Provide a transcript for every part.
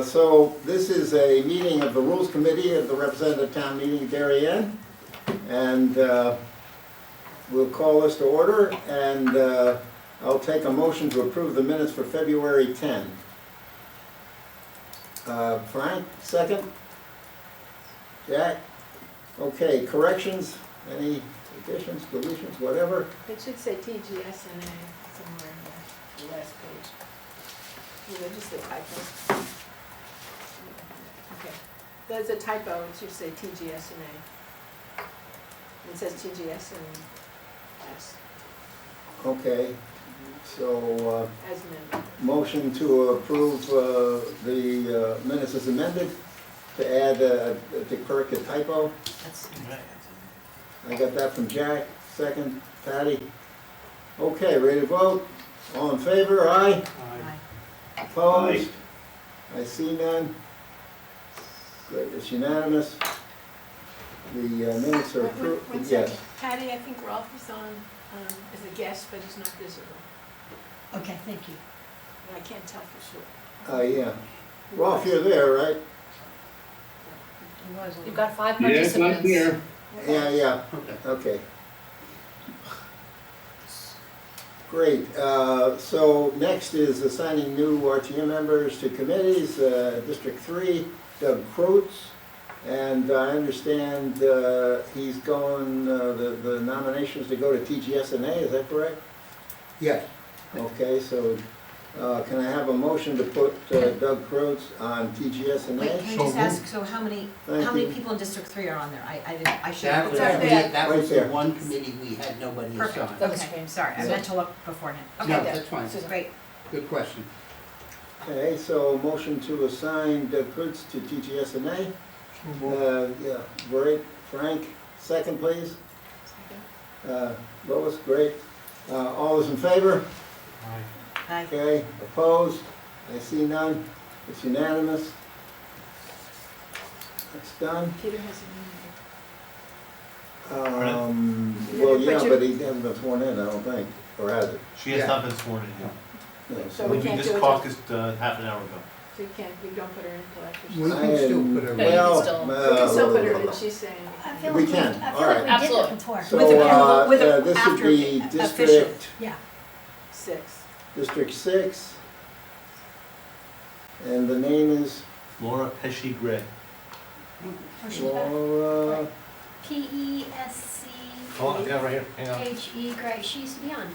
So this is a meeting of the Rules Committee of the Representative Town Meeting, Darien, and we'll call this to order, and I'll take a motion to approve the minutes for February 10. Frank, second? Jack? Okay, corrections? Any additions, deletions, whatever? It should say TGSNA somewhere in the last page. Yeah, just a typo. Okay, there's a typo, it should say TGSNA. It says TGSNS, Okay, so as amended. motion to approve the minutes as amended, to add, to correct a typo. That's I got that from Jack, second, Patty. Okay, ready to vote? All in favor, aye? Aye. Opposed? I see none. Great, it's unanimous. The minutes are One approved, second. yes. Patty, I think Rolf is on as a guest, but he's not visible. Okay, thank you. And I can't tell for sure. Yeah. Rolf, you're there, right? You've got 5 Yes, participants. I'm here. Yeah, okay. Great, so next is assigning new RTM members to committees. District 3, Doug Kreutz, and I understand he's going, the nominations to go to TGSNA, is that correct? Yes. Okay, so can I have a motion to put Doug Kreutz on TGSNA? Wait, can I just ask, so how many Thank you. people in District 3 are on there? I should That have was, put Right that. there. that was Right the there. one committee we had nobody Perfect, assigned. okay, sorry, I meant to look beforehand. No, Okay, that's fine. great. Good question. Okay, so motion to assign Doug Kreutz to TGSNA. Yeah, great. Frank, second please. Second. Lois, great. All those in favor? Aye. Okay, opposed? I see none. It's unanimous. That's done. Peter has a Well, yeah, but he hasn't been sworn in, I don't think, or has it? She has Yeah. not been sworn in yet. No, So we We can't just do it caucused half an hour ago. So you don't put her in till after she's. We can still put her in. Well, We can still put her in, she's saying. I feel We like can, I all feel right. like we did Absolutely. it before. So, With a- with a- this would after be official. District, Yeah. 6. District 6. And the name is Laura Pesci Gray. Laura, PESCHE, Oh, I got it right here, hang on. Gray, she used to be on.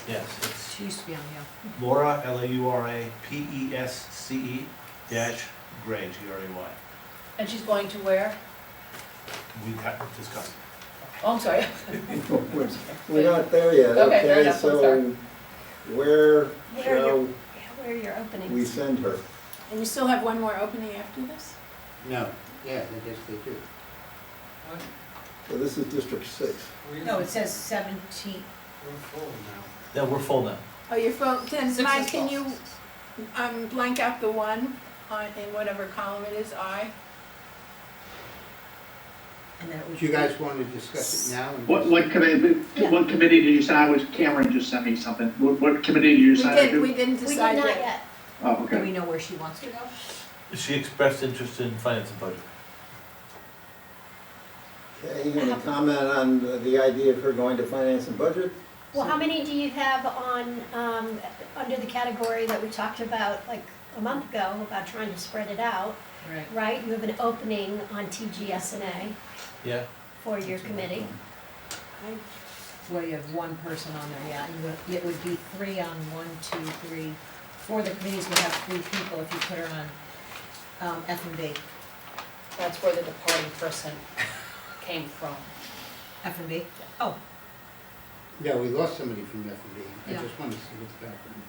Yes, it's She used to be on, yeah. Laura, Laura, PESCE dash Gray, GRAY. And she's going to where? We have discussed. Oh, I'm sorry. we're not there yet, Okay, fair okay, enough, I'm so sorry. where Where shall Where are your openings? we send her? And you still have one more opening after this? No, yeah, I guess they do. So this is District 6. No, it says 17, No, we're full now. Oh, your phone, then Six Mike, is can full. you blank out the one on, in whatever column it is, I? and then it would Do you be- guys want to discuss it now? and What, just- what committee, Yeah. what committee did you sign? Was Cameron just sent me something? What committee did you sign to? We didn't We did decide not yet. yet. Oh, Do okay. we know where she wants to go? She expressed interest in finance and budget. Okay, any comment on the idea of her going to finance and budget? Well, how many do you have on, under the category that we talked about like a month ago, about trying to spread it out, Right. right? You have an opening on TGSNA Yeah? for your committee. Well, you have one person on there, yeah, and it would be 3 on 1, 2, 3. 4 of the committees would have 3 people if you put her on F&B. That's where the departing person came from. F&B? Oh, Yeah, we lost somebody from F&B. I Yeah. just want to see what's background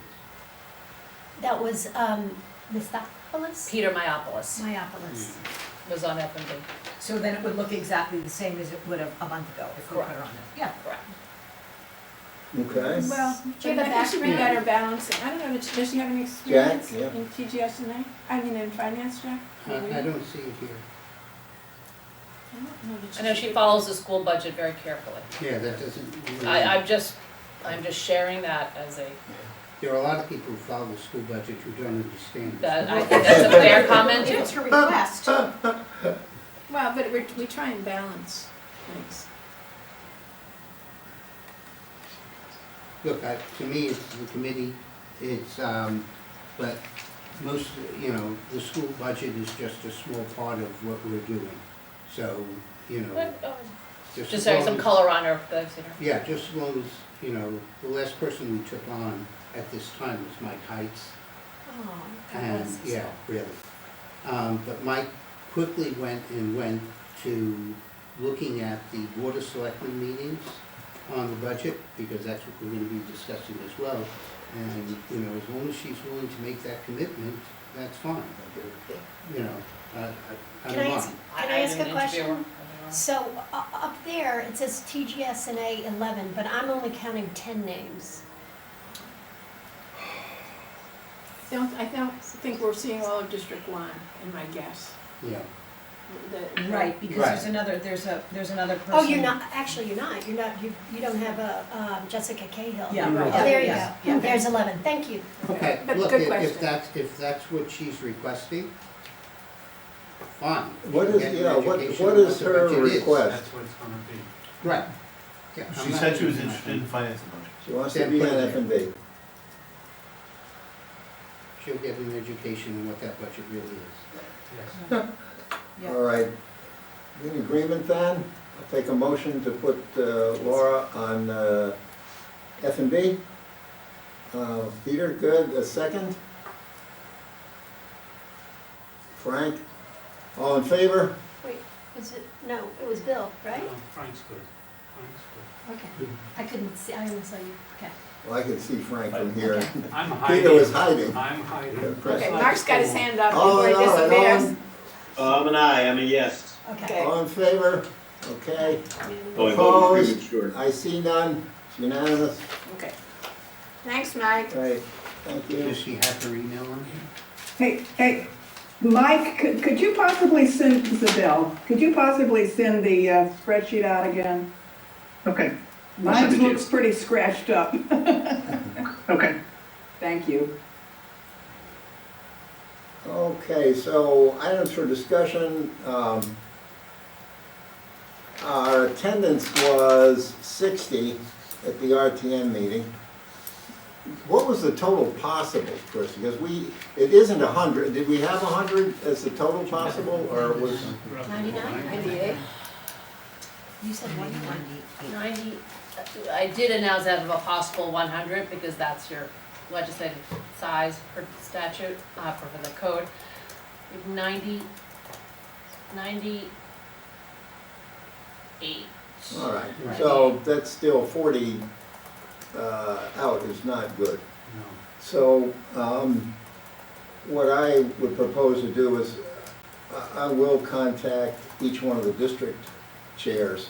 That was, Mistopoulos? Peter Myopoulos Myopoulos. was on F&B. so then it would look exactly the same as it would have a month ago if we put her on there. Yeah. Correct. Okay, Well, Do you have a I think she would background? better balancing. I don't know, does she have any experience yeah. in TGS&A? I mean, in finance, Jack? I don't see it here. I don't know that I know she follows the school budget very carefully. Yeah, that doesn't. really- I'm just sharing that as a, There are a lot of people who follow the school budget who don't understand. the that, school I budget. think that's a fair comment If too. it's her request, Well, but we try and balance things. Look, to me, it's the committee, it's, but most, the school budget is just a small part of what we're doing. So, Just as saying long some as- color on her, that's, Yeah, just as long as, the last person we took on at this time was Mike Heights. Oh, God And, bless his yeah, soul. really. But Mike quickly went to looking at the Board of Selectmen meetings on the budget, because that's what we're gonna be discussing as well. And, as long as she's willing to make that commitment, that's fine. I Can don't I ask, mind. can I ask didn't a interview question? her. So, up there, it says TGS&A 11, but I'm only counting 10 names. I don't think we're seeing all of District 1, in my guess. Yeah, right, because Right. there's another person. Oh, you're not, actually, you don't have a Jessica Cahill. Yeah, Right. right. Oh, there you Yeah, go. yeah. There's 11, thank you. okay, But look, good if question. that's what she's requesting, fine. what She'll is, get yeah, an what education what on is what the her budget is. request? what it's gonna be. Right. Yeah, I'm She not said she was losing my interested in mind. finance and budget. She wants to Then be put on it F and B. She'll get an education on what that budget really is. Yes. Yeah. All right, in agreement then? I'll take a motion to put Laura on F and B. Peter, good, a second? Frank? All in favor? Was it, no, it was Bill, right? Frank's good. Frank's Okay. I couldn't see, I only saw you, okay. Well, I could see Frank from here. Okay. good. I'm Peter was hiding. I'm hiding. Okay, Mark's got his hand up Oh, before he no, disappears. I'm an aye, I'm a yes. Okay. All in favor? Okay. Oh, I voted Opposed? premature. I see none. It's unanimous. Okay. Thanks, Mike. Right, thank you. Does she have her email on here? Hey, Mike, could you possibly send, this is Bill, could you possibly send the spreadsheet out again? Okay, I'll send Mine it to you. looks pretty scratched up. Okay. Thank you. Okay, so items for discussion. Our attendance was 60 at the RTM meeting. What was the total possible, Chris? Because it isn't 100. Did we have 100 as the total possible, or was? 99? 98. You said 101. 90, I did announce that of a possible 100 because that's your legislative size per statute, for the code. 98. All right, so that's still 40 out is not good. No. So, what I would propose to do is, I will contact each one of the district chairs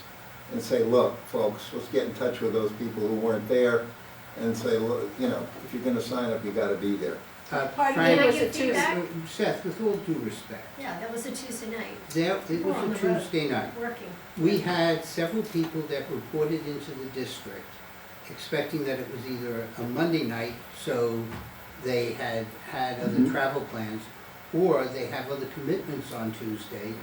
and say, look, folks, let's get in touch with those people who weren't there and say, look, if you're gonna sign up, you gotta be there. Pardon Can me, I was give it Tuesday? feedback? Seth, with all due respect, Yeah, that was a Tuesday night, it was We're on a the road. Tuesday night. working. We had several people that reported into the district expecting that it was either a Monday night, so they had other travel plans, or they have other commitments on Tuesday.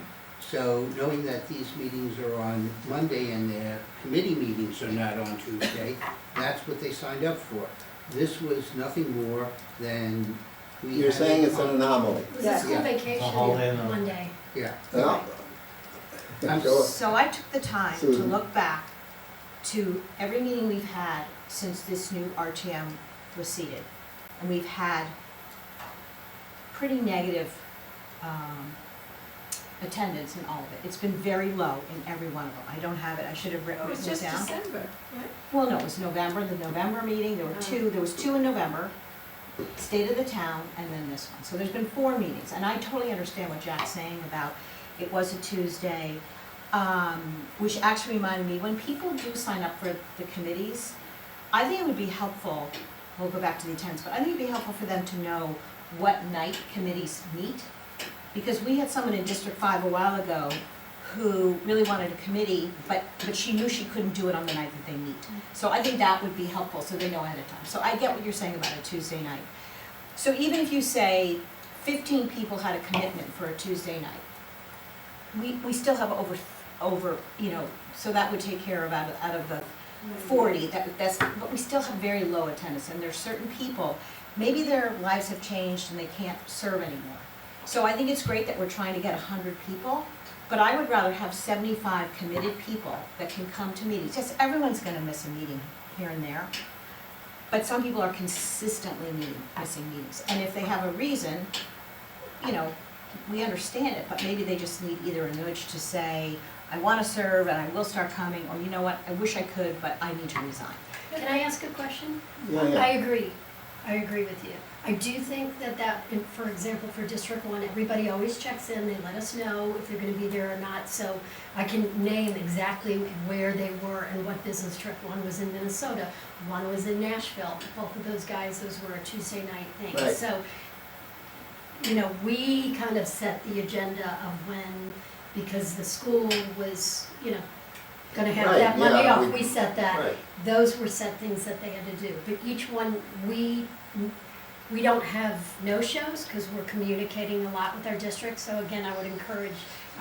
So knowing that these meetings are on Monday and their committee meetings are not on Tuesday, that's what they signed up for. This was nothing more than we You're had saying a it's an con- anomaly. It was Yeah. a school Yeah. vacation A holiday and a- Monday. Yeah. Well, I'm so- So I took the time to Susan. look back to every meeting we've had since this new RTM was seated. And we've had pretty negative attendance in all of it. It's been very low in every one of them. I don't have it, I should have It written was it just down. December, right? Well, no, it was November, the November meeting, there was two in November, State of the Town, and then this one. So there's been 4 meetings, and I totally understand what Jack's saying about it was a Tuesday, which actually reminded me, when people do sign up for the committees, I think it would be helpful, we'll go back to the attendance, but I think it'd be helpful for them to know what night committees meet. Because we had someone in District 5 a while ago who really wanted a committee, but she knew she couldn't do it on the night that they meet. So I think that would be helpful, so they know ahead of time. So I get what you're saying about a Tuesday night. So even if you say 15 people had a commitment for a Tuesday night, we still have over, you know, so that would take care of out of the 40, but we still have very low attendance, and there's certain people, maybe their lives have changed and they can't serve anymore. So I think it's great that we're trying to get 100 people, but I would rather have 75 committed people that can come to meetings. Yes, everyone's gonna miss a meeting here and there, but some people are consistently missing meetings. And if they have a reason, you know, we understand it, but maybe they just need either a nudge to say, I wanna serve and I will start coming, or you know what, I wish I could, but I need to resign. Can I ask a question? Yeah, I yeah. agree with you. I do think that, for example, for District 1, everybody always checks in, they let us know if they're gonna be there or not, so I can name exactly where they were and what business trip. One was in Minnesota, one was in Nashville, both of those guys, those were a Tuesday night thing. Right. So, you know, we kind of set the agenda of when, because the school was, you know, gonna have Right, that Monday yeah, off, we set that. Right. Those were set things that they had to do, but each one, we don't have no-shows, because we're communicating a lot with our district, so again, I would encourage,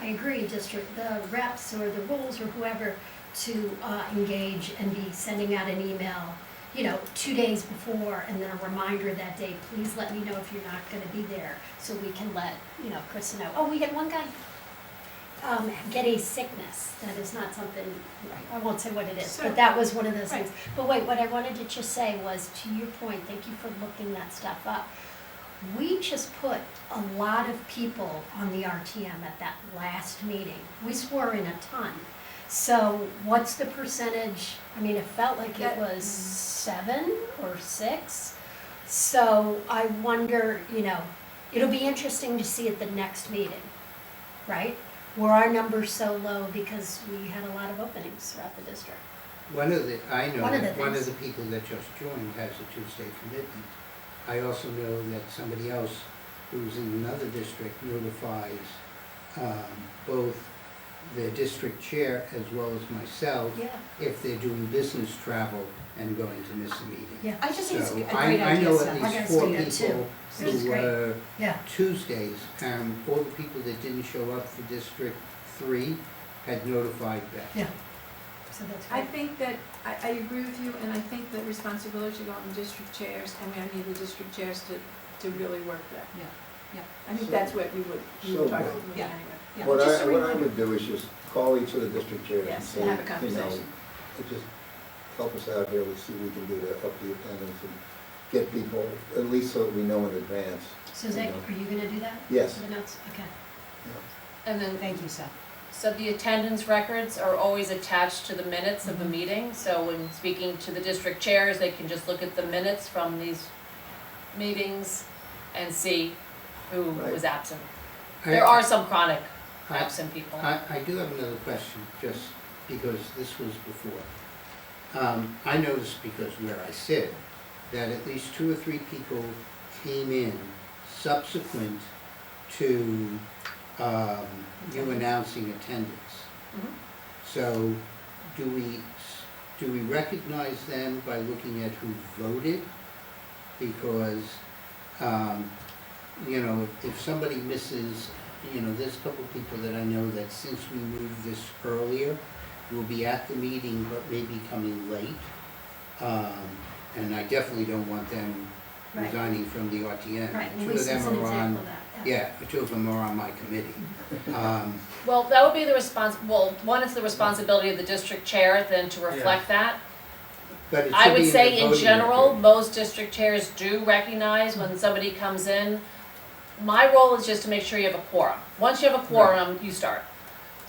I agree, the reps or the rules or whoever to engage and be sending out an email, you know, 2 days before, and then a reminder that day, please let me know if you're not gonna be there, so we can let, you know, Chris know. Oh, we had one guy get a sickness, that is not something, I won't say what it is, but that was one of those things. But wait, what I wanted to just say was, to your point, thank you for looking that stuff up. We just put a lot of people on the RTM at that last meeting. We swore in a ton. So what's the percentage? I mean, it felt like it was 7 or 6. So I wonder, you know, it'll be interesting to see at the next meeting, right? Were our numbers so low because we had a lot of openings throughout the district? I know One of the that one of things. the people that just joined has a Tuesday commitment. I also know that somebody else who's in another district notifies both the district chair as well as myself Yeah, if they're doing business travel and going to miss a meeting. yeah, I just think it's a So great I idea, know Seth. at I least gotta 4 see that too. people This is who great. were yeah. Tuesdays, all the people that didn't show up for District 3 had notified Beth. Yeah. So that's I great. think that, I agree with you, and I think the responsibility should go on the district chairs, and we need the district chairs to really work that. Yeah, yeah. I think So- that's what we would so- target with Yeah. anyway. Yeah, What just a I reminder. would do is just call each of the district chairs and Yes, say, and have a you know, conversation. just help us out here, let's see what we can do to up the attendance and get people, at least so that we know in advance. So Zach, are you gonna do that? Yes. For the notes, okay. And then, Thank you, Seth. so the attendance records are always attached to the minutes of the meeting, so when speaking to the district chairs, they can just look at the minutes from these meetings and see who was absent. There are some chronic I- absent people. I do have another question, just because this was before. I noticed, because where I sit, that at least 2 or 3 people came in subsequent to you announcing attendance. Mhm. So do we recognize them by looking at who voted? Because, you know, if somebody misses, you know, there's a couple of people that I know that since we moved this earlier, will be at the meeting but maybe coming late. And I definitely don't want them Right. resigning from the RTM. Right, Two of Lisa's them an are on, example of that, yeah. yeah, 2 of them are on my committee. Well, that would be one is the responsibility of the district chair then to reflect that. But it I should would be in say the in voting general, record. most district chairs do recognize when somebody comes in. My role is just to make sure you have a quorum. Once you have a quorum, you start.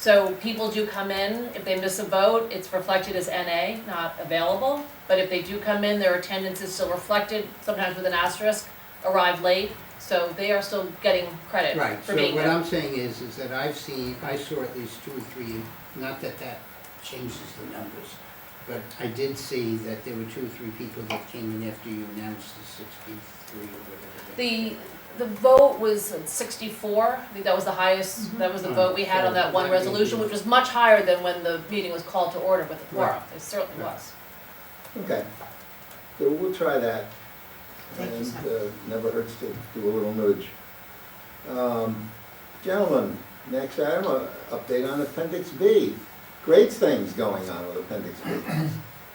So people do come in, if they miss a vote, it's reflected as NA, not available. But if they do come in, their attendance is still reflected, sometimes with an asterisk, arrived late. So they are still getting credit Right, for so being what there. I'm saying is that I saw at least 2 or 3, not that that changes the numbers, but I did see that there were 2 or 3 people that came in after you announced the 63 or whatever. The vote was at 64, I think that was the highest, that was the vote we had on that one resolution, which was much higher than when the meeting was called to order with the quorum, it certainly was. Okay, so we'll try that. Thank you, And sir. never hurts to do a little nudge. Gentlemen, next item, update on Appendix B. Great things going on with Appendix B.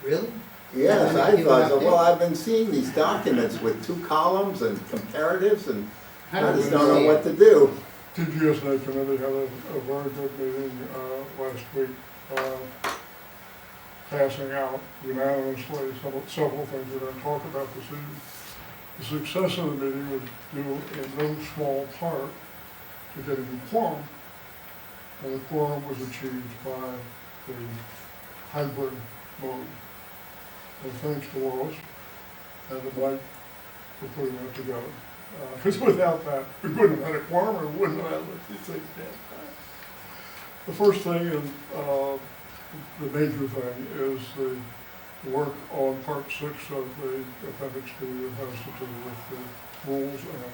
Really? Yes, Yeah, I give an thought, so. update. Well, I've been seeing these documents with 2 columns and comparatives, and I just don't know what to do. TGSA committee had a very good meeting last week, passing out unanimously several things we're going to talk about this evening. The success of the meeting was due in no small part to getting the quorum, and the quorum was achieved by the hybrid mode. And thanks to Lois and to Mike for putting that together. Because without that, we wouldn't have had a quorum, and we wouldn't have had these things done. The first thing, and the major thing, is the work on part 6 of the appendix B that has to do with the rules and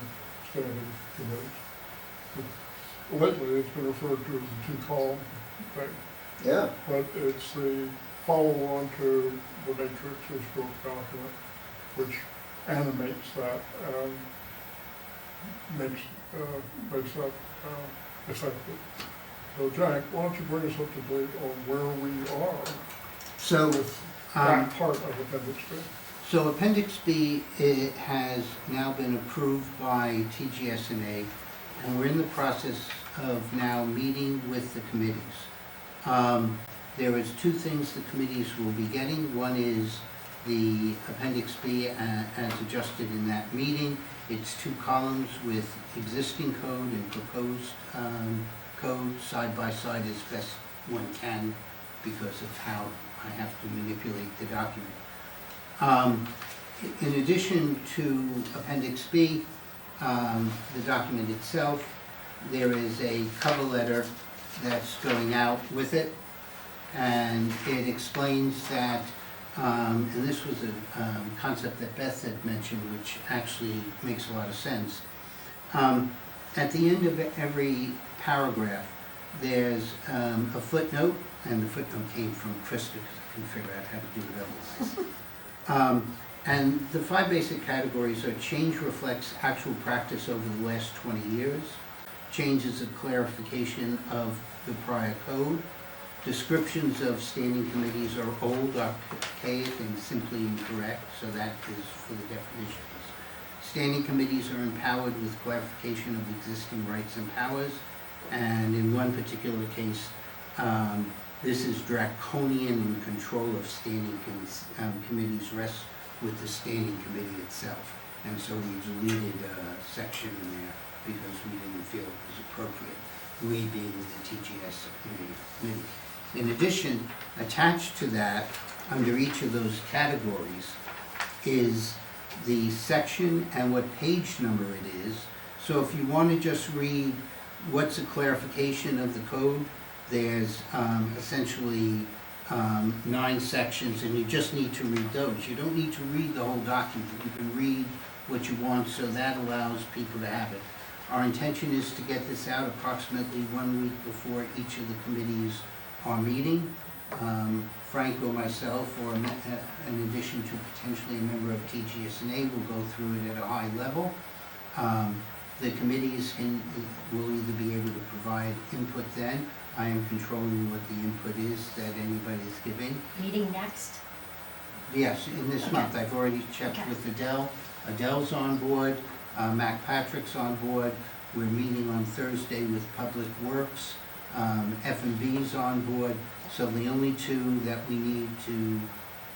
standing committees. Lately, it's been referred to as the 2-column thing, Yeah, but it's the follow-on to the matrix or stroke document, which animates that and makes that effective. So Jack, why don't you bring us up to date on where we are So, with that part of Appendix B? So Appendix B, it has now been approved by TGSNA, and we're in the process of now meeting with the committees. There is 2 things the committees will be getting. One is the Appendix B as adjusted in that meeting. It's 2 columns with existing code and proposed code side by side as best one can because of how I have to manipulate the document. In addition to Appendix B, the document itself, there is a cover letter that's going out with it, and it explains that, and this was a concept that Beth had mentioned, which actually makes a lot of sense. At the end of every paragraph, there's a footnote, and the footnote came from Krista, because I couldn't figure out how to do it otherwise. And the 5 basic categories are: change reflects actual practice over the last 20 years, change is a clarification of the prior code, descriptions of standing committees are old, archaic, and simply incorrect, so that is for the definitions. Standing committees are empowered with clarification of existing rights and powers, and in one particular case, this is draconian, and control of standing committees rests with the standing committee itself. And so we deleted a section in there because we didn't feel it was appropriate, we being the TGS committee. In addition, attached to that, under each of those categories, is the section and what page number it is. So if you want to just read what's a clarification of the code, there's essentially 9 sections, and you just need to read those. You don't need to read the whole document. You can read what you want, so that allows people to have it. Our intention is to get this out approximately 1 week before each of the committees are meeting. Frank or myself, or in addition to potentially a member of TGSNA, will go through it at a high level. The committees will either be able to provide input then. I am controlling what the input is that anybody is giving. Meeting next? Yes, in this month. I've already checked with Adele. Adele's on board, Mac Patrick's on board. We're meeting on Thursday with Public Works. F&B's on board. So the only 2 that we need to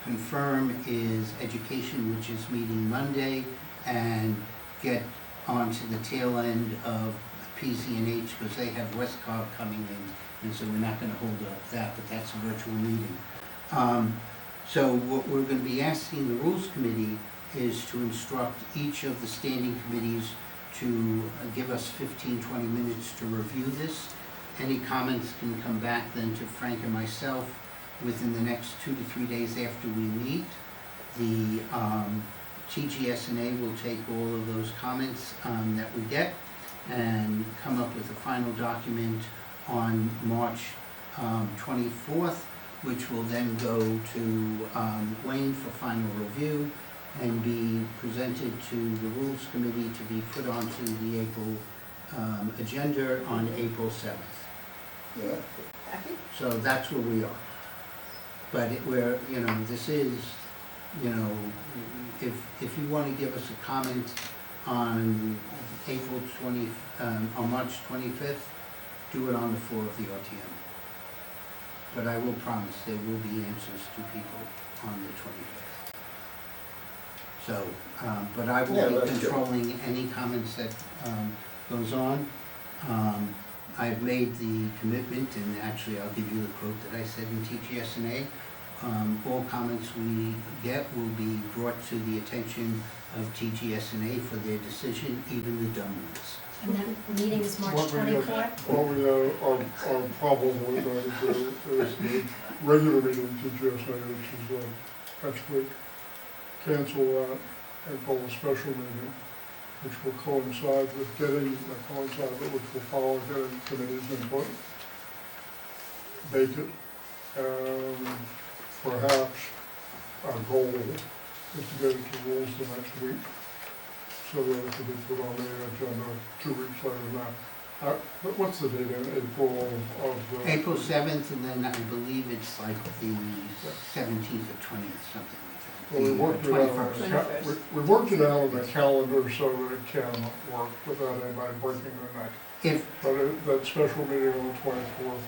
confirm is Education, which is meeting Monday, and get onto the tail end of PZNH, because they have Westcog coming in, and so we're not going to hold up that, but that's a virtual meeting. So what we're going to be asking the Rules Committee is to instruct each of the standing committees to give us 15-20 minutes to review this. Any comments can come back then to Frank and myself. within the next 2 to 3 days after we meet. The TGSNA will take all of those comments that we get and come up with a final document on March 24th, which will then go to Wayne for final review and be presented to the Rules Committee to be put onto the April agenda on April 7th. Yeah. Happy? So that's where we are. But this is, if you want to give us a comment on on March 25th, do it on the floor of the RTM. But I will promise there will be answers to people on the 25th. So, but I Yeah, will be that's good. controlling any comments that goes on. I've made the commitment, and actually I'll give you the quote that I said in TGSNA. All comments we get will be brought to the attention of TGSNA for their decision, even the dumb ones. And that meeting is March What we have- 24th? What we our problem we're going to do is the regular meeting TGSA, which is next week, cancel that and call a special meeting, which will coincide with which will follow getting committees input, bake it, and perhaps our goal is to get it to rules the next week, so that it can be put on the agenda 2 weeks later than that. What's the date in April of the? April 7th, and then I believe it's like the 17th or 20th, something like that. Well, we worked it out on the 21st. we worked it out on the calendar so that it can work without anybody breaking the neck. If, But that special meeting on the 24th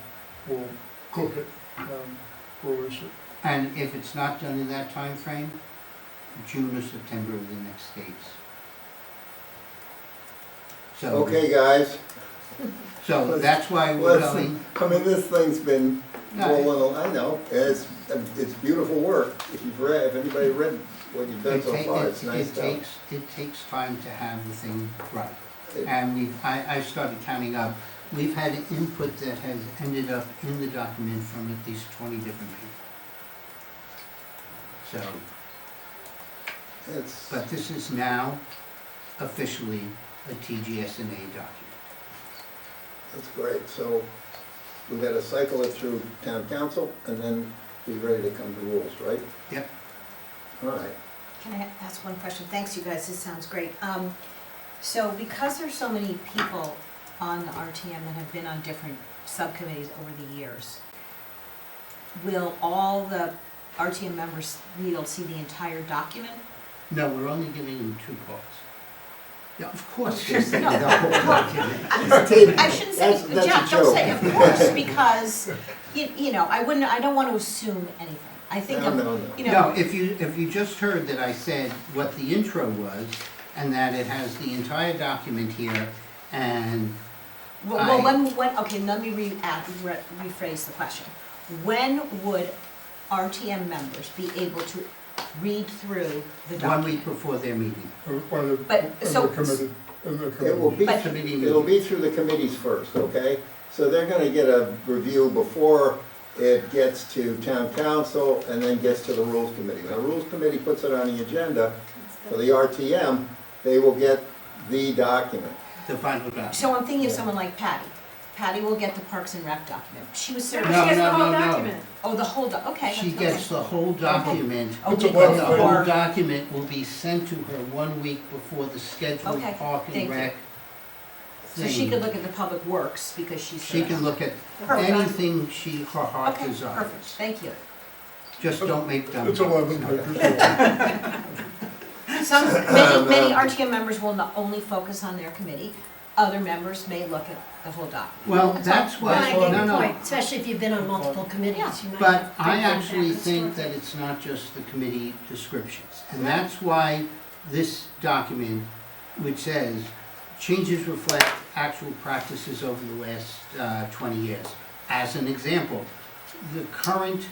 will cook it and release it. and if it's not done in that time frame, June or September are the next dates. So, Okay, guys, so that's why we're going. I mean, this thing's been No, rolling, I know, it's beautiful work. If anybody read what you've done so far, it's nice stuff. It takes time to have the thing right. And I started counting up, we've had input that has ended up in the document from at least 20 different people. So, It's, but this is now officially a TGSNA document. that's great, so we gotta cycle it through town council and then be ready to come to rules, right? Yep. All right. Can I ask one question? Thanks, you guys, this sounds great. So because there's so many people on the RTM that have been on different subcommittees over the years, will all the RTM members be able to see the entire document? No, we're only giving them 2 parts. Yeah, of course, yes, No. the whole document. I shouldn't say, That's a Jeff, don't say of joke. course, because, I don't want to assume anything. I think No, of, no, no. No, if you just heard that I said what the intro was, and that it has the entire document here, and well, let me rephrase the question. When would RTM members be able to read through the 1 document? week before their meeting. It will be, But- Committee it'll meeting. be through the committees first, okay? So they're gonna get a review before it gets to town council and then gets to the rules committee. Now, the rules committee puts it on the agenda for the RTM, they will get the document. The final document. So I'm thinking of someone like Patty. Patty will get the Parks and Rec document. She was She serving, No, gets the no, whole no, no. document. oh, the whole, okay. She that's gets okay. the whole document, Oh, It's a before- but the whole document will be sent to her 1 week before the scheduled Okay, Park and thank you. Rec So she thing. could look at the Public Works because she's. She can look at Perfect. anything her heart Okay, desires. perfect, thank you. Just don't make dumb It's 11 comments. pages. Many RTM members will not only focus on their committee, other members may look at the whole document. Well, that's Well, I why, get your no, point, especially if you've been on multiple committees, you might. But have I different actually backwards think forwards. that it's not just the committee descriptions. And that's why this document, which says, changes reflect actual practices over the last 20 years. As an example, the current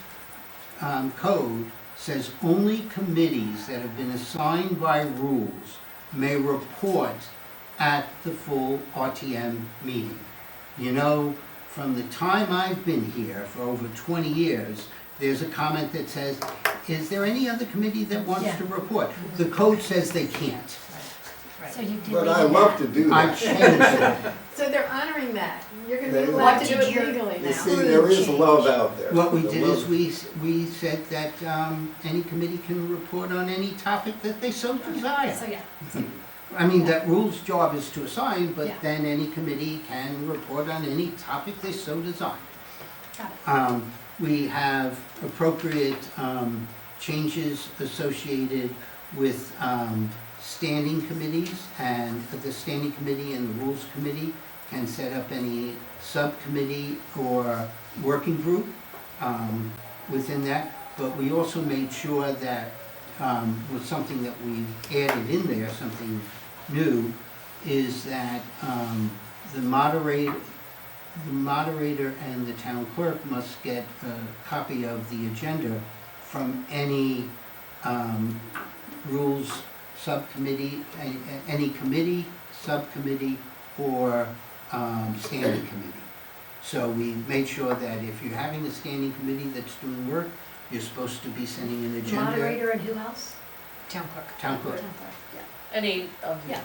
code says only committees that have been assigned by rules may report at the full RTM meeting. You know, from the time I've been here for over 20 years, there's a comment that says, is there any other committee that wants Yeah. to report? The code says they can't. So you deleted But I love that. to do I that. changed it. So they're honoring that. You're gonna They- be allowed What to do did it your- legally You now. see, there is love out there. What we The did is love- we said that any committee can report on any topic that they so desire. So, yeah, I mean, that rule's job is to assign, but Yeah. then any committee can report on any topic they so desire. got it. We have appropriate changes associated with standing committees, and the standing committee and the rules committee can set up any subcommittee or working group within that. But we also made sure that was something that we've added in there, something new, is that the moderator and the town clerk must get a copy of the agenda from any rules subcommittee, any committee, subcommittee, or standing committee. So we made sure that if you're having a standing committee that's doing work, you're supposed to be sending an agenda. Moderator and who else? Town clerk. Town clerk. Town clerk, Any of, Yeah.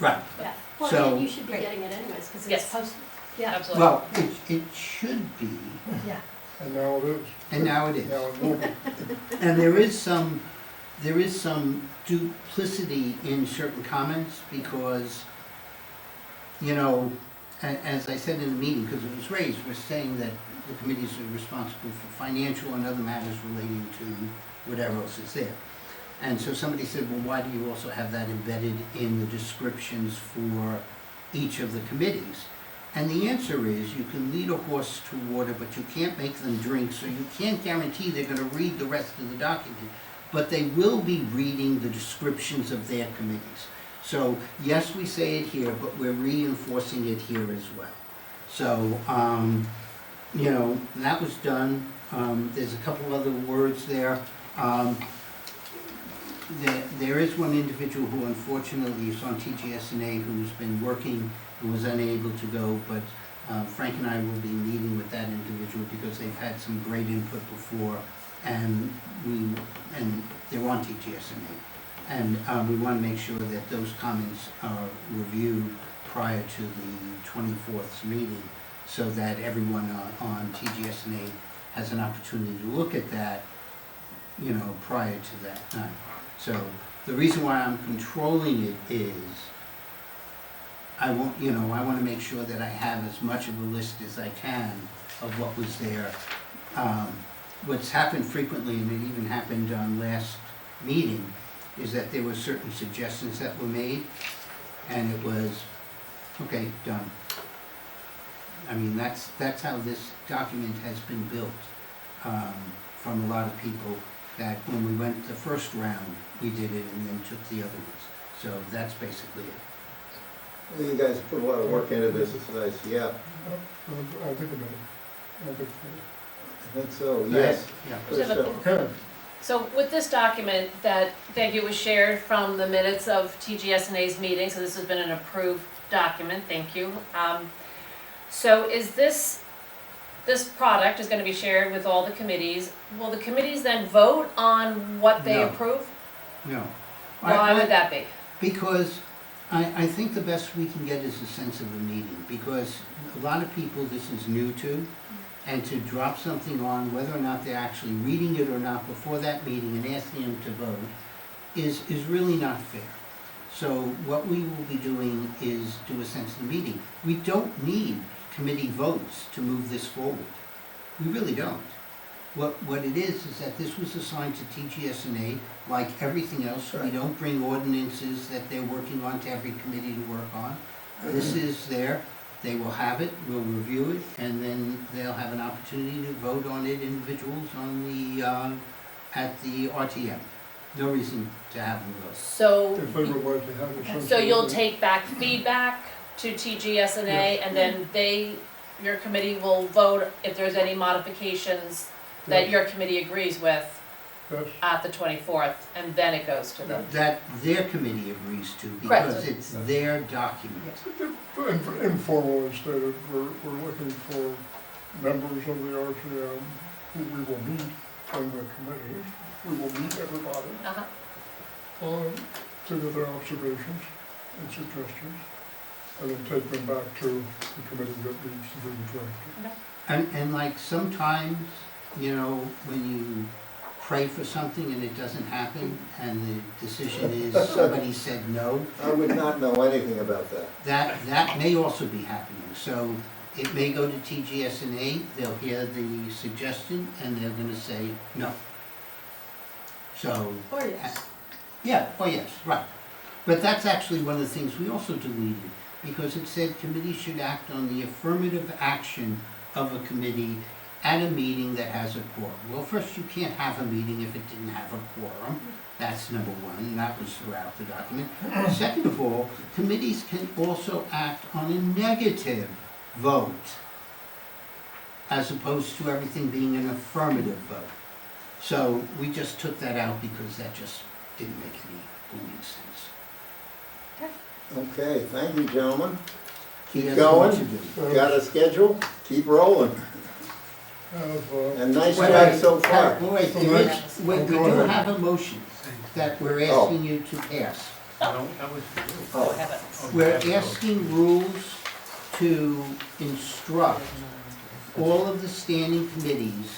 Right. yeah. Well, So- yeah, you should be getting it anyways, because Yes. it's posted. Yeah, absolutely. Well, it should be, yeah. And now it is. and now it is. Now it will be. And there is some duplicity in certain comments because, you know, as I said in the meeting, because it was raised, we're saying that the committees are responsible for financial and other matters relating to whatever else is there. And so somebody said, well, why do you also have that embedded in the descriptions for each of the committees? And the answer is, you can lead a horse to water, but you can't make them drink, so you can't guarantee they're gonna read the rest of the document. But they will be reading the descriptions of their committees. So, yes, we say it here, but we're reinforcing it here as well. So, you know, that was done. There's a couple other words there. There is one individual who unfortunately is on TGSNA who's been working and was unable to go, but Frank and I will be meeting with that individual because they've had some great input before, and they're on TGSNA. And we want to make sure that those comments are reviewed prior to the 24th meeting, so that everyone on TGSNA has an opportunity to look at that, you know, prior to that time. So the reason why I'm controlling it is I want to make sure that I have as much of a list as I can of what was there. What's happened frequently, and it even happened on last meeting, is that there were certain suggestions that were made, and it was, okay, done. I mean, that's how this document has been built from a lot of people, that when we went the first round, we did it and then took the other ones. So that's basically it. Well, you guys put a lot of work into this, it's nice, yeah, I think about it. I think I think so, yes. Yeah. Just have a- So, Okay. So with this document that, thank you, was shared from the minutes of TGSNA's meeting, so this has been an approved document, thank you. So is this product is gonna be shared with all the committees. Will the committees then vote on what they No. approve? No. Why would that be? Because I think the best we can get is a sense of the meeting, because a lot of people this is new to, and to drop something on, whether or not they're actually reading it or not before that meeting and asking them to vote, is really not fair. So what we will be doing is do a sense of the meeting. We don't need committee votes to move this forward. We really don't. What it is that this was assigned to TGSNA, like everything else. We don't bring ordinances that they're working on to every committee to work on. This is there, they will have it, we'll review it, and then they'll have an opportunity to vote on it, individuals on the, at the RTM. No reason to have them vote. So, If they would like to have a sense. so of you'll it. take back feedback to TGSNA, and then your committee will vote if there's any modifications that Yes. your committee agrees with Yes. at the 24th, and then it goes to the, That their committee agrees to, Correct. because it's their document. Informally stated, we're looking for members of the RTM who we will meet in the committee. We will meet everybody, Uh-huh. to get their observations and suggestions, and then take them back to the committee that needs to be drafted. And like sometimes, you know, when you pray for something and it doesn't happen, and the decision is somebody said no, I would not know anything about that. that may also be happening. So it may go to TGS&A, they'll hear the suggestion, and they're gonna say no. So, Or yes. yeah, oh yes, right. But that's actually one of the things we also deleted, because it said committees should act on the affirmative action of a committee at a meeting that has a quorum. Well, first, you can't have a meeting if it didn't have a quorum. That's number one, and that was throughout the document. Second of all, committees can also act on a negative vote, as opposed to everything being an affirmative vote. So we just took that out because that just didn't make any blooming sense. Okay, thank you, gentlemen. He Keep has more going. to do. Got a schedule? Keep rolling. Have, And nice Wait, job wait, so far. Wait, So we next- we go do ahead. have a motion that we're Oh. asking you to pass. That was you. Oh, Oh, heavens. We're asking rules to instruct all of the standing committees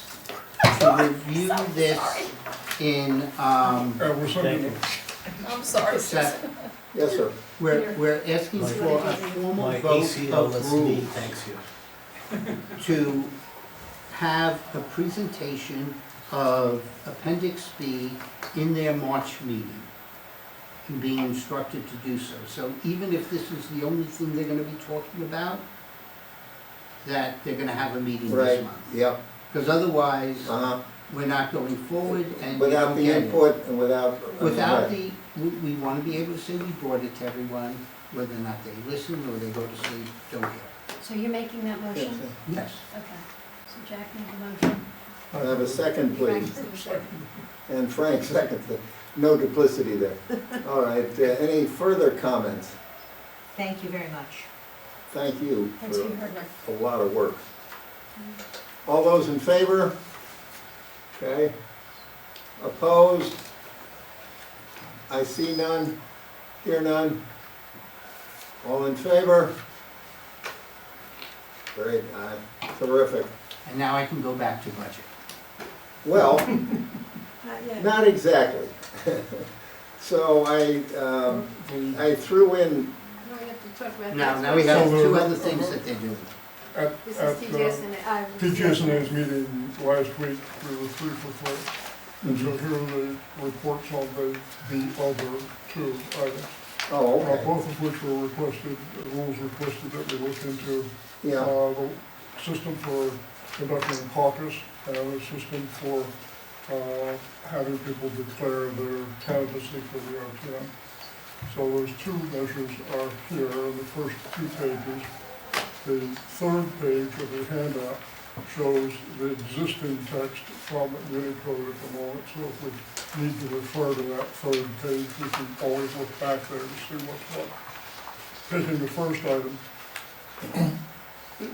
to review this in, we're sending them. I'm sorry, Susan. yes, sir. we're asking for a formal My vote ACLS of knee rules thanks you. to have a presentation of Appendix B in their March meeting, and being instructed to do so. So even if this is the only thing they're gonna be talking about, that they're gonna have a meeting this Right, month. yep, Because otherwise, uh-huh. we're not going forward and we Without don't the get it. input and without. I mean, Without right. we wanna be able to say we brought it to everyone, whether or not they listen or they go to sleep, don't care. So you're making that motion? Yes. Okay. So Jack made the motion. I have a second, please. Frank, And Frank seconds it. No duplicity there. All right, any further comments? Thank you very much. Thank you Thanks for your for hard work. a lot of work. All those in favor? Okay. Opposed? I see none, hear none. All in favor? Great, terrific. And now I can go back to budget. Well, not yet. not exactly. So I threw in, No, we have to talk about Now, that. now we have So two the- other things that they're doing. At, This at, is TGS and I. TGS&A's meeting last week, we were 3 for 3. And so here are the reports on the other two items. oh, okay, Both of which were requested, the rules requested that we look into. yeah, The system for conducting a caucus and a system for having people declare their candidacy for the RTM. So those two measures are here in the first 2 pages. The third page of the handout shows the existing text from Unicode at the moment. So if we need to refer to that third page, we can always look back there to see what's what. Taking the first item,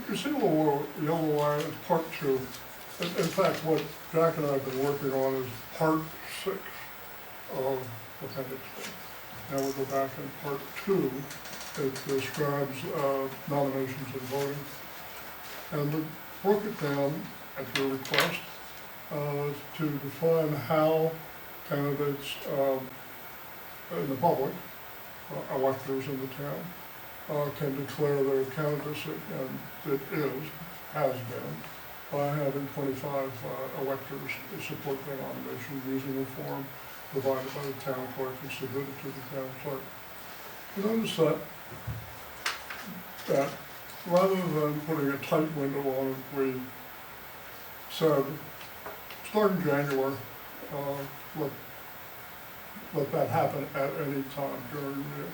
you see a little yellow line, it's part 2. In fact, what Jack and I have been working on is part 6 of Appendix B. Now we'll go back in part 2, it describes nominations and voting. And we broke it down at your request to define how candidates in the public, electors in the town, can declare their candidacy, and it has been, by having 25 electors support their nomination using a form provided by the town clerk and submitted to the town clerk. You notice that rather than putting a tight window on it, we said, starting January, let that happen at any time during the year.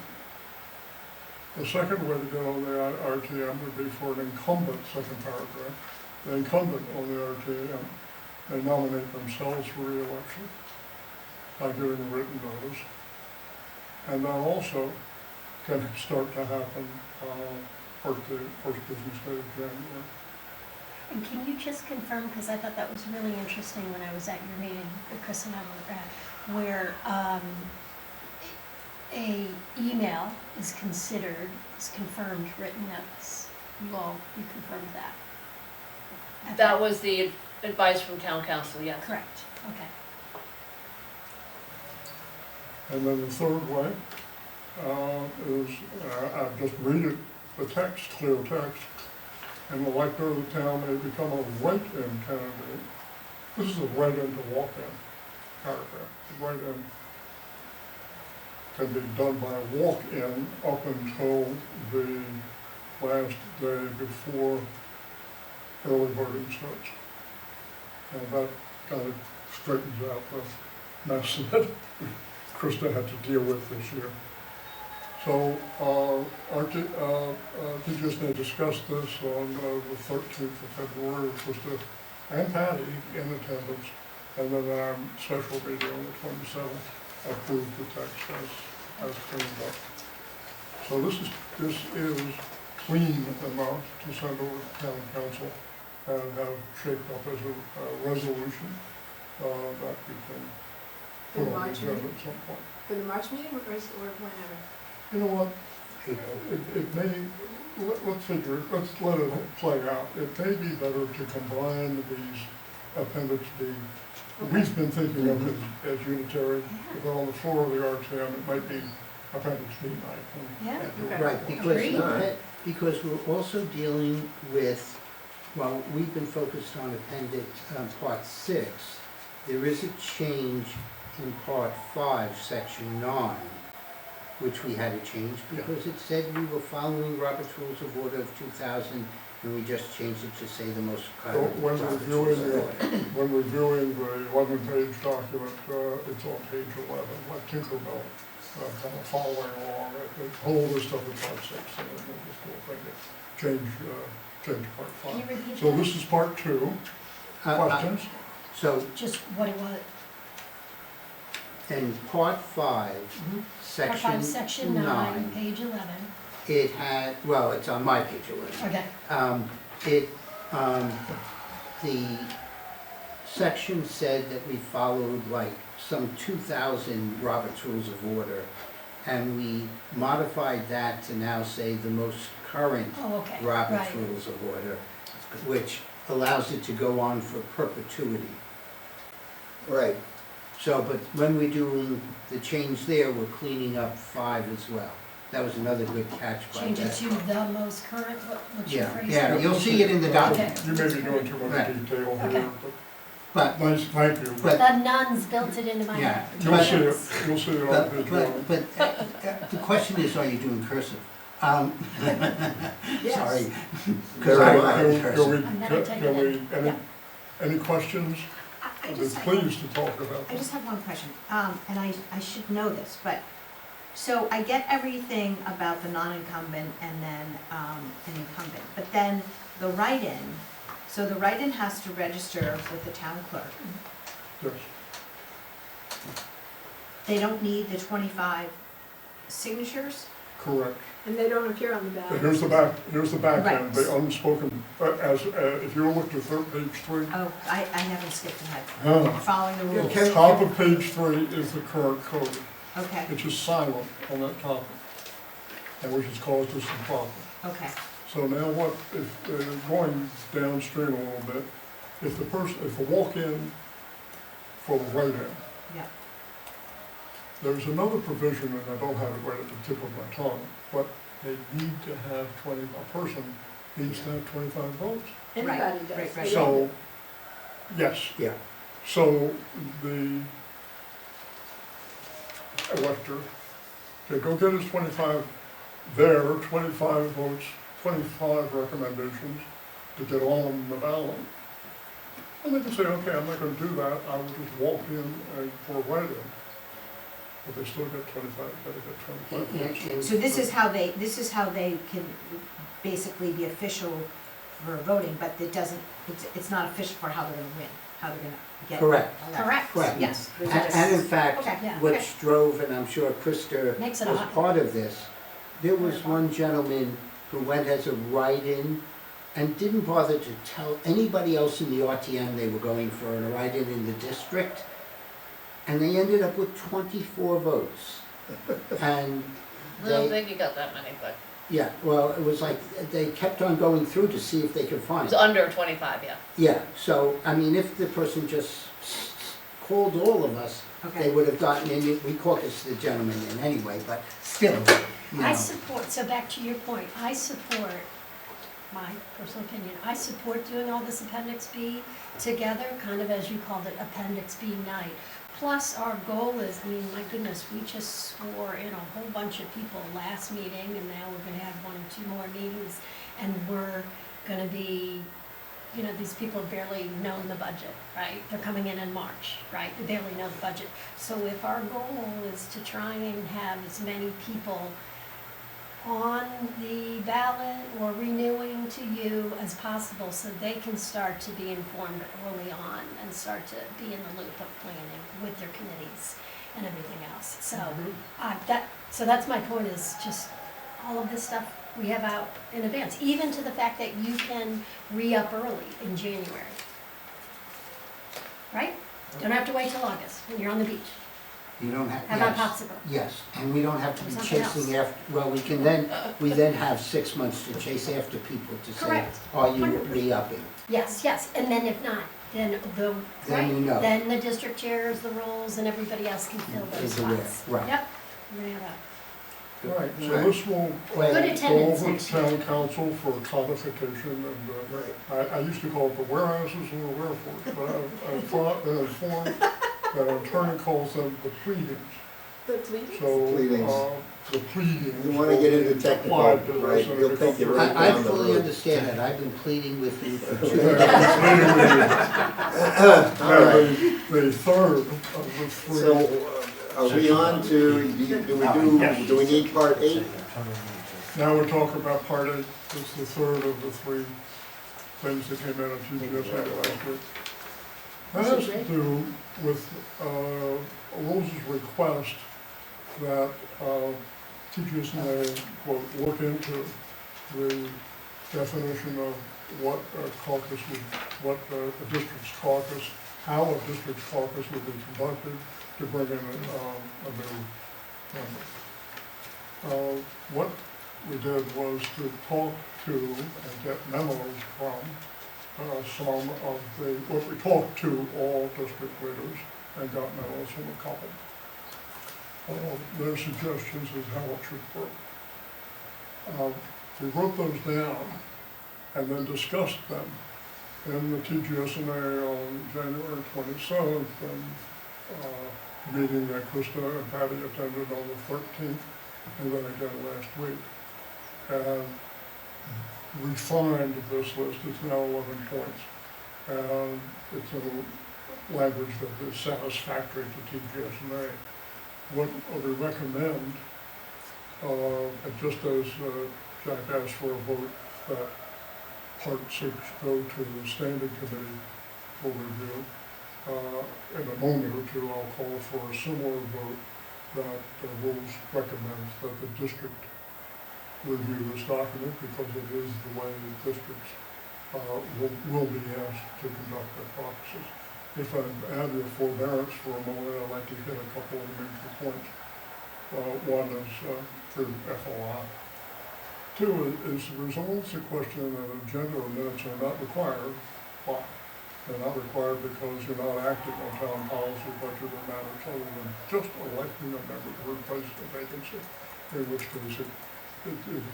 The second way to go on the RTM would be for an incumbent, second paragraph, the incumbent on the RTM may nominate themselves for re-election by giving a written notice. And that also can start to happen first business day of January. And can you just confirm, because I thought that was really interesting when I was at your meeting, that Chris and I were at, where a email is considered, is confirmed written notice. You confirmed that? At That was the advice from town council, yes. Correct, okay. And then the third way is, I just read it, the text, clear text, and the elector of the town may become a write-in candidate. This is a write-in to walk-in paragraph. The write-in can be done by walk-in up until the last day before early voting starts. And that kind of straightens out the mess that Krista had to deal with this year. So, TGS may discuss this on the 13th of February, Krista and Patty in attendance, and then our special meeting on the 27th approve the text as cleaned up. So this is clean enough to send over to town council and have shaped up as a resolution that we can For the put on the March agenda meeting? at some point. For the March meeting or whenever? You know what, it may, let's let it play out. It may be better to combine these Appendix D. We've been thinking of it as unitary, but on the floor of the RTM, it might be Appendix D night. Yeah. Okay. Right, because we're also dealing with, well, we've been focused on appendix, part 6. There is a change in part 5, section 9, which we had to change because it said we were following Robert's Rules of Order of 2000, and we just changed it to say the most So current when Robert's Rules of reviewing, Order. when reviewing the 11-page document, it's on page 11, like Tinkerbell, kind of following along. The whole other stuff is part 6, and then we'll just go thing change part Can you 5. repeat So that? this is part 2. Questions? So Just what it was, in part 5, part section 5, section 9, page 11. it had, well, it's on my page 11. Okay, The section said that we followed like some 2,000 Robert's Rules of Order, and we modified that to now say the most current oh, okay, Robert's right. Rules of Order, which allows it to go on for perpetuity. Right. So, but when we're doing the change there, we're cleaning up 5 as well. That was another good catch by Change it that. to the most current, what's your Yeah, phrase? yeah, you'll see it in the document. You may be doing too much Right. detail Okay. here, But, but nice, thank you. but, The nuns built it into my Yeah. head. You'll see it, you'll see it on page 1. but the question is, are you doing cursive? Yes. Sorry. Very I well. like cursive. I'm gonna take it. Yeah. Any questions? I I'd be just have pleased to talk about I them. just have one question, and I should know this, but, so I get everything about the non-incumbent and then, an incumbent, but then the write-in, so the write-in has to register with the town clerk. Yes. They don't need the 25 signatures? Correct. And they don't appear on the ballot. And here's the back Right. end, the unspoken, if you look to page 3, Oh, I haven't skipped ahead, oh, following the rules, Okay. top of page 3 is the current code. okay, It's just silent on that topic, and which has caused us some problems. okay, So now what, if, going downstream a little bit, if the walk-in for the write-in, yeah, there's another provision, and I don't have it right at the tip of my tongue, but they need to have a person needs to have 25 votes. Anybody does. right, right. So, yes, Yeah, so the elector can go get his 25 there, 25 votes, 25 recommendations to get on the ballot. And they can say, okay, I'm not gonna do that, I will just walk in for a write-in. But they still get 25, gotta get 25 votes. so this is how they can basically be official for voting, but it doesn't, it's not official for how they're gonna win, how they're gonna get. Correct. elected. Correct. Yes. and in fact, Okay, Yeah. which drove, and I'm sure Krista Makes it was odd. part of this, there was one gentleman who went as a write-in, and didn't bother to tell anybody else in the RTM they were going for a write-in in the district. And they ended up with 24 votes. And I don't they, think you got that many, but yeah, well, it was like, they kept on going through to see if they could it find. was under 25, yeah. Yeah, so, I mean, if the person just called all of us, they Okay. would have gotten in, we caucused the gentleman in anyway, but still, you I know. support, so back to your point, I support, my personal opinion, I support doing all this Appendix B together, kind of as you called it, Appendix B night. Plus, our goal is, I mean, my goodness, we just swore in a whole bunch of people last meeting, and now we're gonna have 1 or 2 more meetings, and we're gonna be, you know, these people have barely known the budget, right? They're coming in March, right? They barely know the budget. So if our goal is to try and have as many people on the ballot or renewing to you as possible, so they can start to be informed early on and start to be in the loop of planning with their committees and everything else. So, so that's my point, is just all of this stuff we have out in advance, even to the fact that you can re-up early in January. Right? Don't have to wait till August when you're on the beach. You don't have, How about yes, popsicle? yes, and we don't have to be Something chasing else. after, well, we can then, we then have 6 months to chase after people to say, Correct. are you 100%. re-upping? Yes, yes, and then if not, then the, Then you right, know. then the district chairs, the roles, and everybody else can fill those Is aware, spots. right. Yep, we're gonna have that. Right, so this will Good go attendance over next to town council for codification, and Right. I used to call it the whereases and the wherefores, but I've thought and informed that our attorney calls them the pleadings. The pleadings? So, Pleadings. the pleadings. You wanna get into will be technical, applied to this, right, and you'll it take it becomes- right I down the fully road. understand that, I've been pleading with you for 2 Yeah, years. All right. the third of the three. So, are we on to, do we need part 8? Now we're talking about part 8, it's the third of the 3 things that came out of TGSA last week. That has to do with Rose's request that TGSA, quote, look into the definition of what a caucus would, what a district's caucus, how a district's caucus would be conducted to bring in a new member. What we did was to talk to and get memos from some of the, well, we talked to all district leaders and got memos from a couple. Their suggestions is how it should work. We wrote those down and then discussed them in the TGSNA on January 27th, and meeting that Krista and Patty attended on the 13th, and then again last week. And refined this list, it's now 11 points. And it's in language that is satisfactory to TGSNA. What we recommend, and just as Jack asked for a vote, that Part 6 go to the standing committee for review. In a moment or two, I'll call for a similar vote that the rules recommends that the district review this document, because it is the way the districts will be asked to conduct their caucuses. If I have your forbearance for a moment, I'd like to hit a couple of major points. One is through FOI. 2 is resolves the question that agenda or minutes are not required. Why? They're not required because you're not acting on town policy, budget, or matters other than just electing a member to replace a vacancy, in which case it is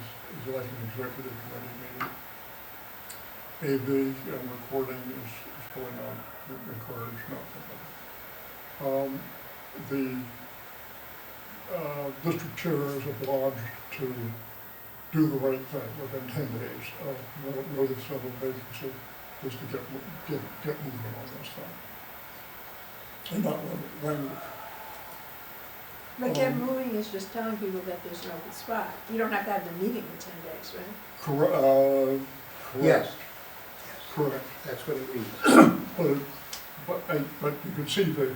like an executive committee meeting. AV and recording is going on, encouraged, not permitted. The district chair is obliged to do the right thing within 10 days of notice of a vacancy, is to get moving on this thing. And not when But get moving is just telling people that there's an open spot. You don't have to have the meeting in 10 days, right? Yes, correct. that's what it reads. But you can see the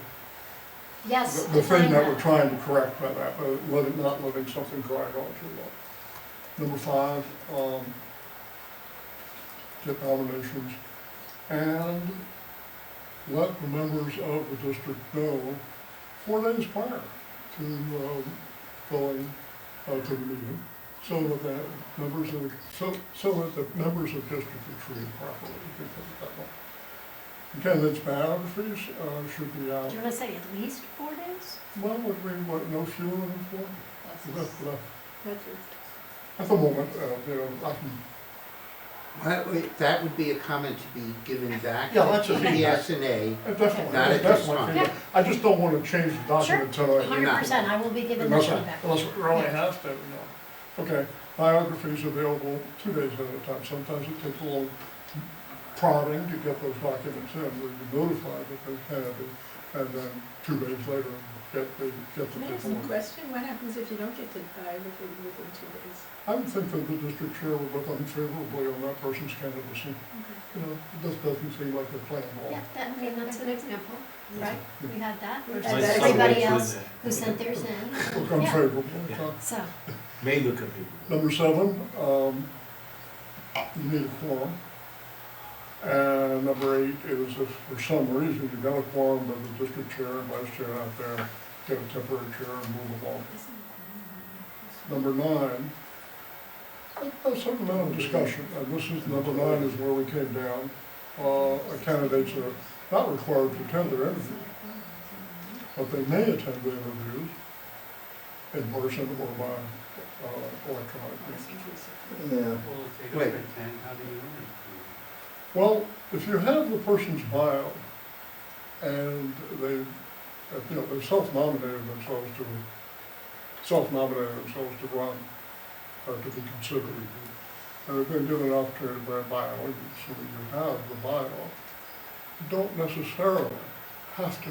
Yes. the thing define that we're trying to correct by that, not letting something drag on too long. Number 5, get nominations, and let the members of the district know 4 days prior to going to the meeting, so that the members of, so that the members of district are treated properly, you can put it that way. Candidates' biographies should be out, Do you wanna say at least 4 days? well, would we, no fewer than 4? That's it. At the moment, you know, I can, That would be a comment to be given back Yeah, to that's a the feedback. SNA. definitely, Not at this definitely. time. feedback. I just don't want to change the document tonight. 100%, I will be giving that Unless, feedback. unless we really have to, you know. Okay, biographies available 2 days at a time. Sometimes it takes a little prodding to get those documents in, where you're notified that they can be, and then 2 days later, get the Can I ask a paperwork. question? What happens if you don't get the biography within 2 days? I would think that the district chair would look unfavorably on that person's candidacy. You know, it just doesn't seem like they're playing ball. Yeah, that, I mean, that's an example, right? We had that, And versus that's everybody what else who sent theirs in, Look unfavorable. Yeah. so. May look at people. Number 7, you need a quorum. And number 8 is if for some reason you've got a quorum, but the district chair and vice chair out there, get a temporary chair and move along. Number 9, a certain amount of discussion, and this is, number 9 is where we came down. Candidates are not required to attend their interview, but they may attend the interviews in person or by electronic means. Yeah. Well, if they Wait. don't attend, how do you know? Well, if you have the person's bio and they, you know, they self-nominated themselves to run, or to be considered, and they've been given an opportunity to write bio, so that you have the bio, you don't necessarily have to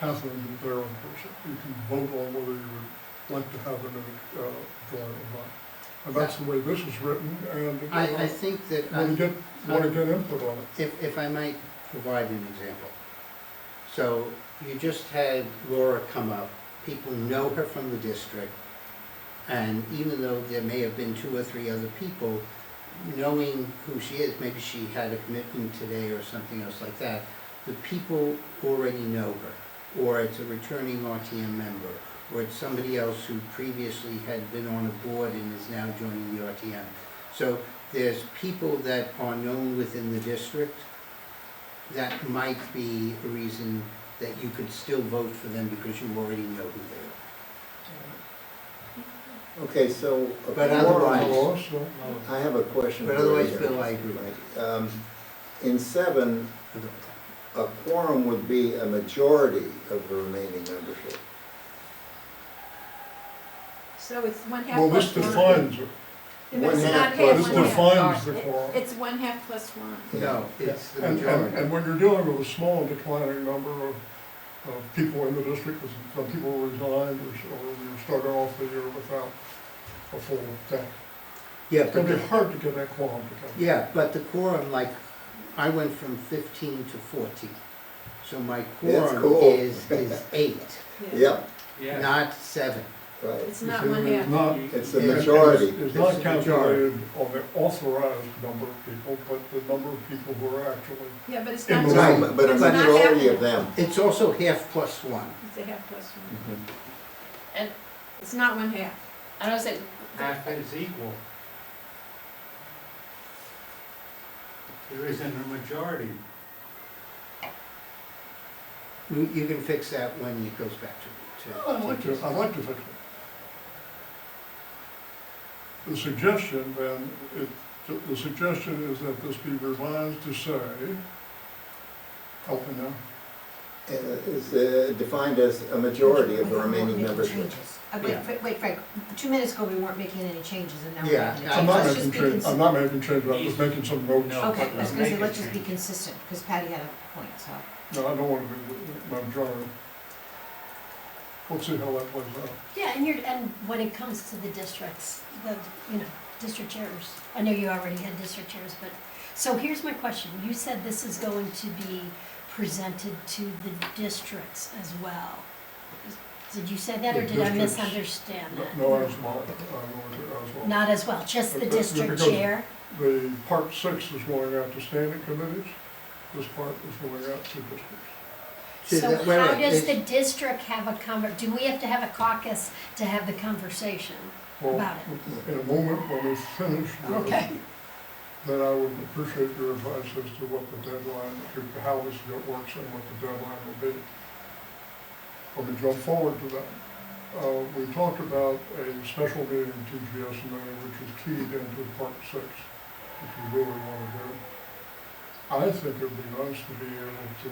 have them be there in person. You can vote on whether you would like to have them in a drawing or not. And that's the way this is written, and I think that, want to get input on it. if I might provide an example. So you just had Laura come up, people know her from the district, and even though there may have been 2 or 3 other people, knowing who she is, maybe she had a commitment today or something else like that, the people already know her, or it's a returning RTM member, or it's somebody else who previously had been on a board and is now joining the RTM. So there's people that are known within the district. That might be a reason that you could still vote for them because you already know who they are. Okay, so. a But quorum- otherwise- I have a question. But for you otherwise, here. Bill, I agree. In 7, a quorum would be a majority of the remaining membership. So it's 1/2 Well, this plus 1. defines it. And it's 1/2 not plus half, This 1/2. defines the quorum. It's 1/2 plus 1. No, it's the And majority. when you're dealing with a small declining number of people in the district, because some people resigned, or you started off the year without a full deck. Yeah, It's but gonna the, be hard to get that quorum together. yeah, but the quorum, like, I went from 15 to 14. So my That's quorum cool. is 8, Yep, Yeah. not 7. right. It's not It's 1/2. not- It's the Yeah. majority. It's not It's the majority. calculated on the authorized number of people, but the number of people who are actually, Yeah, but it's In not. the half. room. But a It's not majority half. of them. It's also half plus 1. It's a 1/2 plus 1. Mhm. And It's not 1/2. I don't say, Half is equal. There isn't a majority. You can fix that when it goes back to. I'd like to fix it. The suggestion then, the suggestion is that this be revised to say, help me now, Is defined as a majority of the We weren't remaining making membership. changes. Yeah. Wait, Frank, 2 minutes ago, we weren't making any changes, and now we're Yeah, making I'm changes. not Let's making just be change, I'm not making changes, I'm just making some notes. No. Okay, I was gonna say, Make a let's just be change. consistent, because Patty had a point, so. No, I don't want to be the majority. We'll see how that plays out. Yeah, and when it comes to the districts, district chairs, I know you already had district chairs, but, so here's my question. You said this is going to be presented to the districts as well. Did you say that, or The did I districts- misunderstand that? No, as well, as well. Not as well, just the But- but- district because- chair? The part 6 is going out to standing committees, this part is going out to districts. See, So that- wait, how wait, does the it's- district have a do we have to have a caucus to have the conversation Well, about it? in a moment, when we finish this, Okay. then I would appreciate your advice as to what the deadline, how this works and what the deadline will be. Let me jump forward to that. We talked about a special meeting in TGSMA, which is keyed into Part 6, which we really want to do. I think it'd be nice to be able to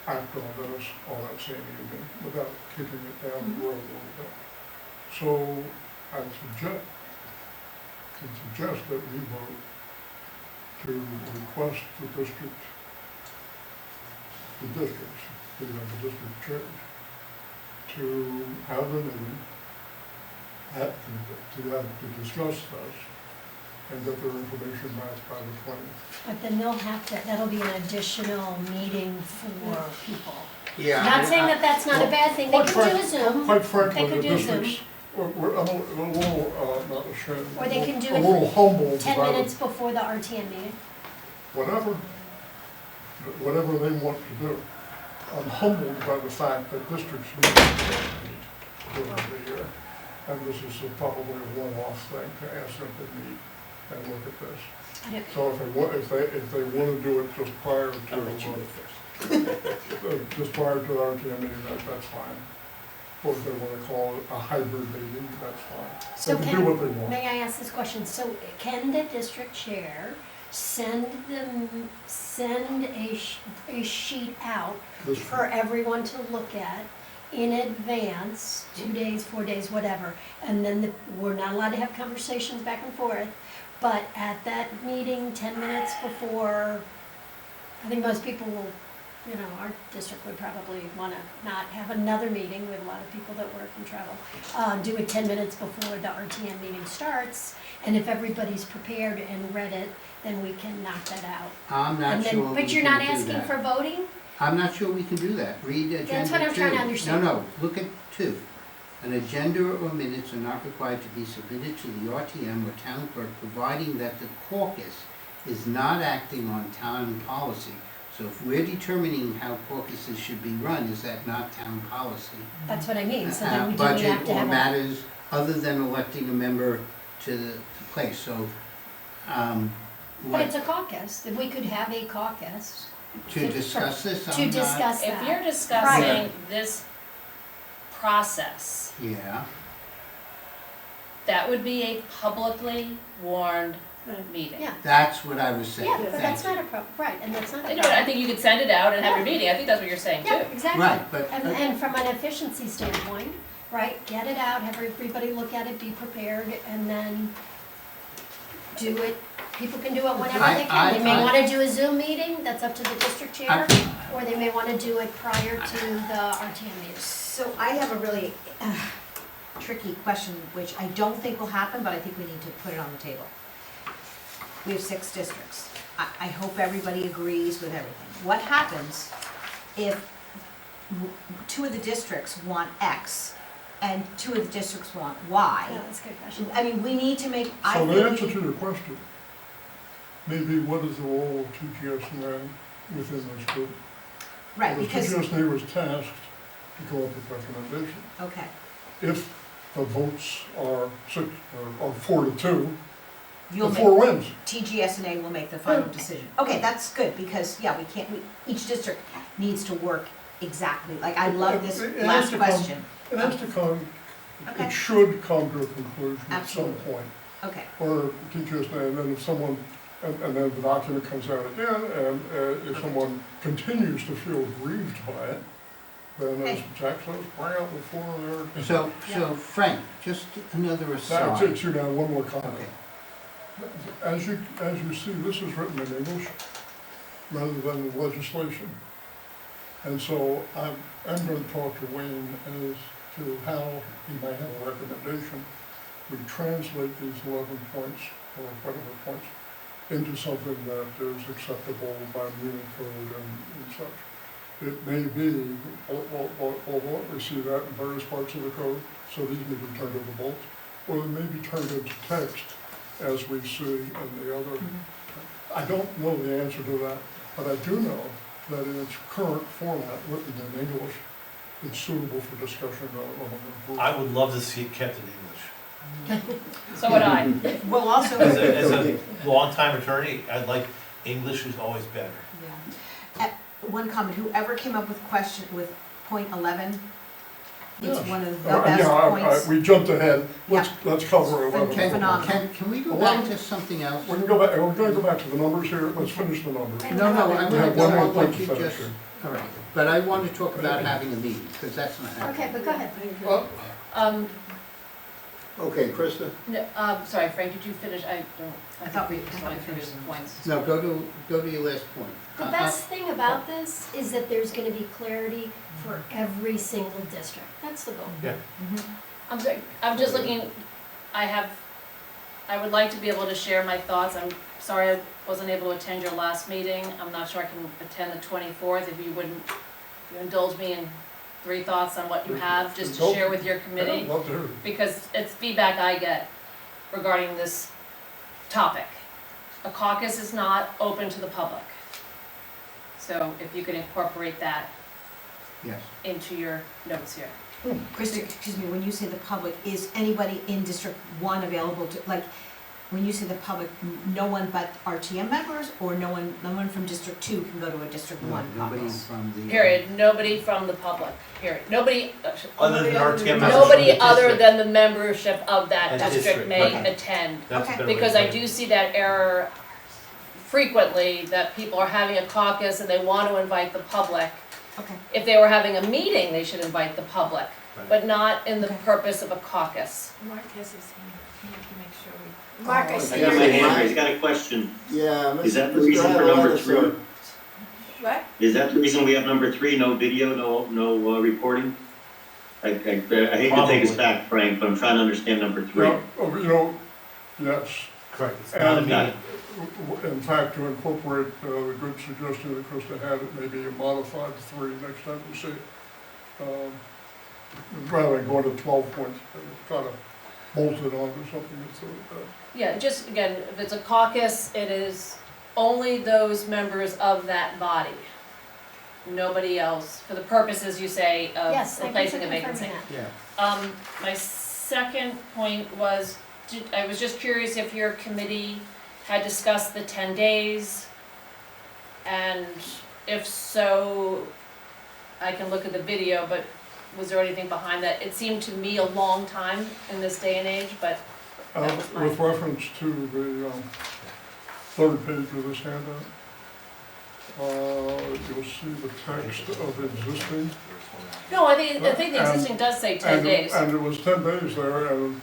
act on this on that same evening without kicking it down the road a little bit. So I suggest that we vote to request the districts, the district chairs, to have a meeting, to discuss this, and get their information back by the 20th. But then they'll have to, that'll be an additional meeting for people. Yeah. Not saying that that's not a bad thing, they Quite could do a frank- Zoom, Quite frankly, They could the do Zoom. districts, I'm a little, not ashamed. Or they can do a it little humbled 10 by the- minutes before the RTM meeting. whatever they want to do. I'm humbled by the fact that districts need to meet during the year. And this is probably a one-off thing to ask them to meet and look at this. I don't- So if they want to do it just prior to, just prior to the RTM meeting, that's fine. Or if they want to call it a hybrid meeting, that's fine. So They can do what they want. may I ask this question, so can the district chair send a sheet out This- for everyone to look at in advance, 2 days, 4 days, whatever, and then we're not allowed to have conversations back and forth, but at that meeting, 10 minutes before, I think most people will, our district would probably wanna not have another meeting, we have a lot of people that work and travel, do it 10 minutes before the RTM meeting starts, and if everybody's prepared and read it, then we can knock that out. I'm And not then, sure we but you're can not do asking that. for voting? I'm not sure we can do that. Read agenda 2. That's what I'm trying to understand. No, look at 2. An agenda or minutes are not required to be submitted to the RTM or town clerk, providing that the caucus is not acting on town policy. So if we're determining how caucuses should be run, is that not town policy? That's what I mean, so then we do have to Budget or have a, matters other than electing a member to the place, so, but what, it's a caucus, that we could have a caucus to discuss this, to I'm not- discuss If that. you're discussing this process, Yeah, that would be a publicly warned meeting. Yeah, that's what I was saying, yeah, but that's thank not you. a problem, right, and that's not a I problem. think you could send it out and have your meeting, I think that's what you're saying too. Yeah, exactly. Right, but, And from an efficiency standpoint, right, get it out, have everybody look at it, be prepared, and then do it, people can do it whenever they can. They may I- wanna do a Zoom meeting, that's up to the district chair, or they may wanna do it prior to the RTM meeting. So I have a really tricky question, which I don't think will happen, but I think we need to put it on the table. We have 6 districts. I hope everybody agrees with everything. What happens if 2 of the districts want X and 2 of the districts want Y? Yeah, that's a good question. I mean, we need to make, I So think the we answer need- to your question, maybe what is the role of TGSNA within this group? right, because, TGSNA was tasked to come up with recommendations. okay, If the votes are 4-2, you'll the make, 4 wins. TGSNA will make the final decision. Okay, that's good, because, yeah, each district needs to work exactly, like, I love this It has last to come- question. It has to come, Okay. it should come to a conclusion at some Absolutely. point. Okay, Or TGSNA, and then if someone, and then the document comes out again, and if someone continues to feel grieved by it, then as Okay. Jack says, bring out the 4 there. so Frank, just another Now, aside. you now, one more comment. Okay. As you see, this is written in English rather than the legislation. And so I'm going to talk to Wayne as to how he might have a recommendation. We translate these 11 points, or whatever points, into something that is acceptable by Munich code and such. it may be, well, we see that in various parts of the code, so these may be turned into bullets, or they may be turned into text, as we see in the other. I don't know the answer to that, but I do know that in its current format, written in English, it's suitable for discussion on a group. I would love to see it kept in English. So would I. Well, also. As a longtime attorney, I'd like, English is always better. Yeah. One comment, whoever came up with point 11, it's Yes. one of the best points. We jumped ahead, let's cover 11. Can we go back to something else? We can go back, we're gonna go back to the numbers here, let's finish the numbers. No, I We want have to one go more on what point to you finish just, here. all right, but I want to talk about having a meeting, because that's not happening. Okay, but go ahead. Okay, Krista? No, sorry, Frank, did you finish? I thought we finished the points. No, go to your last point. The best thing about this is that there's gonna be clarity for every single district. That's the goal. Yeah. I'm sorry, I'm just looking, I would like to be able to share my thoughts. I'm sorry I wasn't able to attend your last meeting. I'm not sure I can attend the 24th. If you wouldn't, you indulge me in 3 thoughts on what you have, just to share with your committee. I'd love to hear it. Because it's feedback I get regarding this topic. A caucus is not open to the public. So if you could incorporate that Yes. into your notes here. Krista, excuse me, when you say the public, is anybody in District 1 available to, like, when you say the public, no one but RTM members, or no one from District 2 can go to a District 1 Nobody caucus? from the. Period. Nobody from the public, period. Nobody, Other than RTM members nobody from the other district. than the membership of that That district district, may okay. attend. That's a Okay. better way to Because I put it. do see that error frequently, that people are having a caucus and they want to invite the public. Okay. If they were having a meeting, they should invite the public, Right. but not in the Okay. purpose of a caucus. Mark has his hand, we have to make sure we. Mark, I I see got my your hand raised, got a question. Yeah, Is that the Mr. reason for number Iolanis, 3? What? Is that the reason we have number 3, no video, no reporting? I hate to take us Probably. back, Frank, but I'm trying to understand number 3. Well, yes, Correct, it's not a and meeting. in fact, to incorporate the good suggestion that Krista had, it may be a modified 3 next time we see it. Rather than going to 12 points, try to bolt it onto something that's, Yeah, just again, if it's a caucus, it is only those members of that body. Nobody else, for the purposes, you say, of Yes, thank you for replacing a vacancy. confirming that. Yeah. My second point was, I was just curious if your committee had discussed the 10 days, and if so, I can look at the video, but was there anything behind that? It seemed to me a long time in this day and age, but that was my. with reference to the 3rd page of this handout, you'll see the text of existing. No, I think the existing does say 10 days. And it was 10 days there, and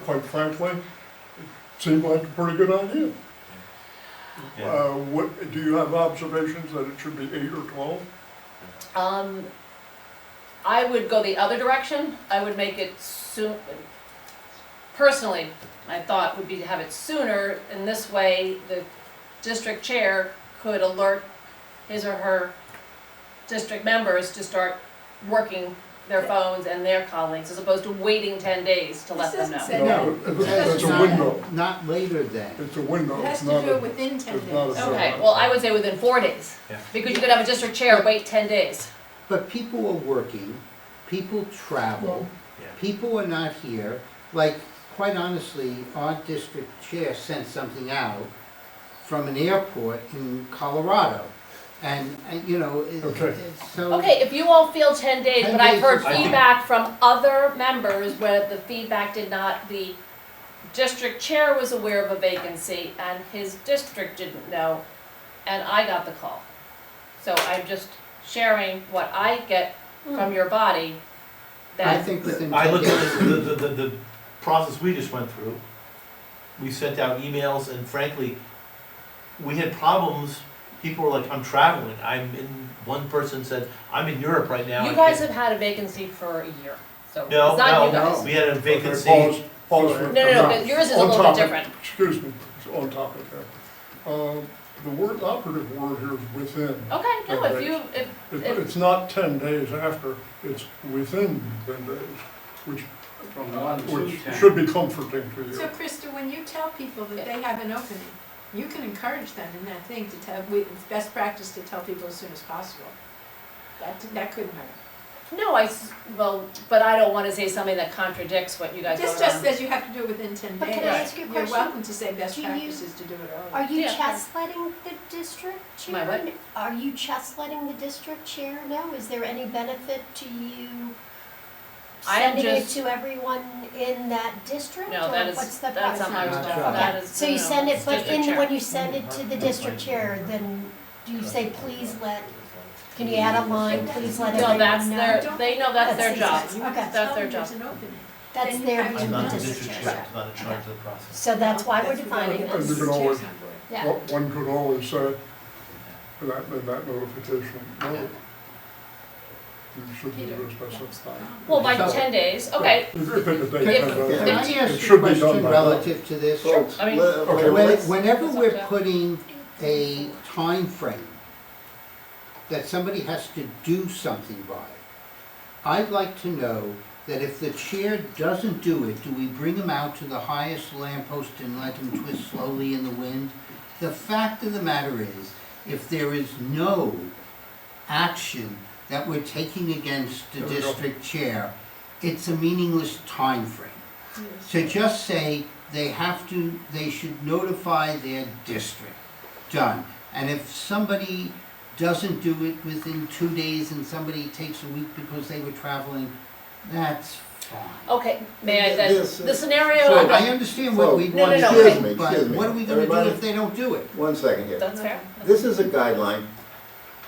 quite frankly, it seemed like a pretty good idea. Yeah. Do you have observations that it should be 8 or 12? I would go the other direction. I would make it soon. Personally, my thought would be to have it sooner. In this way, the district chair could alert his or her district members to start working their phones and their colleagues, as opposed to waiting 10 days to let them This know. doesn't say that. No, it's a Not- window, Not later than. it's a window, It has it's to not do it a, within 10 it's not a days. Okay, well, I would say within 4 days. Yeah. Because you could have a district chair wait 10 days. But people are working, people travel, Yeah. people are not here. Like, quite honestly, our district chair sent something out from an airport in Colorado. And you know, Okay. so. Okay, if you all feel 10 days, 10 but I've days heard is fine. feedback from other members where the feedback did not, the district chair was aware of a vacancy and his district didn't know, and I got the call. So I'm just sharing what I get from your body, I that, think within I 10 look at days. the process we just went through. We sent out emails, and frankly, we had problems. People were like, I'm traveling, one person said, I'm in Europe right now. you I guys can't-" have had a vacancy for a year, so it's No, not you no, guys. we had a Okay, vacancy. pause for. No, but yours is a On little bit topic. different. Excuse me, it's on topic here. The operative word here is within. Okay, no, if you, It's not 10 days after, it's within 10 days, which From 1 to which 10. should be comforting to So you. Krista, when you tell people that they have an opening, you can encourage them in that thing to tell, it's best practice to tell people as soon as possible. That couldn't hurt. no, well, but I don't wanna say something that contradicts what you guys This voted just on. says you have to do it within 10 days. But can I ask you a You're question? welcome to say best Do you- practices to do it Are early. you Yeah. chess letting the district chair? My what? Are you chess letting the district chair know? Is there any benefit to you I am sending it just- to everyone in that district? No, or that is, what's the that's not my process? responsibility, that is, So you no, send it, it's but district chair. when you send it to the district chair, then do you say, please let, can you add a line, please let No, everyone that's know? their, they know that's their job. That's You have to Okay. tell That's their them there's job. an opening. That's Then you their have view to of I'm the not the district district chair. chair, I'm not in charge of the process. So that's why we're That's- defining And this. you can always, Yeah. one could always say, in that notification, no, you should do this by such time. Well, by So- 10 days, okay, If you pick a date, If- then Can I it ask you a should be done question by relative to this? Folks, I mean- okay, let's- Whenever It's up we're to- putting a time frame that somebody has to do something by, I'd like to know that if the chair doesn't do it, do we bring him out to the highest lamppost and let him twist slowly in the wind? The fact of the matter is, if there is no action that we're taking against the There we go. district chair, it's a meaningless time frame. To just say they should notify their district, done. And if somebody doesn't do it within 2 days and somebody takes a week because they were traveling, that's fine. okay, may I then, This- the scenario, So I'm I gonna- understand what we No, want no, to no, do, excuse me, but excuse me. what are we gonna do Everybody- if they don't do it? One second here. that's fair. This is a guideline.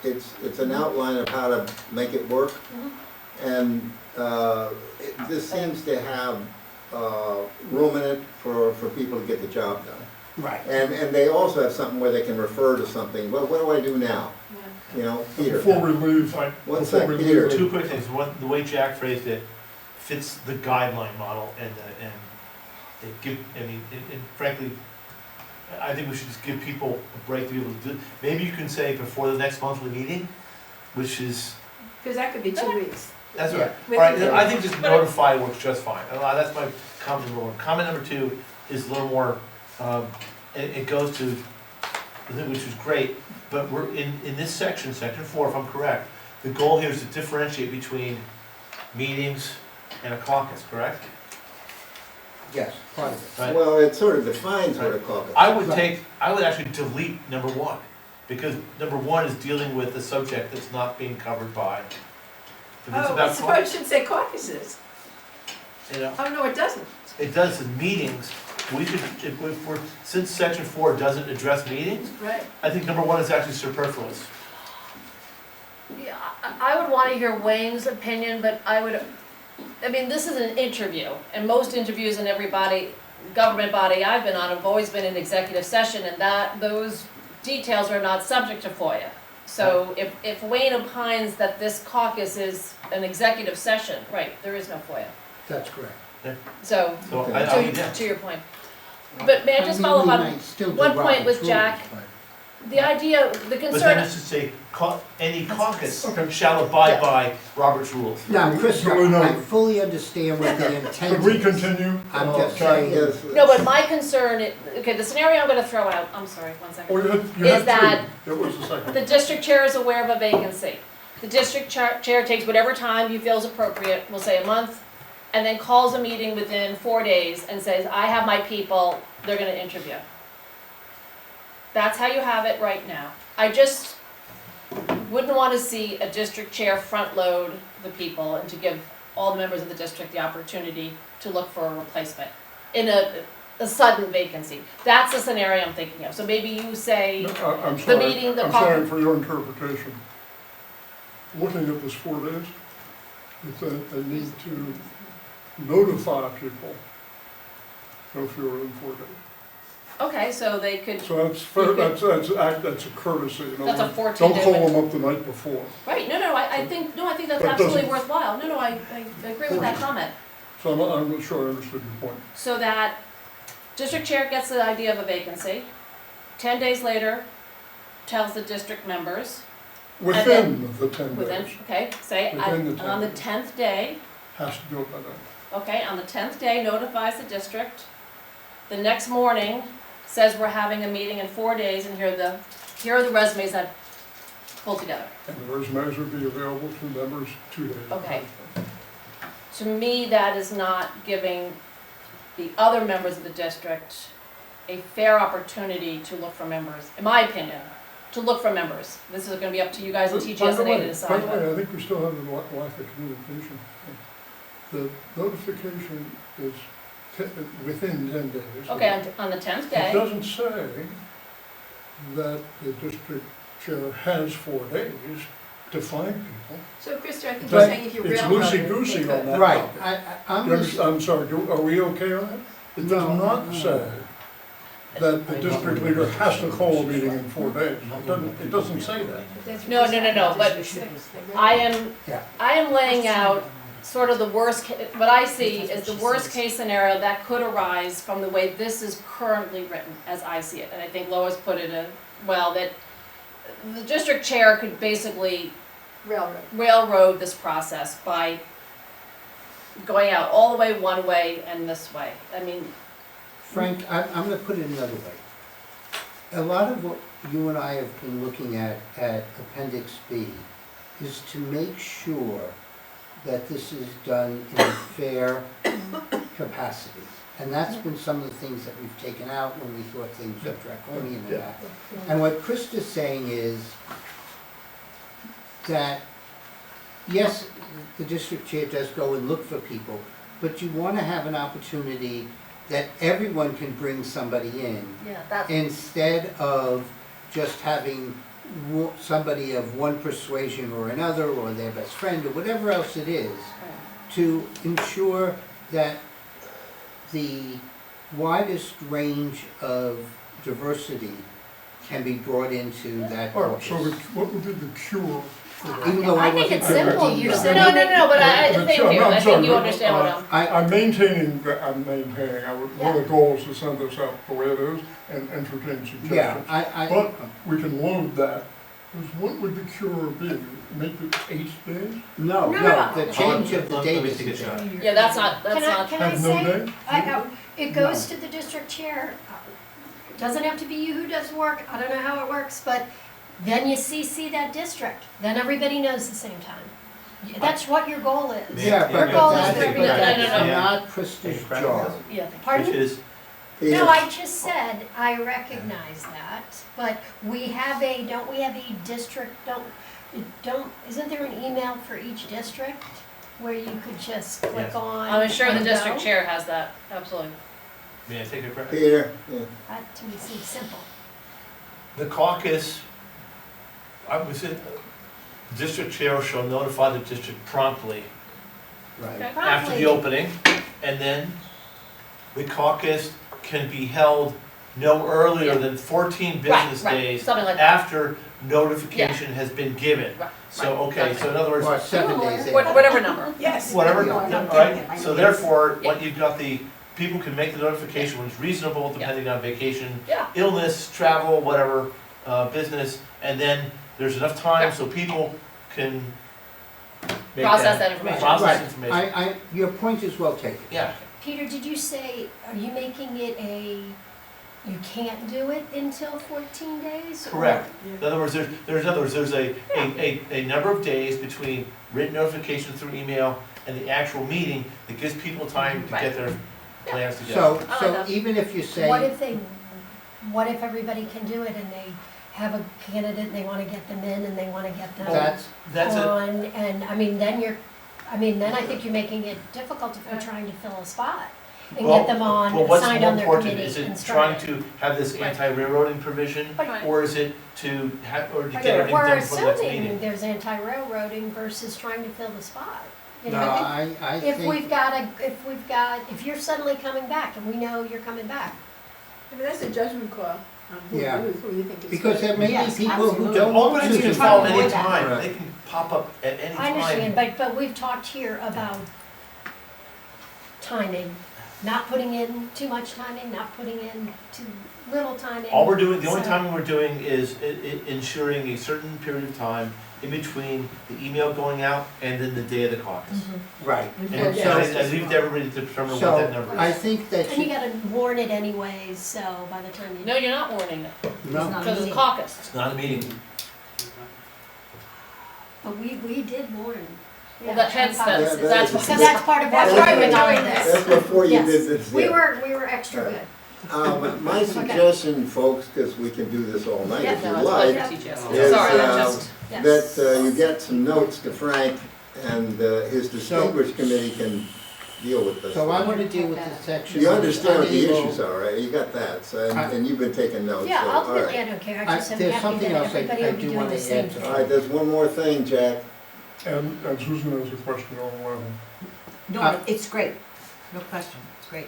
It's an outline of how to make it work. And this seems to have room in it for people to get the job done. Right. And they also have something where they can refer to something. Well, what do I do now? Yeah. You know, Peter. Before we leave, One before sec, we Peter. leave, Two quick things, one, the way Jack phrased it fits the guideline model and it give, I mean, and frankly, I think we should just give people a break to be able to do, maybe you can say before the next monthly meeting, which is, Because that could be 2 weeks. that's Yeah. right. With All right, the- I think just notify works just fine. That's my comment number one. Comment number two is a little more, it goes to, I think, which is great, but we're in this section, section 4, if I'm correct, the goal here is to differentiate between meetings and a caucus, correct? Yes, part of it. Right. Well, it sort of defines what a caucus. I would actually delete number 1, because number 1 is dealing with a subject that's not being covered by, if it's Oh, I about suppose it caucus, should say caucuses. you know? Oh, no, it doesn't. It does in meetings, we could, if we're, since section 4 doesn't address meetings, Right. I think number 1 is actually superfluous. Yeah, I would wanna hear Wayne's opinion, but I mean, this is an interview, and most interviews in every government body I've been on have always been in executive session, and those details are not subject to FOIA. So if Wayne opines that this caucus is an executive session, right, there is no FOIA. That's correct. So, So Okay. yeah. to your point. But may I just mean, follow we up might on still do one point Robert's with rules, Jack? but- the idea, the But then concern, it's to say, any caucus Okay. shall abide Yeah. by Robert's rules. Now, Duly Krista, I noted. fully understand what the intent could we is. continue? I'm just Jack? saying, Yes. no, but my concern, okay, the scenario I'm gonna throw out, I'm sorry, one second. Oh, you Is had that- two. It was the second. The district chair is aware of a vacancy. The district chair takes whatever time he feels appropriate, we'll say a month, and then calls a meeting within 4 days and says, I have my people, they're gonna interview. That's how you have it right now. I just wouldn't wanna see a district chair front load the people and to give all the members of the district the opportunity to look for a replacement in a sudden vacancy. That's the scenario I'm thinking of. So maybe you say, I'm sorry, meeting, the I'm sorry for your interpretation. Looking at this 4 days, it's a need to notify people no fewer than 4 days. okay, so they could, So that's fair, that's a courtesy, you know. That's a 14-day Don't call window. them up the night before. right, I think that's That absolutely doesn't- worthwhile. No, I agree with that comment. So I'm not sure I understood your point. So that district chair gets the idea of a vacancy, 10 days later, tells the district members, Within the 10 within, days, okay, say, Within the on the 10 10th day, has to do it by then. okay, on the 10th day notifies the district. The next morning says we're having a meeting in 4 days and here are the resumes I've pulled together. And the resumes would be available to members 2 days. Okay. To me, that is not giving the other members of the district a fair opportunity to look for members, in my opinion, to look for members. This is gonna be up to you guys and By the TGSA way- to decide. By the way, I think we still have a lack of communication. The notification is within 10 days. Okay, on the 10th It day, doesn't say that the district chair has 4 days to find people. So Krista, I think But you're saying if you it's railroad it, loosey-goosey they on could. that. Right, topic. I'm You just, I'm sorry, are we okay on that? It does No, not no. say that the district leader has to call a meeting in 4 days. It doesn't say that. That's No, but They I railroad. am, Yeah. I am laying out sort of the worst, what I see is the worst case scenario that could arise from the way this is currently written, as I see it. And I think Lois put it in, well, that the district chair could basically Railroad. railroad this process by going out all the way one way and this way. I mean, Frank, I'm gonna put it another way. A lot of what you and I have been looking at Appendix B is to make sure that this is done in a fair capacity. And that's been some of the things that we've taken out when we thought things were draconian and that. And what Krista's saying is that, yes, the district chair does go and look for people, but you want to have an opportunity that everyone can bring somebody in, yeah, that's, instead of just having somebody of one persuasion or another, or their best friend, or whatever else it is, to ensure that the widest range of diversity can be brought into that All right, so caucus. what would be the cure for that? Even though I I think wasn't it's there. simple, you're no, sitting. but I But think sure, you, no, I'm I sorry, think you but, understand what I'm. I'm maintaining, one of the goals is to send this out the way it is and entertain Yeah, suggestions. But we can load that, because what would the cure be? Make it 8 days? no, No, no, no. the change of the Let me date take a is shot. Yeah, that's not, Can I Have no say, day? it goes to the district chair. It doesn't have to be you who does work, I don't know how it works, but then you CC that district, then everybody knows the same time. That's what your goal is. Yeah, Your but goal is that's, for everybody. No. not Krista's job. Yeah. Which Pardon? is, No, I just said, I recognize that, but we have don't we have a district, isn't there an email for each district where you could just click Yes. on? I'm sure the and district go? chair has that, absolutely. may I take a credit? Peter, yeah. That to me seems simple. The caucus, I was in, district chair shall notify the district promptly Right. Okay. after the Promptly. opening, and then the caucus can be held no earlier Yeah. than 14 Right, business right, days something like that. after notification has been given. Right, So, right, okay, so in other words, Or 7 days What- after. Whatever number. Yes. whatever, Yeah. all right, so therefore, what you've got the, people can make the notification when it's reasonable, depending on vacation, Yeah. illness, travel, whatever, business, and then there's enough time Yeah. so people can make Process that information. Process Right, information. your point is well taken. Yeah, Peter, did you say, are you making it you can't do it until 14 days? or- correct. In other words, there's a number of days between written notification through email and the actual meeting that gives people time to get their plans together. So, I like so that. even if you say. What if everybody can do it and they have a candidate and they wanna get them in and they wanna get them That's a, on, and, I mean, then I think you're making it difficult if we're trying to fill a spot and Well- get them on, well, what's signed more on their important, committee is and it trying started. to have this Right. anti-railroading provision? Right. Or is it to have, or to get everything We're done before the next assuming meeting? there's anti-railroading versus trying to fill the spot. You No, know, I if think, if you're suddenly coming back and we know you're coming back, I mean, that's a judgment call on Yeah. who you think is. because good. there may be Yes, people who absolutely. don't want Openings to. can fall Avoid that. anytime, Right. they can pop up at any I understand, time. but we've talked here about timing, not putting in too much timing, not putting in too, little time. All we're doing, the only So- time we're doing is ensuring a certain period of time in between the email going out and then the day of the caucus. Right. And And so I leave it to everybody to determine what that So, number I is. think that And you you, gotta warn it anyways, so by the time you. No, you're not warning it, no, not- because it's caucus. It's not a meeting. But we did warn. Well, Yeah, that hence, about- that's, Yeah, that's that what. So that's part of why That's we're why we're doing all doing of this. this. That's before you Yes. did this. We yeah. were extra good. My suggestion, folks, because we can do this all night Yeah, if you No, it's like, budget TGS. is, Sorry, I'm just, Yes. that you get some notes to Frank and his distinguished committee can deal with this. so I wanna deal with this section. You understand what the Unable- issues are, right? You got that, so, and you've been taking notes, so, Yeah, all ultimately, I right. don't care, I- I just am there's happy something that else I everybody will be do doing wanna the same add to thing. All right, there's one more thing, Jack. And Susan has a question on 11. No, it's great, no question, it's great.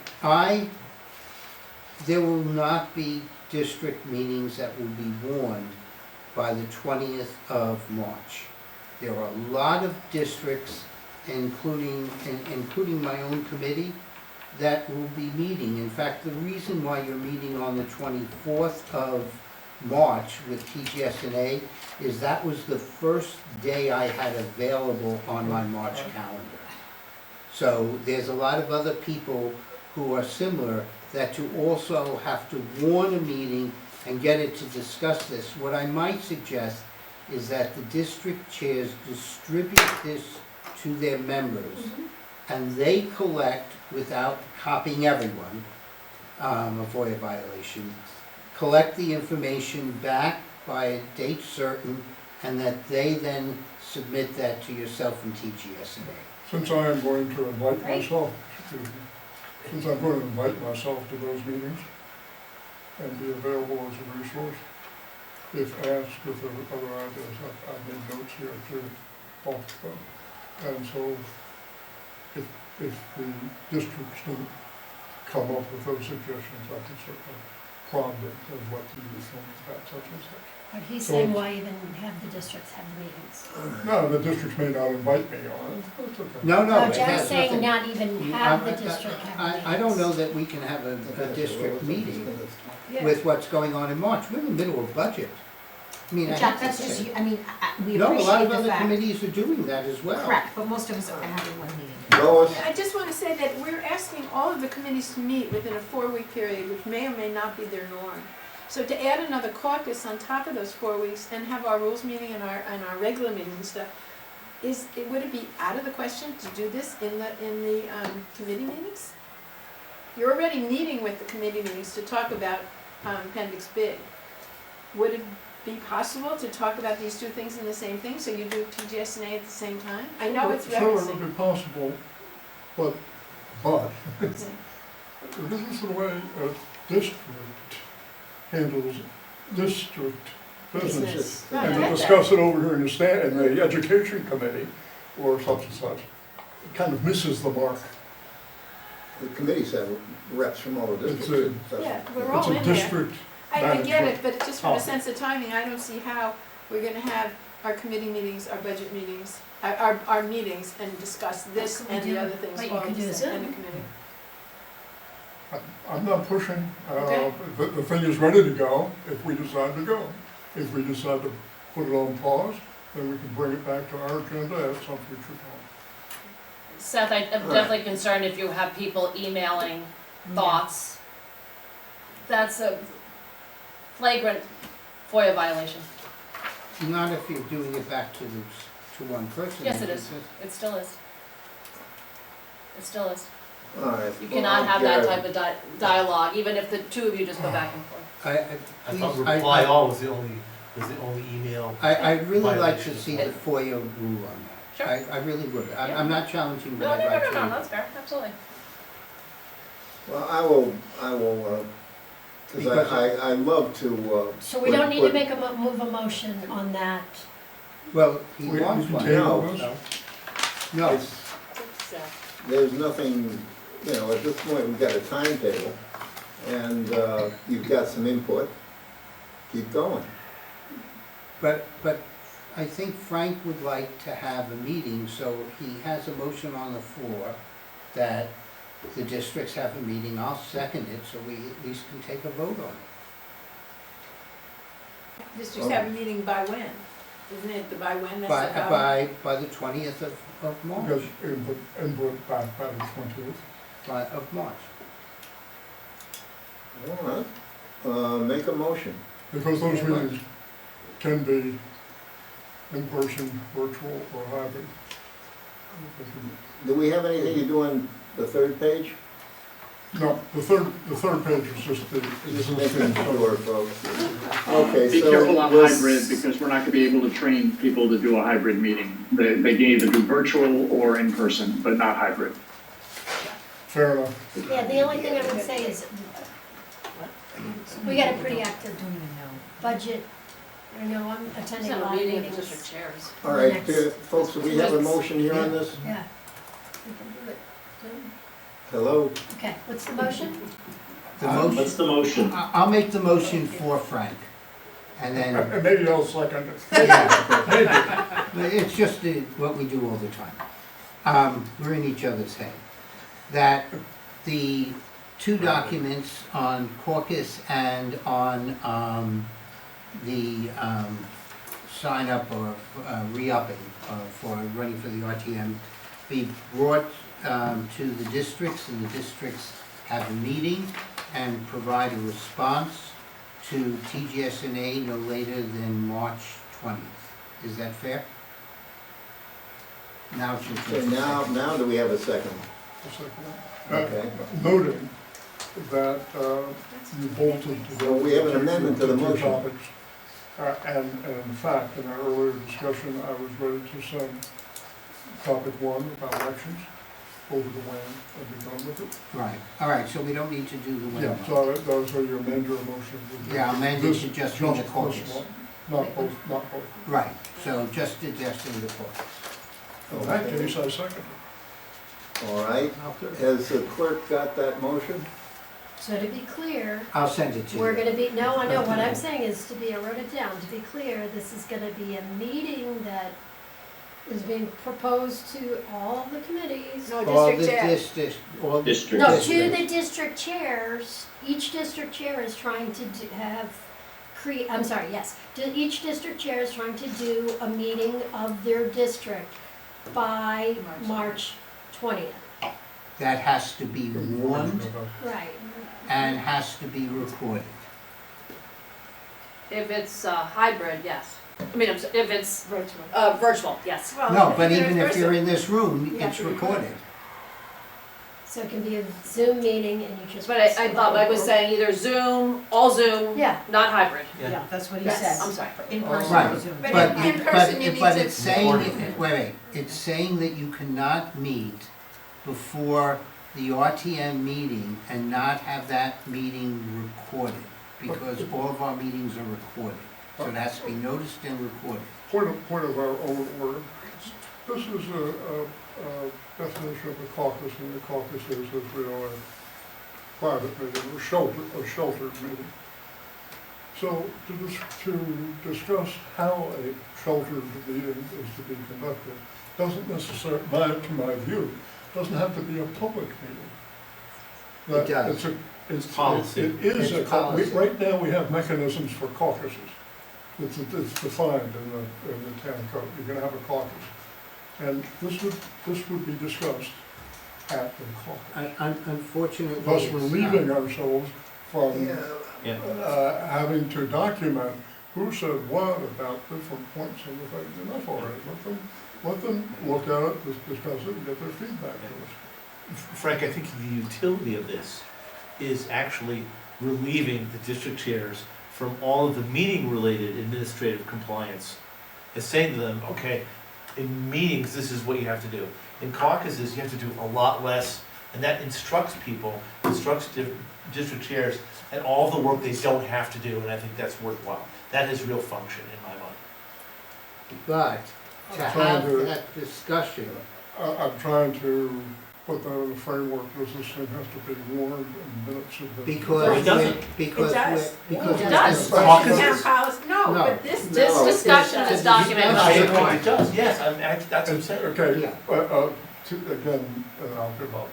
There will not be district meetings that will be warned by the 20th of March. There are a lot of districts, including my own committee, that will be meeting. In fact, the reason why you're meeting on the 24th of March with TGS&A is that was the first day I had available on my March calendar. So there's a lot of other people who are similar that you also have to warn a meeting and get it to discuss this. What I might suggest is that the district chairs distribute this to their members, and they collect, without copying everyone, a FOIA violation, collect the information back by a date certain, and that they then submit that to yourself and TGS&A. Since I am going to invite Great. myself, excuse me, since I'm going to invite myself to those meetings and be available as a resource, if asked, if there are other ideas, I've made notes here too, off the phone. And so, if the districts don't come up with those suggestions, I can certainly prompt it as what do you think about such and such. But he's So- saying why even have the districts have the meetings? No, the districts may not invite me on it, that's okay. No, No, it Jack's has saying nothing. not even have the district have the meetings. I don't know that we can have a district meeting with what's going on in March. We're in the middle of budget. I mean, I Jack, have that's to just, say. you. I mean, we No, a lot appreciate of the other fact. committees are doing that as well. Correct, but most of us are having one meeting. Lois? I just want to say that we're asking all of the committees to meet within a 4-week period, which may or may not be their norm. So to add another caucus on top of those 4 weeks and have our rules meeting and our regular meeting and stuff, would it be out of the question to do this in the committee meetings? You're already meeting with the committee meetings to talk about Appendix B. Would it be possible to talk about these two things in the same thing, so you do TGS&A at the same time? I know it's Sure, it would referencing. be possible, but, this is the way a district handles district business. Business. Right, I And to get that. discuss it over here in the education committee, or such and such, it kind of misses the mark. The committees have reps from all the It's districts. a, so- Yeah, we're it's all a in there. district I get management it, but it's just from a topic. sense of timing, I don't see how we're gonna have our committee meetings, our budget meetings, our meetings and discuss this What could we and the do? other things What you all could in do the is same, in Zoom. the committee. I'm not pushing, Okay. the thing is ready to go if we decide to go. If we decide to put it on pause, then we can bring it back to our agenda at some future time. Seth, I'm definitely concerned if you have people emailing thoughts. That's a flagrant FOIA violation. Not if you're doing it back to one person. Yes, it is. It still is. It still is. All right. You well, cannot have that Jared, type of dialogue, even if the two of you just go back and forth. I thought Please, reply all was the only email. I'd really like to violation. see the FOIA rule on that. Sure. I really would. Yeah. I'm not challenging, but No, I'd no, like no, to. no, no, that's fair, absolutely. Well, I will, because Because- I love to, So we don't need to put- make move a motion on that. Well, he We wants can one. table No. this. No, it's, there's nothing, at this point, we've got a timetable, and you've got some input, keep going. but I think Frank would like to have a meeting, so he has a motion on the floor that the districts have a meeting. I'll second it, so we at least can take a vote on it. Districts have a meeting by when? Isn't it the by when that's By, about? by the 20th of March, Because input back by the 20th. of March. All right, make a motion. Because those meetings can be in person, virtual, or hybrid. Do we have anything to do on the third page? No, the third page is just the Just existing. making sure, folks. Okay, Be so. careful on we'll hybrid, because we're not gonna be able to train people to do a hybrid meeting. They can either do virtual or in person, but not hybrid. Fair enough. Yeah, the only thing I would say is, we got a pretty active Don't even know. budget. I know I'm Just attending a have lot a of meeting of the meetings. district chairs. All right, folks, do we have a motion here on this? Yeah. We can do it. Hello? Okay, what's the motion? The motion, What's the motion? I'll make the motion for Frank. And then, And maybe I'll second it. it's just what we do all the time. We're in each other's head. That the two documents on caucus and on the sign up or re-upping for running for the RTM be brought to the districts, and the districts have a meeting and provide a response to TGSNA no later than March 20th. Is that fair? Now it's your Okay, turn. now do we have a second? I'll second it. Okay. Noting that you bolted So we have an amendment to the two motion. topics. And in fact, in our earlier discussion, I was ready to send topic 1 about elections over the WAN and be done with it. Right, all right, so we don't need to do the Yeah, window. so those are your amend your motion. Yeah, amend it to just be the this caucus. one, not both, not both. Right, so just adjusting the caucus. In that case, I second All right, has the clerk got that motion? So to be clear, I'll send it to you. we're gonna be, no, I know, what I'm saying is to be, I wrote it down, to be clear, this is gonna be a meeting that is being proposed to all the committees. No, All district the chair. all the District. No, to districts. the district chairs, each district chair is trying to I'm sorry, yes. Each district chair is trying to do a meeting of their district by March 20th. That has to be it. warned Right. and has to be recorded. If it's hybrid, yes. I mean, if it's Virtual. virtual, yes. Well, No, but either even if person. you're in this room, You have it's to record it. recorded. So it can be a Zoom meeting and you just. But I thought Mike was saying either Zoom, all Zoom, Yeah. not hybrid. Yeah, that's what he Yes. says. I'm sorry. In person Right. or Zoom. But But, in person, you need but to- it's saying, Recording. wait, it's saying that you cannot meet before the RTM meeting and not have that meeting recorded, because all of our meetings are recorded. So it has to be noticed and recorded. Point of our own order. This is a definition of the caucus, and the caucus is, as we know, a private meeting, or sheltered meeting. So to discuss how a sheltered meeting is to be conducted doesn't necessarily, to my view, doesn't have to be a public meeting. It does. It's policy. It is It's a, policy. right now, we have mechanisms for caucuses. It's defined in the town code, you can have a caucus. And this would be discussed at the caucus. Unfortunately, Thus, it's we're not. leaving ourselves from Yeah. having to document who said what about different points in the thing. Enough already, let them look at it, discuss it, and get their feedback to us. Frank, I think the utility of this is actually relieving the district chairs from all of the meeting-related administrative compliance. It's saying to them, okay, in meetings, this is what you have to do. In caucuses, you have to do a lot less, and that instructs people, instructs district chairs, and all the work they don't have to do, and I think that's worthwhile. That has real function in my mind. But to I'm trying have to- that discussion, I'm trying to put that in a framework, does this thing have to be warned in minutes of the? because It doesn't. because It does. we're, because It we're does. Caucus- Town policy, no, No. but this. This No, discussion it's- is documented. it's- I That's agree, fine. it does, yes, that's what I'm saying. Okay, Yeah. again, and I'll give up.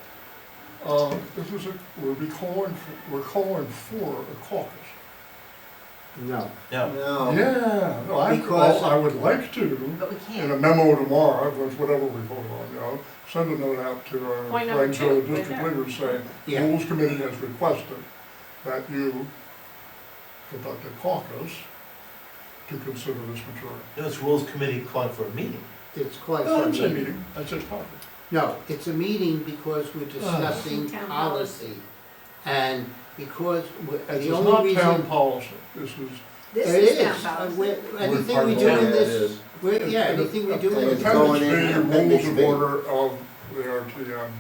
We're calling for a caucus. No. No. No. Yeah, well, Because- I would like to, But we in a can't. memo tomorrow, with whatever we vote on, you know, send a note out to our Point number friends two, who are right district there. leaders saying, the Yeah. Rules Committee has requested that you conduct a caucus to consider this material. No, it's rules committee calling for a meeting. It's quite No, I a didn't say meeting. meeting, I said caucus. No, it's a meeting because we're discussing Town policy. And because This the is not only town reason. policy, this is. This It is town is. policy. Anything part we of do the- in Yeah, it this, is. anything we do in It's this. going in Appendix B, Appendix rules B. of order of the RTM.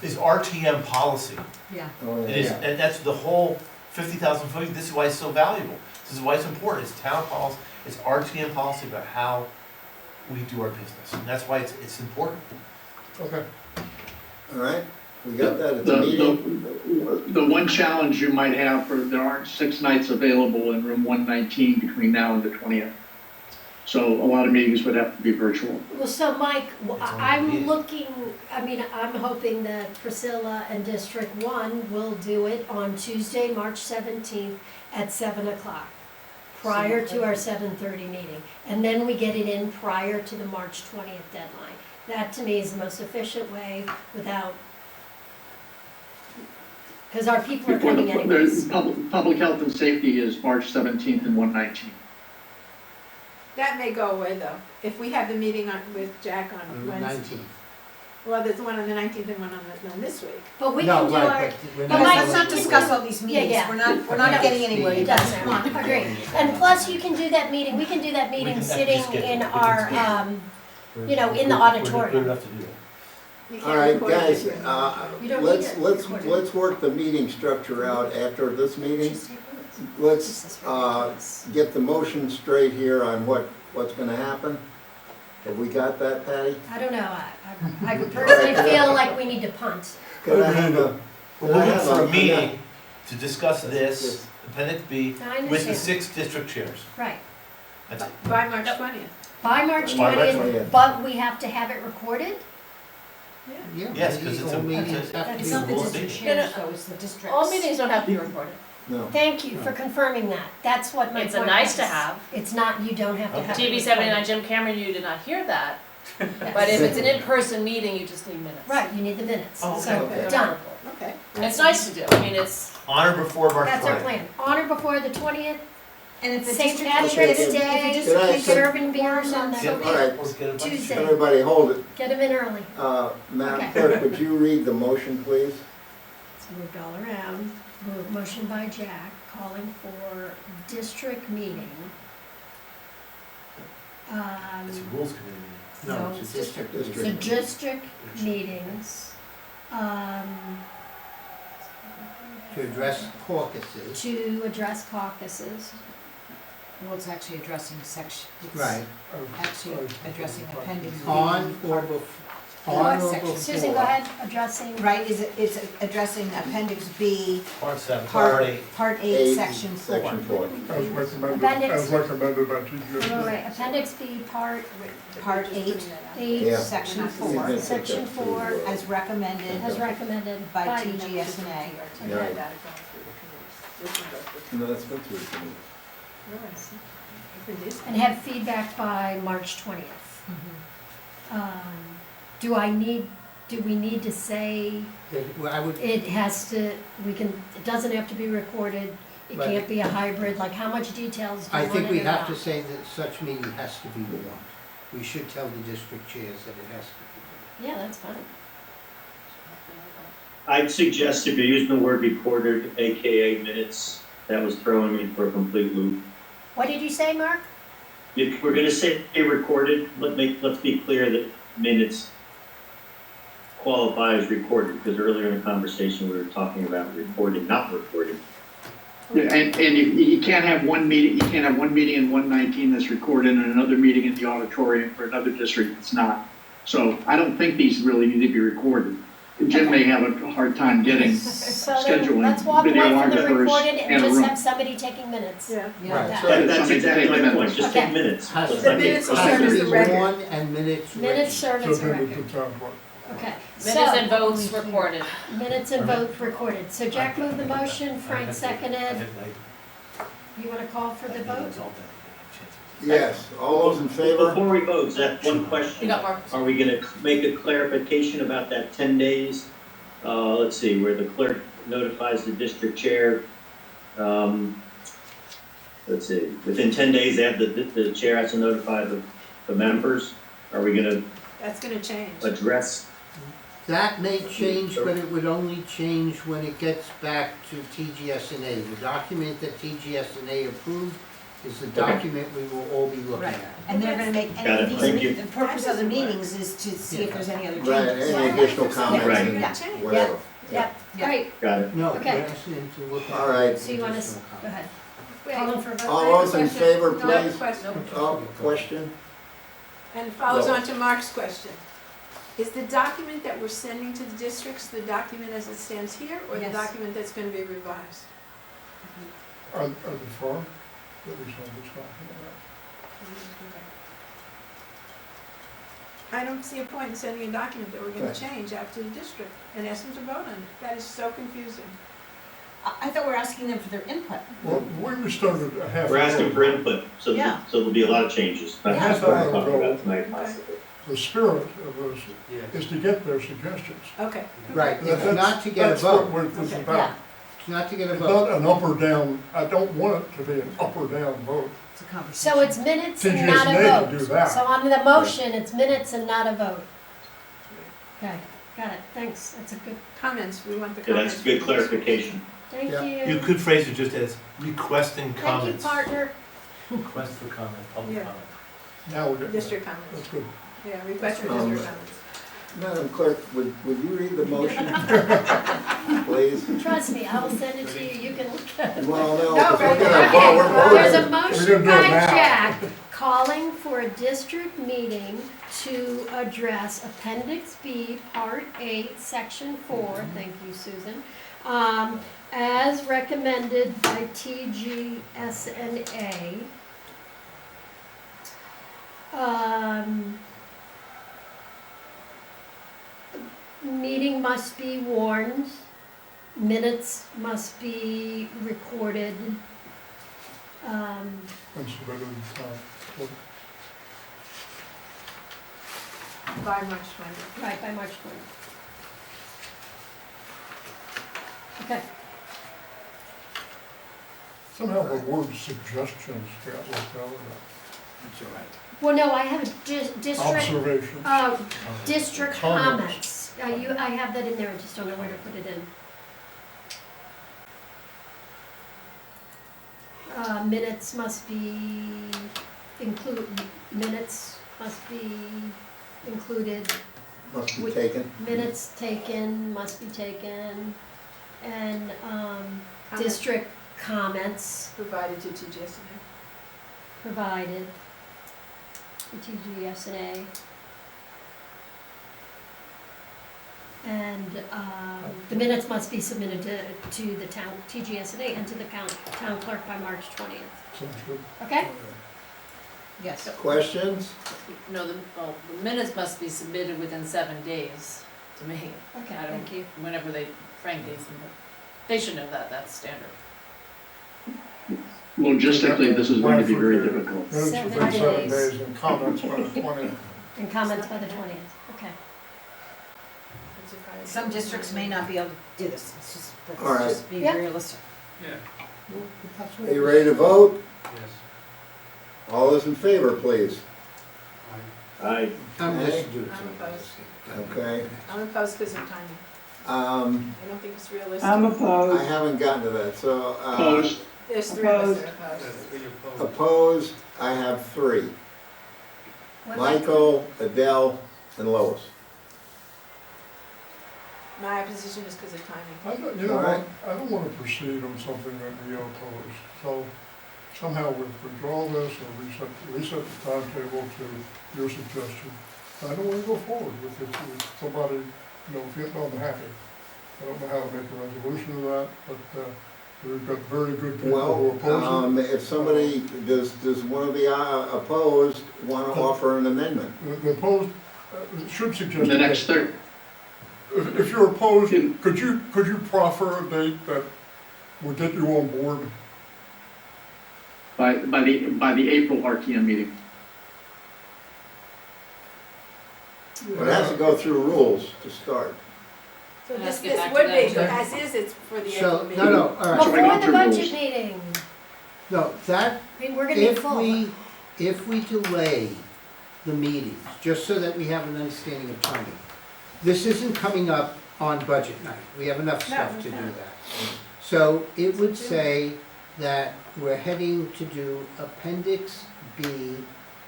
Is RTM policy. Yeah. Oh, It is, yeah. and that's the whole 50,000 foot, this is why it's so valuable. This is why it's important. It's town policy, it's RTM policy about how we do our business. And that's why it's important. Okay. All right, we got that at the meeting. The one challenge you might have for, there aren't 6 nights available in room 119 between now and the 20th. So a lot of meetings would have to be virtual. Well, so Mike, It's only a I'm meeting. looking, I mean, I'm hoping that Priscilla and District One will do it on Tuesday, March 17th at 7 o'clock, prior to our 7:30 meeting. And then we get it in prior to the March 20th deadline. That to me is the most efficient way without, because our people are Before coming anyways. Public health and safety is March 17th and 119. That may go away though, if we have the meeting with Jack on On the Wednesday. 19th. Well, there's one on the 19th and one on this week. But we No, can do right, our, but we're But But Mike, let's not we can discuss do- all these Yeah, meetings, yeah. we're not getting anywhere. It You guys, doesn't, come on. agree. And plus, you can do that meeting, we can do that We meeting can sitting just get- in we can our, skip you know, in the We're auditorium. good enough to do that. You All can't right, record it. guys, You don't need it recorded. let's work the meeting structure out after this meeting. Let's, get the motion straight here on what's gonna happen. Have we got that, Patty? I don't know, I personally feel like we need to punt. Could I have a? We're looking for a meeting to discuss this, Yes. Appendix B, I with the understand, 6 district chairs. right. That's it. By March 20th. By March By March 20th, 20th. but we have to have it recorded? Yeah, Yes, 'cause it's all a- meetings it's a- have to It's be not the rules district meeting. chairs though, it's the districts. All meetings don't have to be recorded. No. Thank you for confirming that, that's what my point It's was. a nice to have. It's not, you don't have to have it TV 79 recorded. Jim Cameron, you did not hear that. Yes. But if it's an in-person meeting, you just need minutes. Right, you need the minutes, Oh, so, okay. done. Okay. And it's nice to do, I mean, it's, Honor before March 20th. That's our plan, honor before the 20th, And if the St. district, Patrick's if the Day, district Can I thinks say- serving beers on Get- the, All right. let's get a bunch of- Tuesday. Everybody hold it. get them in early. Madam Okay. Clerk, would you read the motion, please? It's moved all around. Motion by Jack, calling for district meeting. It's a rules committee meeting. No, it's a district. The district meetings, To address caucuses. to address caucuses. well, it's actually addressing section, it's Right. actually addressing appendix B. On or on or Section. before. Susan, go ahead, addressing. Right, it's addressing appendix B, Part 7, Part 8. part 8, section 4. Section 4. As recommended by Wait, TGS. appendix B, part Part 8, Yeah. section 4, Significant Section to, 4. as recommended as recommended by by. TGSNA. Yeah. No, that's went through the committee. And have feedback by March 20th. Do we need to say Well, I would, it has to, it doesn't have to be recorded, it Right. can't be a hybrid, like how much details do you I want think in we or have not? to say that such meeting has to be warned. We should tell the district chairs that it has to Yeah, that's fine. I'd suggest if you're using the word recorded, AKA minutes, that was throwing me for a complete loop. What did you say, Mark? If we're gonna say recorded, let's be clear that minutes qualify as recorded, because earlier in the conversation, we were talking about recording, not recording. and you can't have one meeting, you can't have one meeting in 119 that's recorded and another meeting in the auditorium for another district that's not. So I don't think these really need to be recorded. Jim may have a hard time getting So then, scheduling let's walk away video from the videographers recorded and and a just room. have somebody taking minutes. Yeah. be. Right, Yeah. so That's Somebody exactly take my minutes. point, just Okay. take minutes. Has Let's to not be- get minutes caught serve up. as the record. warned and minutes read. Minutes serve as a Submitted record. to town clerk. Okay. minutes and So, votes recorded. minutes and vote recorded. So Jack moved the motion, Frank I seconded. have night. You wanna call for the vote? Yes, all those in favor? Before we vote, Zach, one You question. got Marcus. Are we gonna make a clarification about that 10 days? Let's see, where the clerk notifies the district chair. Let's see, within 10 days, they have the chair has to notify the members. Are we gonna That's gonna change. address? That may change, but it would only change when it gets back to TGSNA. The document that TGSNA approved is the document we will all be looking Right, at. and they're gonna make, Got it, and thank you. the purpose of the meetings is to see if there's any other changes. Right, any additional comments, Right. and It's gonna change. whatever. Yep, great, Got it. No, Okay. we're asking him to look at. All right. so you want additional to, comments. go ahead. Wait, Calling for a vote? All I have a those in question. favor, No, I have a please? question. Oh, question? And it follows No. on to Mark's question. Is the document that we're sending to the districts the document as it stands here, or the Yes. document that's gonna be revised? I defer that we send this document out. I don't see a point in sending a document that we're gonna Right. change out to the district and ask them to vote on it. That is so confusing. I thought we were asking them for their input. Well, we started a half. We're asking for input, so Yeah. there'll be a lot of changes. But Yeah. that's what we're talking about tonight, possibly. The spirit of this Yeah. is to get their suggestions. Okay. Right, That- it's that's- not to get a That's what vote. we're- this is Okay. about. It's not to get a It's vote. not an up or down, I don't want it to be an up or down vote. It's a conversation. So it's minutes and not TGSNA a can do vote. that. So on the motion, it's minutes and not a vote. Okay, got it, thanks, that's a good, Comments, we want the Yeah, comments. that's good clarification. thank Yeah. you. You could phrase it just as requesting Thank you, comments. partner. Request for comment, public Yeah. comment. Now we're getting. District That's comments. good. Yeah, request for Um, district comments. Madam Clerk, would you read the motion? Please? Trust me, I will send it to you, you can look at it. Well, no, No, 'cause we're right, gonna right. vote, we're There's voting. a We're motion gonna do by it now. Jack calling for a district meeting to address Appendix B, Part 8, Section 4, thank you, Susan, as recommended by TGSNA. Meeting must be warned, minutes must be recorded. And submitted, By March 20th. Right, by March 20th. Okay, somehow the word suggestions got left out of That's all right. well, no, I have a that. district, Observations. district Comments. comments. I have that in there, I just don't know where to put it in. Minutes must be minutes must be included. Must be Would- taken. Minutes taken, must be taken, and, Comments district comments provided to TGSNA. provided to TGSNA. And, the minutes must be submitted to the town, TGSNA and to the town clerk by March 20th, Sounds good. okay? Yes. Questions? No, the minutes must be submitted within 7 days to me. Okay, I don't- thank you. Whenever Frank dates them, but they should know that, that's standard. Logistically, this is going to be very difficult. Minutes 7 within 7 days. days and comments by the 20th. And comments by the 20th, okay. That's if I- Some districts may not be able to do this, it's just, All right. let's just be Yeah. realistic. Yeah, Are you ready to vote? yes. All those in favor, please. Aye. I'm Okay. just do it. I'm opposed. Okay. I'm opposed because of timing. I don't think it's realistic. I'm I opposed. haven't gotten to that, so, Opposed? There's 3 of us that are That's opposed. the opposed. opposed, I have 3. What about- Michael, Adele, and Lois. My opposition is because of timing. I don't, you know, All right. I don't want to proceed on something that we oppose. So somehow we withdraw this or reset the timetable to your suggestion. I don't want to go forward with it. If somebody, you know, if you're unhappy. I don't know how to make a resolution of that, but we've got very good people who Well, oppose it. if somebody, does one of the opposed want to offer an amendment? The opposed should suggest. The next third, If you're opposed, could you proffer a date that would get you on board? by the April RTM meeting. It has to go through rules to start. So Let's this, get this back to would that, be, too. as is, it's for the April So, meeting. no, all right, So we're going Before the through budget rules. meeting, no, that, I mean, we're gonna be full. if we delay the meetings, just so that we have an understanding of timing, this isn't coming up on budget night, we have enough No, stuff it's to do not. that. So it would say that we're heading to do Appendix B,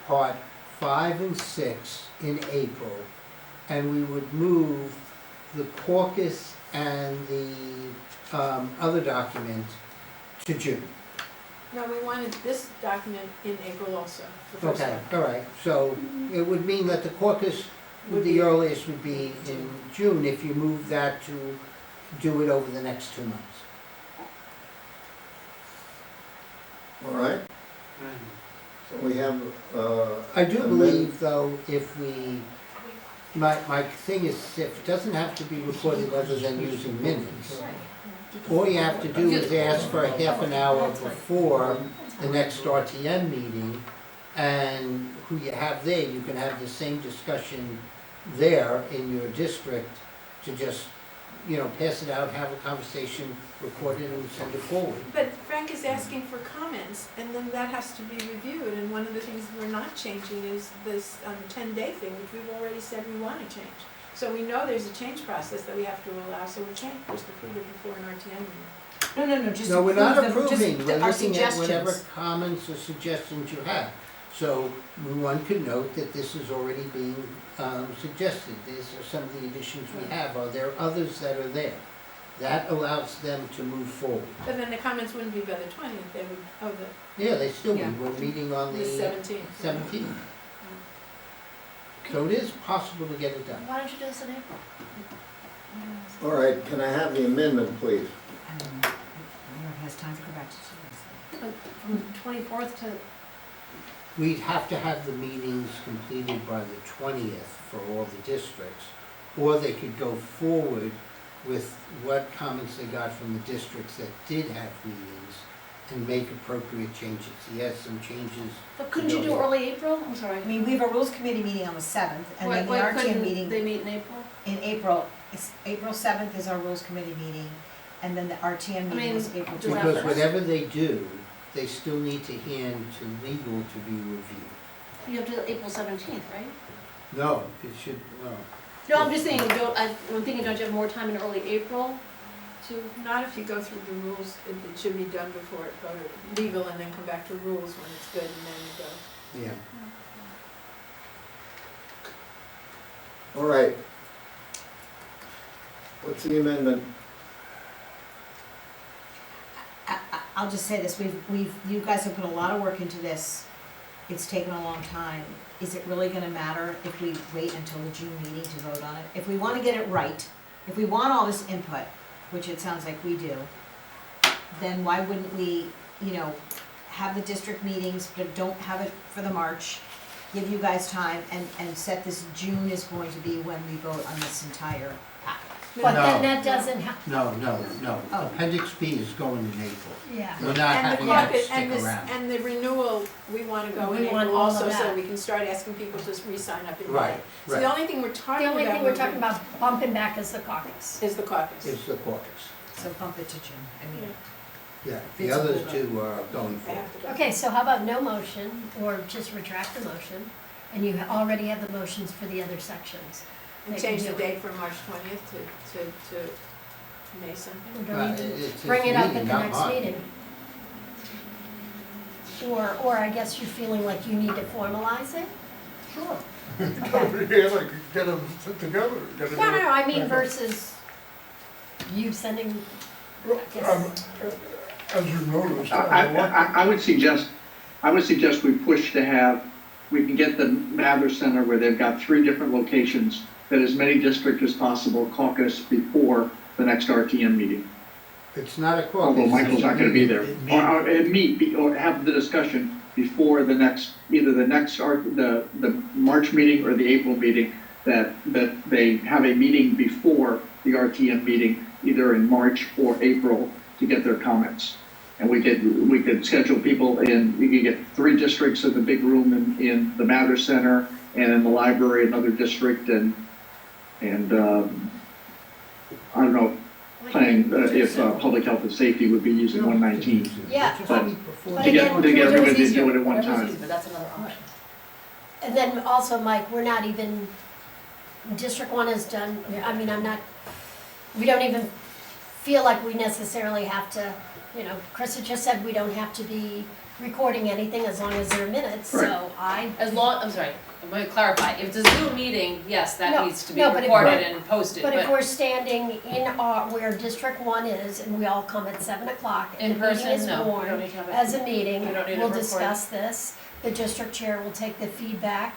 Part 5 and 6 in April, and we would move the caucus and the other document to June. No, we wanted this document in April also, the first Okay, one. all right, so it would mean that the caucus, Would be- the earliest would be in June if you move that to do it over the next 2 months. All right? So we have, I do amend- believe, though, if we, my thing is, if it doesn't have to be recorded other than using minutes, all you have to do is ask for a half an hour before the next RTM meeting, and who you have there, you can have the same discussion there in your district to just, pass it out, have a conversation, record it, and send it forward. But Frank is asking for comments, and then that has to be reviewed, and one of the things we're not changing is this 10-day thing, which we've already said we want to change. So we know there's a change process that we have to allow, so we can't just approve it before an RTM meeting. No, just No, we're not approve them, approving, just we're our looking at whatever suggestions. comments or suggestions you have. So one could note that this is already being suggested, these are some of the additions we have, are there others that are there? That allows them to move forward. But then the comments wouldn't be by the 20th, they would, Yeah, they still Yeah. would, we're meeting on the the 17th. 17th. So it is possible to get it done. Why don't you do this in April? all right, can I have the amendment, please? I don't know if it has time to go back to Tuesday. From the 24th to, We'd have to have the meetings completed by the 20th for all the districts, or they could go forward with what comments they got from the districts that did have meetings and make appropriate changes. He has some changes. but couldn't you do early April? I'm sorry. I mean, we have a rules committee meeting on the 7th, and then the Why RTM couldn't meeting they meet in April? in April. April 7th is our rules committee meeting, and then the RTM meeting mean, is April does that 12th. Because whatever they do, they still need to hand to legal to be reviewed. You have to April 17th, right? No, it should, no. No, I'm just saying, I'm thinking, don't you have more time in early April to? Not if you go through the rules, it should be done before it go to legal and then come back to rules when it's good and then you go. Yeah. All right. What's the amendment? I'll just say this, you guys have put a lot of work into this, it's taken a long time. Is it really gonna matter if we wait until the June meeting to vote on it? If we wanna get it right, if we want all this input, which it sounds like we do, then why wouldn't we, have the district meetings, but don't have it for the March, give you guys time, and set this June is going to be when we vote on this entire pack. But No. then that doesn't help, No. Oh. Appendix B is going in April. yeah. We're not And the having that caucus, stick and this, around. and the renewal, we wanna go in We want April all of also, so that. we can start asking people to re-sign up in May. Right, So the right. only thing we're talking The about. only thing we're talking moving about bumping back is the caucus. Is the caucus. It's the caucus. So bump it to June, Yeah, the It's a others hold two are going I forward. have to go. Okay, so how about no motion, or just retract the motion, and you already have the motions for the other sections? And They change can the do it. date from March 20th to May something. Or Well, don't even it's bring his it up at meeting, the not next mine. meeting. Or I guess you're feeling like you need to formalize it? Sure. Yeah, like, get them together, get them. No, I mean versus you sending, I guess. As you noticed, I would suggest we push to have, we can get the Mather Center where they've got 3 different locations, that as many districts as possible caucus before the next RTM meeting. It's not a caucus. Although it's Michael's a not gonna be meeting. there. Or have the discussion before the next, either the next, the March meeting or the April meeting, that they have a meeting before the RTM meeting, either in March or April, to get their comments. And we could schedule people in, we could get 3 districts in the big room in the Mather Center, and in the library, another district, and I don't know, planning if public health and safety would be using 119. Yeah. But But to get again, everybody to do it at one Whatever's time. easier, but that's another option. And then also, Mike, we're not even, District One has done, I mean, we don't even feel like we necessarily have to, you know, Chris had just said we don't have to be recording anything as long as there are minutes, so I'm sorry, I'm gonna clarify, if it's a Zoom meeting, yes, that No, needs to be no, but if recorded we're- and posted, But if but we're standing in where District One is, and we all come at 7 o'clock, and in the meeting person, is no, we don't warned need to have it. as a meeting, We don't need it we'll recorded. discuss this, the district chair will take the feedback,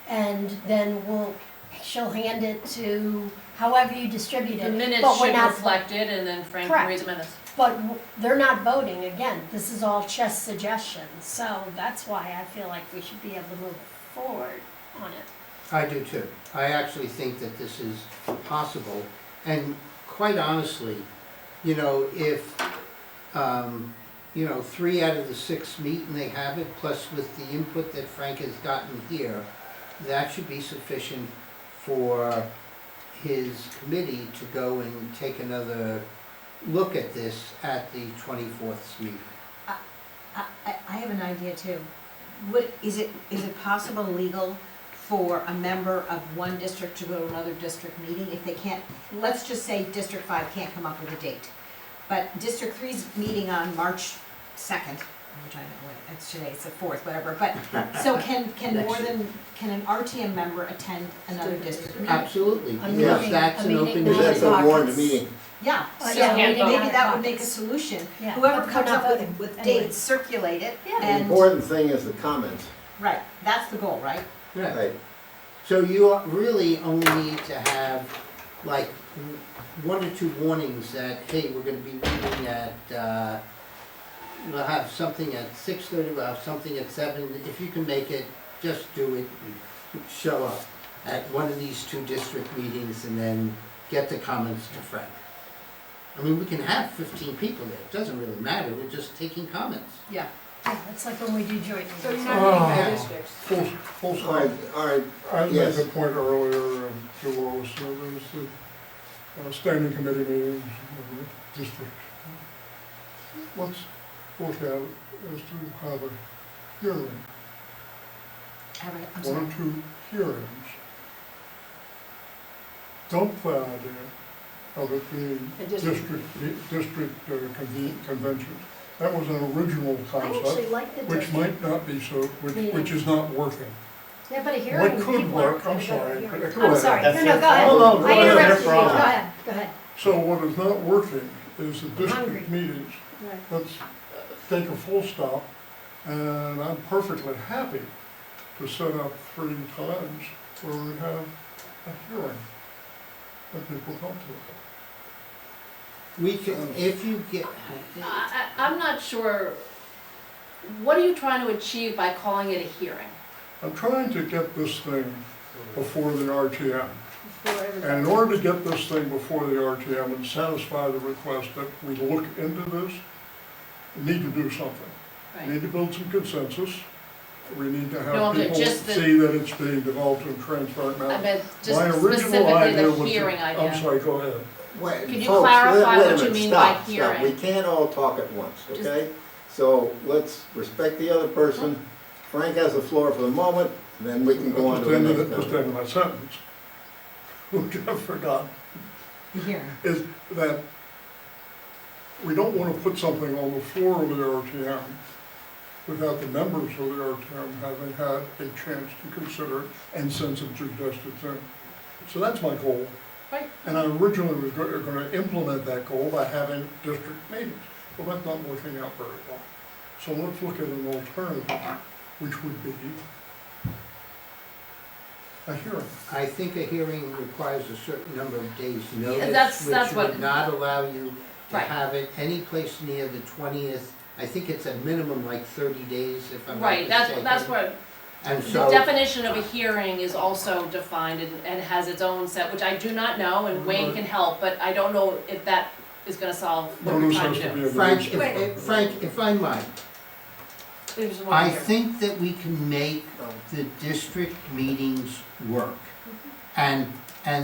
and then she'll hand it to however you distribute The it. minutes But we're should not- reflect it, and then Frank can Correct. read the minutes. But they're not voting, again, this is all just suggestions, so that's why I feel like we should be able to move forward on it. I do too. I actually think that this is possible, and quite honestly, you know, if, 3 out of the 6 meet and they have it, plus with the input that Frank has gotten here, that should be sufficient for his committee to go and take another look at this at the 24th meeting. I have an idea too. Is it possible legal for a member of one district to go to another district meeting if they can't, let's just say District 5 can't come up with a date, but District 3's meeting on March 2nd, which I know, it's today, it's the 4th, whatever, but, so can an RTM member attend another district meeting? Absolutely, A yes, meeting- that's a an meeting open not meeting. That's a warned meeting. Yeah, Oh, so yeah, maybe meeting that on would make a caucus. solution. Yeah, Whoever but comes we're up not with voting anyway. dates, circulate it, Yeah. The and, important thing is the comments. right, that's the goal, right? Yeah. Right. So you really only need to have like 1 or 2 warnings that, hey, we're gonna be meeting at, we'll have something at 6:30, we'll have something at 7. If you can make it, just do it and show up at one of these 2 district meetings and then get the comments to Frank. I mean, we can have 15 people there, it doesn't really matter, we're just taking comments. Yeah. Yeah, it's like when we do joint So you're meetings. not meeting by Oh. districts? Full All stop. right, all right, I made Yes. the point earlier, to Lois, there's the standing committee meetings in the district. Let's look at it as to have a hearing, I'm 1 sorry. or 2 hearings. Dump the idea of it being A district. conventions. That was an original I actually concept, like the which district. might not be so, which Meetings. is not working. Yeah, but a hearing, What people could aren't work, I'm gonna go to a sorry, hearing. go I'm ahead. sorry, That's no, their go ahead. problem. I Go ahead, interrupted you, their go problem. ahead, go ahead. So what is not working is the hungry. district meetings. Right. Let's take a full stop, and I'm perfectly happy to set up 3 times where we have a hearing that people come to. We can, if you get, I'm not sure, what are you trying to achieve by calling it a hearing? I'm trying to get this thing before the RTM. Before everybody. And in order to get this thing before the RTM and satisfy the request that we look into this, we need to do something. We Right. need to build some consensus. We need to No, have but people just the- see that it's being developed in a transparent I manner. meant just My original specifically idea the was, hearing I'm idea. sorry, go ahead. wait, Could you folks, clarify wait a what you minute, mean stop, by stop. We hearing? can't all talk at once, Just- okay? So let's respect the other person. Frank has the floor for the moment, then we can go on to the next Just comment. end my sentence, which I forgot, The hearing. is that we don't want to put something on the floor of the RTM without the members of the RTM having had a chance to consider it and send some suggestions in. So that's my goal. Right. And I originally was going to implement that goal by having district meetings. Well, that's not working out very well. So let's look at an alternative, which would be a hearing. I think a hearing requires a certain number of days' notice, that's which what- would not allow you to Right. have it any place near the 20th. I think it's a minimum like 30 days, if I'm not Right, mistaken. that's what, And the so, definition of a hearing is also defined and has its own set, which I do not know, and Wayne can help, but I don't know if that is gonna solve what Well, we're this trying has to to do. be a Frank, very Frank, if I might, There's one I here. think that we can make the district meetings work. And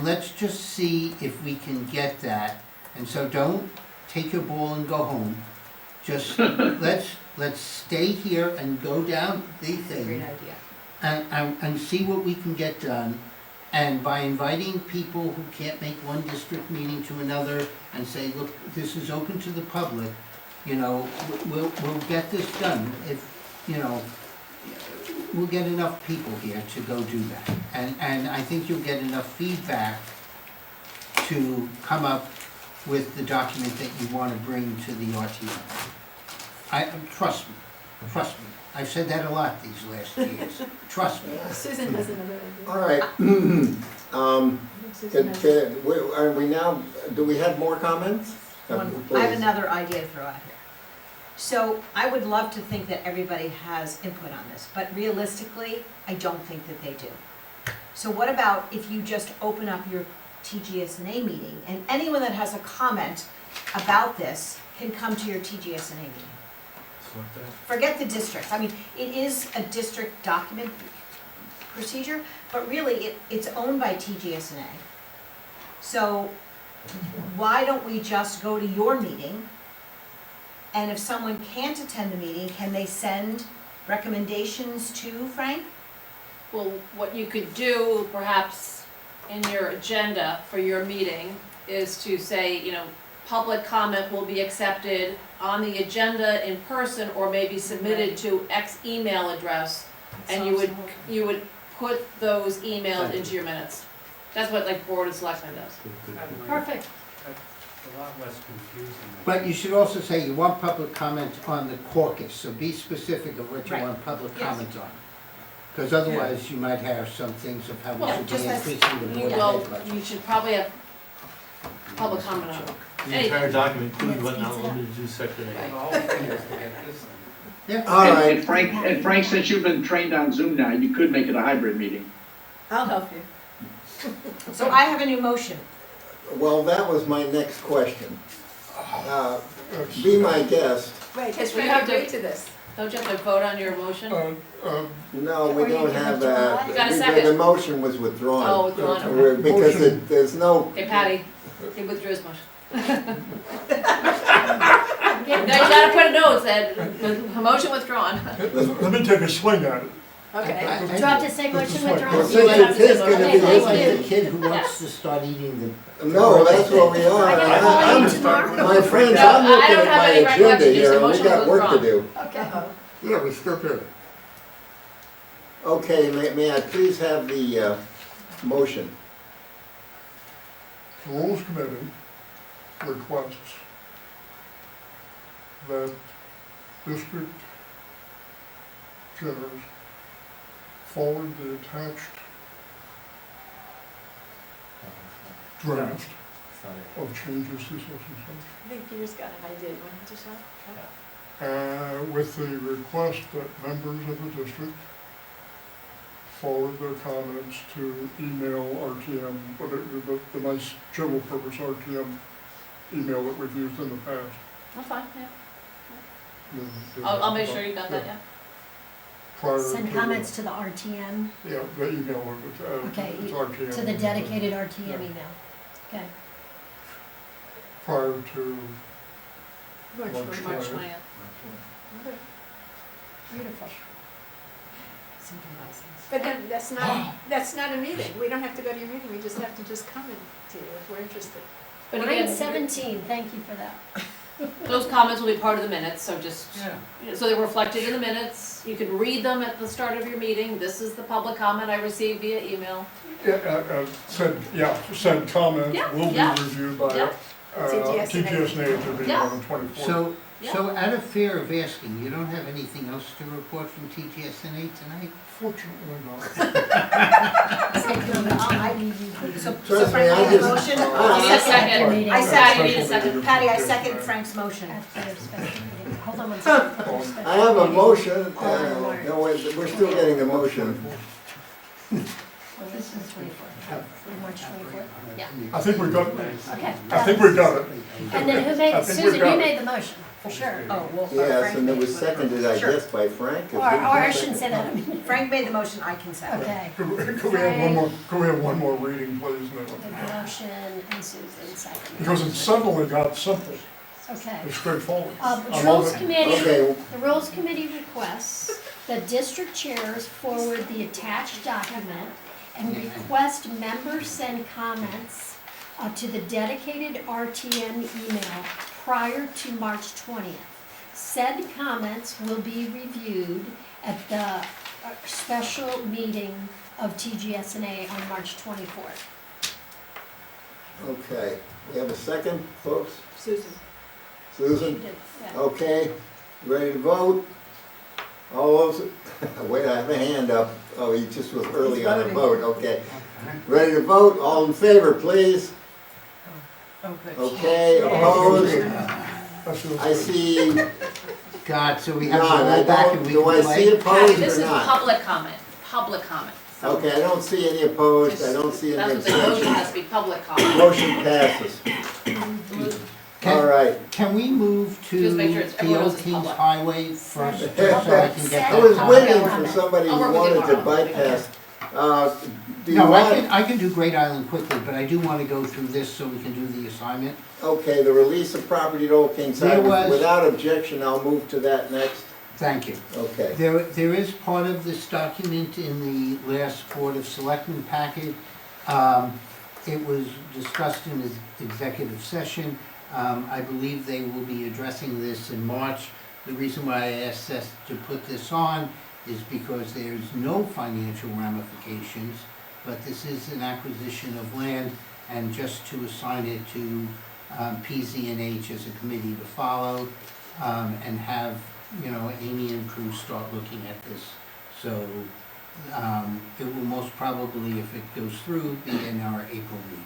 let's just see if we can get that. And so don't take your ball and go home. Just, let's stay here and go down the It's a great thing idea. and see what we can get done. And by inviting people who can't make one district meeting to another and say, look, this is open to the public, you know, we'll get this done. If, you know, we'll get enough people here to go do that. And I think you'll get enough feedback to come up with the document that you want to bring to the RTM. Trust me. I've said that a lot these last years. Trust me. Susan has another idea. All right. Susan has- Are we now, do we have more comments? I have Please. another idea to throw out here. So I would love to think that everybody has input on this, but realistically, I don't think that they do. So what about if you just open up your TGSNA meeting, and anyone that has a comment about this can come to your TGSNA meeting? Forget the districts, I mean, it is a district document procedure, but really, it's owned by TGSNA. So why don't we just go to your meeting, and if someone can't attend the meeting, can they send recommendations to Frank? Well, what you could do perhaps in your agenda for your meeting is to say, you know, public comment will be accepted on the agenda in person or may be submitted to X email address. And you would put those emails into your minutes. That's what like Board of Selectmen does. Perfect. A lot less confusing. But you should also say you want public comment on the caucus, so be specific of what you Right. want public Yes. comment on. Because otherwise, you might have some things of how we Well, should just be as increasing the board Well, of budget. you should probably have public comment on it. The entire document, including what not limited to section Right. A. The whole thing is to get this thing. Yeah. All right. And Frank, since you've been trained on Zoom now, you could make it a hybrid meeting. I'll help you. So I have a new motion. Well, that was my next question. Be my guest. Wait, has We Frank have to- agreed to this? Don't you have to vote on your motion? No, we Or you don't can have withdraw that. it. You got a second? The motion was withdrawn. Oh, withdrawn. Because there's no, Okay, Patty, he withdrew his motion. No, you gotta put a note that, motion withdrawn. Let me take a swing at it. Okay. Do you have to say motion well, withdrawn? since it's his gonna be Okay, his thank Like you. the kid who wants Yes. to start eating the. No, that's what we are. I gotta call you I'm- tomorrow. My friends, No, I'm I looking don't at have my any agenda recollection, here, just the and we motion got was work to withdrawn. do. Okay. Yeah, we still do. Okay, may I please have the motion? The Rules Committee requests that district chairs forward the attached draft of changes to such and such, I think Peter's got an idea. You want him to show? with the request that members of the district forward their comments to email RTM, the nice general purpose RTM email that we've used in the past. That's fine, yeah. The- I'll make sure you got that, yeah. Prior Send to- comments to the RTM, Yeah, the email, Okay, it's RTM. to the dedicated RTM Yeah. email. Okay. Prior to March March 20th. March 20th. 20th. Beautiful. Something else. But then, that's not a meeting. We don't have to go to your meeting. We just have to just comment to you if we're interested. But Line again, 17, thank you for that. those comments will be part of the minutes, so just, Yeah. you know, so they're reflected in the minutes. You can read them at the start of your meeting. This is the public comment I received via email. said comments Yeah, will be yeah, reviewed by yeah. TGSNA. TGSNA to be Yeah. on the 24th. So out of fear of asking, you don't have anything else to report from TGSNA tonight? Fortunately not. So Trust Frank me, I made a just- motion. I- Need a second. I Patty, you need a second. second. Patty, I second Frank's motion. At their special meeting. Hold on one second. I have a motion, Hold on, Mark. no, wait, we're still getting the motion. This is 24th. March 24th? Yeah. I think we got, Okay. I think we got it. And then who made I it? think we Susan, got you it. made the motion, for sure. Oh, well, Yes, Frank and it made was whatever. seconded, I Sure. guess, by Frank. Or I shouldn't say that, I mean, Frank made the motion, I can second. okay. Could we have one more, could we have one more reading, please, Make Nick? the motion and Susan second. Because it suddenly got simple Okay. and straightforward. The I Rules love it. Committee, Okay, the Rules Committee requests that district chairs forward the attached document and request members send comments to the dedicated RTM email prior to March 20th. Said comments will be reviewed at the special meeting of TGSNA on March 24th. okay. We have a second, folks? Susan. Susan? Yeah. Okay, ready to vote? All those, wait, I have a hand up. Oh, he just was early on a vote, okay. Ready to vote? All in favor, please? Oh, good. Okay, opposed? That feels I good. see God, so we have to none. I roll back don't, and we do I can see play? opposed This or is not? public comment. So Okay, I don't see any opposed, I don't see any that's what the motion abstentions. has to be, public comment. Motion passes. All right. Can we move to Just make sure it's- the everyone Old knows it's Kings public. Highway first, just so I can get I that was comment? waiting for somebody I'll who work with you wanted to tomorrow. bypass. Do you No, want, I can do Great Island quickly, but I do want to go through this so we can do the assignment. okay, the release of property at Old Kings There Highway, was- without objection, I'll move to that next. Thank you. Okay. There is part of this document in the last Board of Selectmen packet. It was discussed in the executive session. I believe they will be addressing this in March. The reason why I asked us to put this on is because there's no financial ramifications, but this is an acquisition of land, and just to assign it to PZ&H as a committee to follow, and have, you know, Amy and crew start looking at this. So it will most probably, if it goes through, be in our April meeting.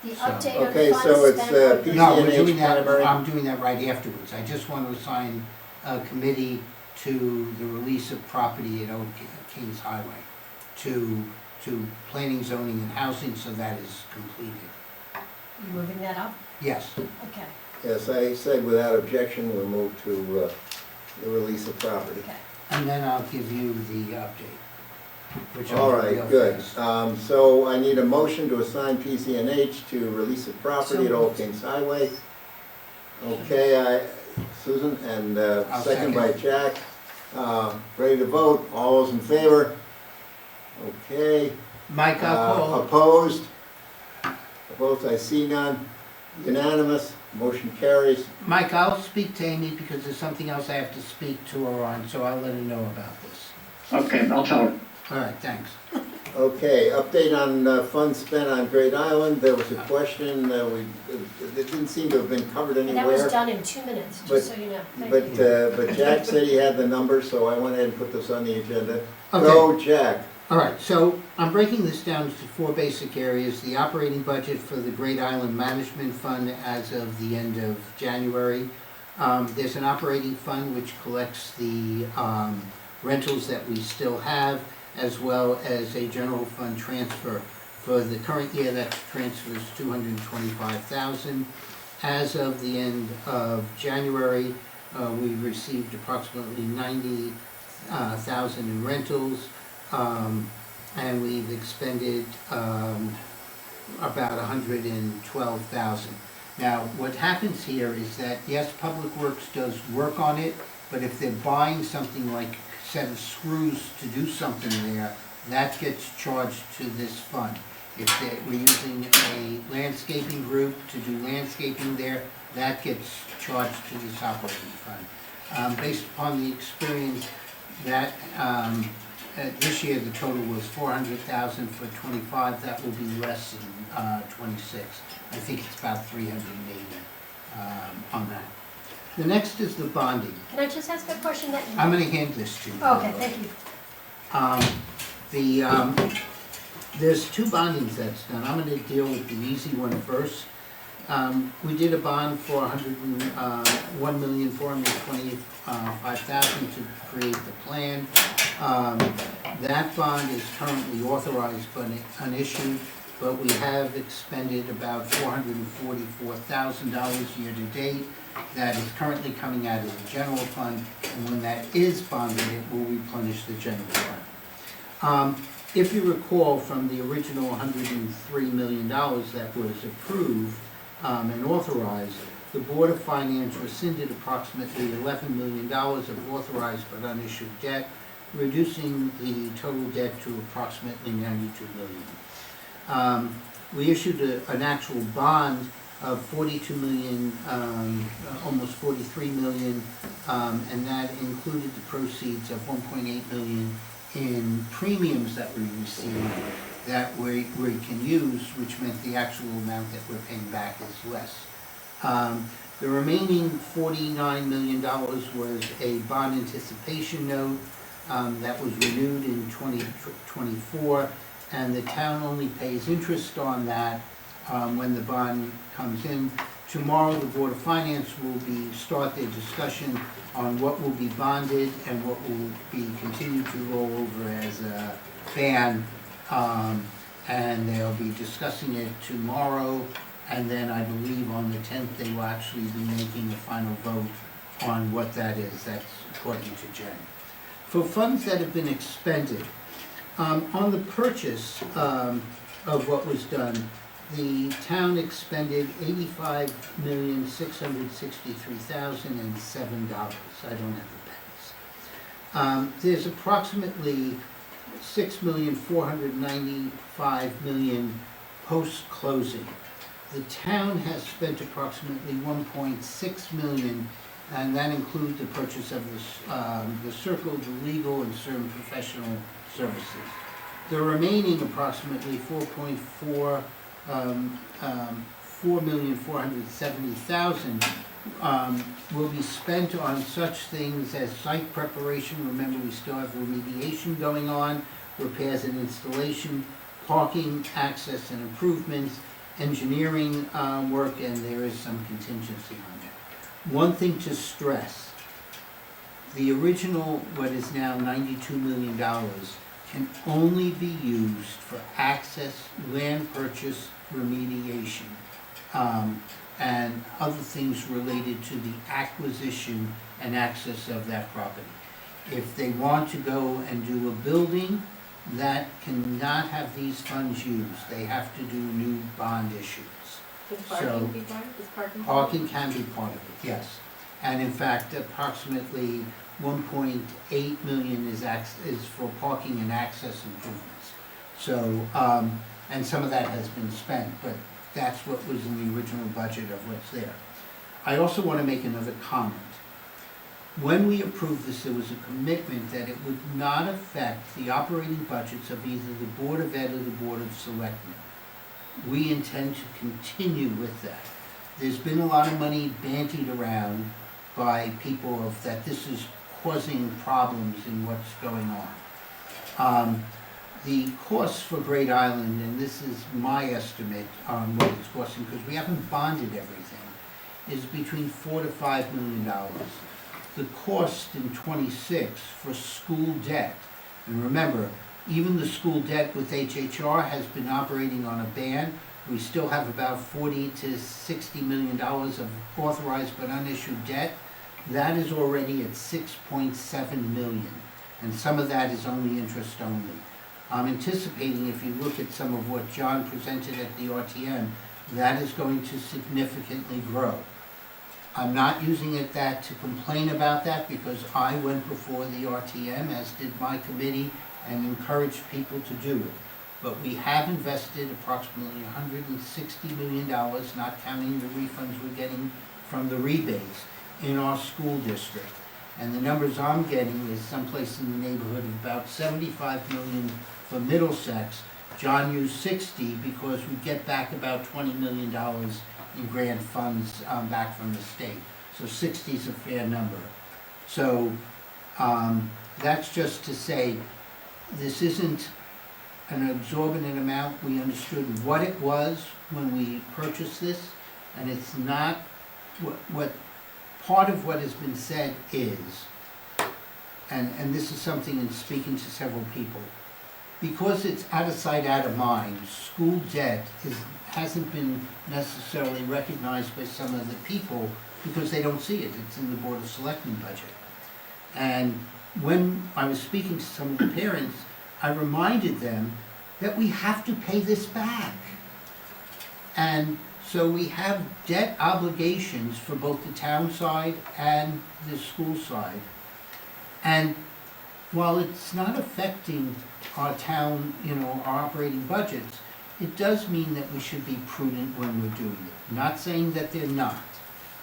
The So- update on Okay, so funds it's, spent. PZ&H No, we're doing that, primary. I'm doing that right afterwards. I just want to assign a committee to the release of property at Old Kings Highway, to planning, zoning, and housing, so that is completed. You moving that up? Yes, Okay, Yes, I said without objection, we'll move to the release of property. okay. and then I'll give you the update, which All I'll do real right, good. fast. So I need a motion to assign PZ&H to release of property at So Old Kings Highway. Okay, Susan, and I'll second second. by Jack. Ready to vote? All those in favor? Okay. Mike, I'll call. Opposed? Opposed, I see none. Unanimous, motion carries. Mike, I'll speak to Amy because there's something else I have to speak to her on, so I'll let her know about this. Okay, I'll tell her. All right, thanks. Okay, update on funds spent on Great Island. There was a question, it didn't seem to have been covered And that was anywhere. done in 2 minutes, But- just so you know. Thank you. But Jack said he had the numbers, so I went ahead and put this on the agenda. Okay. Go, Jack. All right, so I'm breaking this down to 4 basic areas. The operating budget for the Great Island Management Fund as of the end of January. There's an operating fund which collects the rentals that we still have, as well as a general fund transfer. For the current year, that transfers $225,000. As of the end of January, we received approximately $90,000 in rentals. And we've expended about $112,000. Now, what happens here is that, yes, Public Works does work on it, but if they're buying something like a set of screws to do something there, that gets charged to this fund. If we're using a landscaping group to do landscaping there, that gets charged to this operating fund. Based upon the experience that this year, the total was $400,000 for '25. That will be less in '26. I think it's about $380 on that. The next is the bonding. Can I just ask a question that? I'm going to hand this to you. Okay, thank you. There's 2 bondings that's done. I'm going to deal with the easy one first. We did a bond for $1,425,000 to create the plan. That bond is currently authorized but unissued, but we have expended about $444,000 year-to-date. That is currently coming out of the general fund, and when that is bonded, it will replenish the general fund. If you recall from the original $103 million that was approved and authorized, the Board of Finance rescinded approximately $11 million of authorized but unissued debt, reducing the total debt to approximately $92 million. We issued an actual bond of $42 million, almost $43 million, and that included the proceeds of $1.8 million in premiums that we received that we can use, which meant the actual amount that we're paying back is less. The remaining $49 million was a bond anticipation note that was renewed in 2024, and the town only pays interest on that when the bond comes in. Tomorrow, the Board of Finance will start their discussion on what will be bonded and what will be continued to roll over as a ban, and they'll be discussing it tomorrow, and then I believe on the 10th, they will actually be making a final vote on what that is. That's according to Jen. For funds that have been expended, on the purchase of what was done, the town expended $85,663,007. I don't have the pennies. There's approximately $6,495,000 post-closing. The town has spent approximately $1.6 million, and that includes the purchase of the circle, the legal, and certain professional services. The remaining approximately $4,470,000 will be spent on such things as site preparation. Remember, we still have remediation going on, repairs and installation, parking, access and improvements, engineering work, and there is some contingency on that. One thing to stress, the original, what is now $92 million, can only be used for access, land purchase, remediation, and other things related to the acquisition and access of that property. If they want to go and do a building, that cannot have these funds used. They have to do new bond issues. Does So- parking be part, is parking? Parking can be part of it, yes. And in fact, approximately $1.8 million is for parking and access improvements. So, and some of that has been spent, but that's what was in the original budget of what's there. I also want to make another comment. When we approved this, there was a commitment that it would not affect the operating budgets of either the Board of Ed or the Board of Selectmen. We intend to continue with that. There's been a lot of money bandied around by people that this is causing problems in what's going on. The cost for Great Island, and this is my estimate on what it's costing, because we haven't bonded everything, is between $4 to $5 million. The cost in '26 for school debt, and remember, even the school debt with HHR has been operating on a ban. We still have about $40 to $60 million of authorized but unissued debt. That is already at $6.7 million, and some of that is only interest only. I'm anticipating, if you look at some of what John presented at the RTM, that is going to significantly grow. I'm not using that to complain about that, because I went before the RTM, as did my committee, and encouraged people to do it. But we have invested approximately $160 million, not counting the refunds we're getting from the rebates, in our school district. And the numbers I'm getting is someplace in the neighborhood of about $75 million for Middlesex. John used 60 because we get back about $20 million in grant funds back from the state. So 60 is a fair number. So that's just to say, this isn't an exorbitant amount. We understood what it was when we purchased this, and it's not what part of what has been said is and this is something in speaking to several people, because it's out of sight, out of mind, school debt hasn't been necessarily recognized by some of the people because they don't see it. It's in the Board of Selectmen budget. And when I was speaking to some of the parents, I reminded them that we have to pay this back. And so we have debt obligations for both the town side and the school side. And while it's not affecting our town, our operating budgets, it does mean that we should be prudent when we're doing it. Not saying that they're not,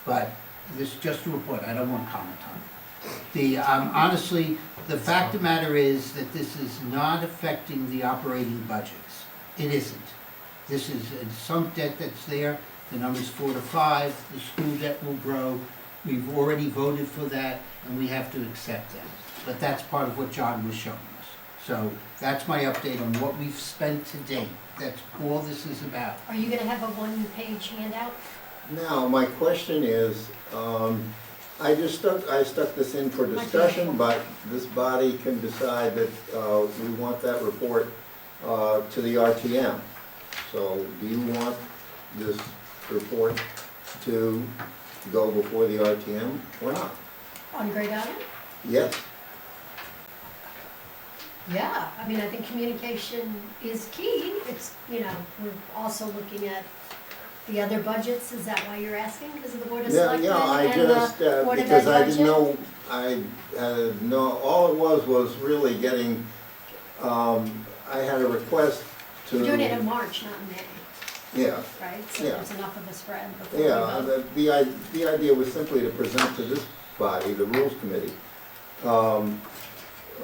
but this is just a report, I don't want to comment on it. Honestly, the fact of the matter is that this is not affecting the operating budgets. It isn't. This is a sunk debt that's there, the number's 4 to 5, the school debt will grow. We've already voted for that, and we have to accept that. But that's part of what John was showing us. So that's my update on what we've spent to date. That's all this is about. Are you gonna have a one-page handout? Now, my question is, I stuck this in for discussion, but this body can decide that we want that report to the RTM. So do you want this report to go before the RTM or not? On Great Island? Yes? Yeah, I mean, I think communication is key. It's, we're also looking at the other budgets. Is that why you're asking? Because of the Board of Selectmen I and just, the Board of Ed because I budget? didn't know, all it was really getting, I had a request to. We're doing it in March, not in May, Yeah, right? So Yeah. there's enough of a spread before we yeah, vote. the idea was simply to present to this body, the Rules Committee,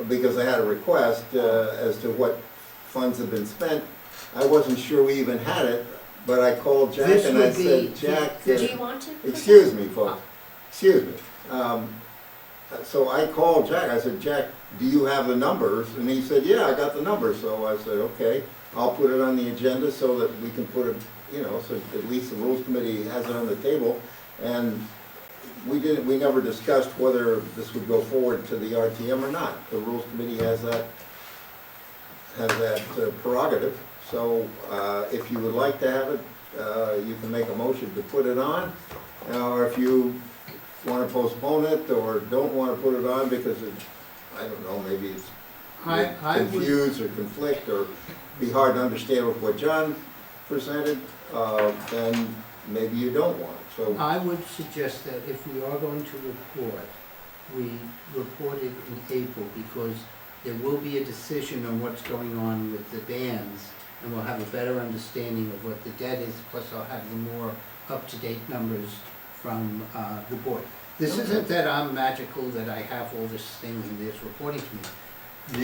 because I had a request as to what funds had been spent. I wasn't sure we even had it, but I called Jack This and I would be- said, Jack, Do you want to? excuse me, folks, excuse me. So I called Jack, I said, Jack, do you have the numbers? And he said, yeah, I got the numbers. So I said, okay, I'll put it on the agenda so that we can put it, so at least the Rules Committee has it on the table. And we never discussed whether this would go forward to the RTM or not. The Rules Committee has that prerogative. So if you would like to have it, you can make a motion to put it on. Or if you want to postpone it or don't want to put it on because I don't know, maybe it's I would, confused or conflict or be hard to understand with what John presented, then maybe you don't want it. So I would suggest that if we are going to report, we report it in April because there will be a decision on what's going on with the bands and we'll have a better understanding of what the debt is, plus I'll have the more up-to-date numbers from the board. This isn't that I'm magical, that I have all this thing and there's reporting to me.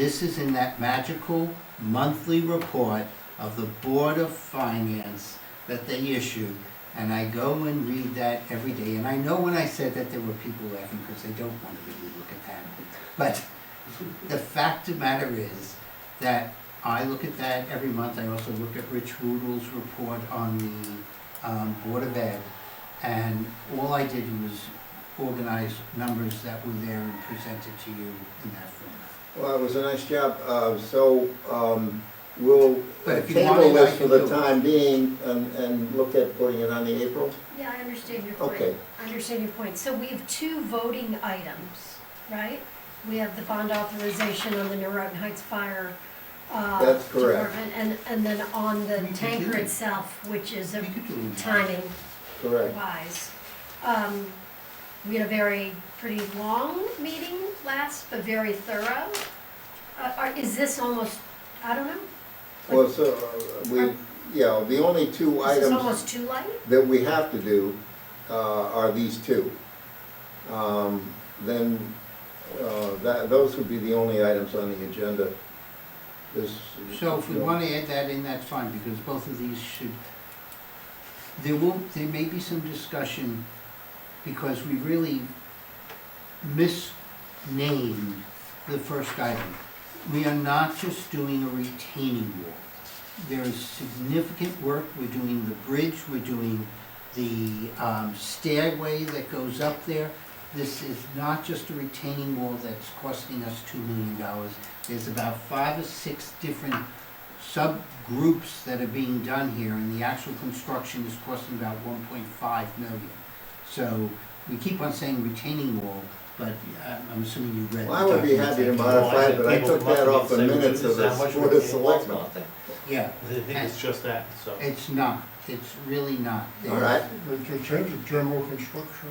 This is in that magical monthly report of the Board of Finance that they issue, and I go and read that every day. And I know when I said that there were people laughing because they don't want to really look at that. But the fact of the matter is that I look at that every month. I also look at Rich Rudel's report on the Board of Ed, and all I did was organize numbers that were there and present it to you in that form. well, it was a nice job. We'll But if you table want it, I this for can the do it. time being and look at putting it on the April. Yeah, I understand your point. Okay. I understand your point. So we have two voting items, right? We have the bond authorization on the Norotan Heights Fire That's correct. Department, and then on the We could tanker do it. itself, which is a We could do it. timing Correct. wise. We had a very, pretty long meeting last, but very thorough. Is this almost, I don't know, Well, so the only two is this items almost too light? that we have to do are these two. Then those would be the only items on the agenda. So if we want to add that in, that's fine, because both of these should, there may be some discussion, because we really misnamed the first item. We are not just doing a retaining wall. There is significant work. We're doing the bridge, we're doing the stairway that goes up there. this is not just a retaining wall that's costing us $2 million. There's about 5 or 6 different subgroups that are being done here, and the actual construction is costing about 1.5 million. So we keep on saying retaining wall, but I'm assuming you read the Well, I would be happy to document. modify it, but I took that off the minutes of the Board of Selectmen. Yeah, I think it's just that, so. it's not, it's really not. All right, We can change it, general construction,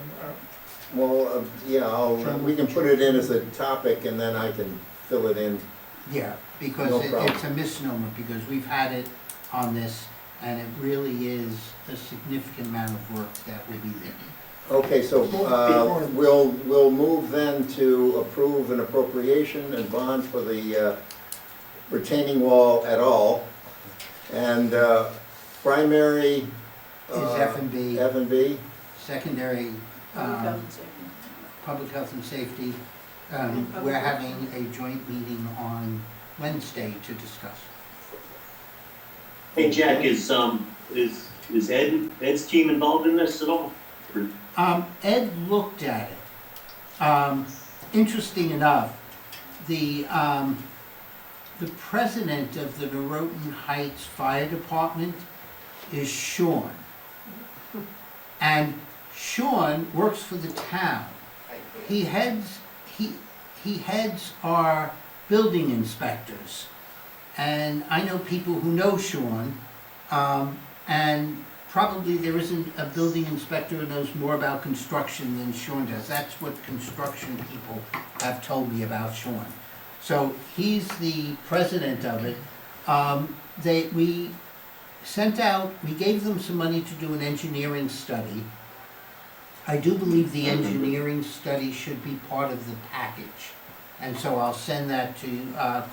well, yeah, we can put it in as a topic and then I can fill it in. Yeah, because No problem. it's a misnomer, because we've had it on this, and it really is a significant amount of work that will be there. Okay, so we'll move then to approve an appropriation and bond for the retaining wall at all. And primary. Is F&B. F&B. Secondary, Public health and safety. public health and safety, And public we're works. having a joint meeting on Wednesday to discuss. Hey, Jack, is Ed's team involved in this at all? Ed looked at it. Interesting enough, the president of the Norotan Heights Fire Department is Sean. And Sean works for the town. He heads our building inspectors. And I know people who know Sean, and probably there isn't a building inspector who knows more about construction than Sean does. That's what construction people have told me about Sean. So he's the president of it. We gave them some money to do an engineering study. I do believe the engineering study should be part of the package. And so I'll send that to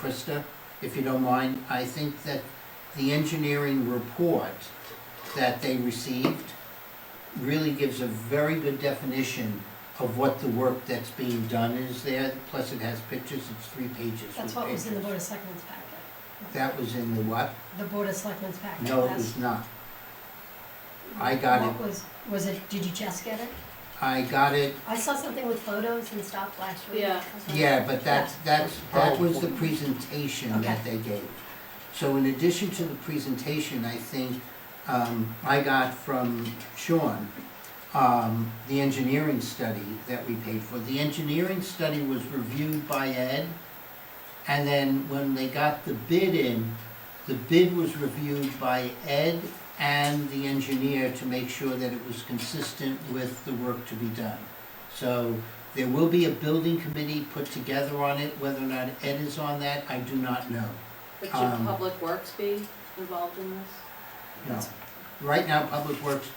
Krista, if you don't mind. I think that the engineering report that they received really gives a very good definition of what the work that's being done is there. Plus it has pictures, it's 3 pages That's with what was in the pictures. Board of Selectmen's packet. That was in the what? The Board of Selectmen's packet. No, it That's- was not. I got it, What was it, did you just get it? I got it, I saw something with photos and stuff last week. Yeah. yeah, but that was the presentation that they gave. So in addition to the presentation, I think, I got from Sean, the engineering study that we paid for. The engineering study was reviewed by Ed, and then when they got the bid in, the bid was reviewed by Ed and the engineer to make sure that it was consistent with the work to be done. So there will be a building committee put together on it. Whether or not Ed is on that, I do not know. But should Um, Public Works be involved in this? No. Right now, Public Works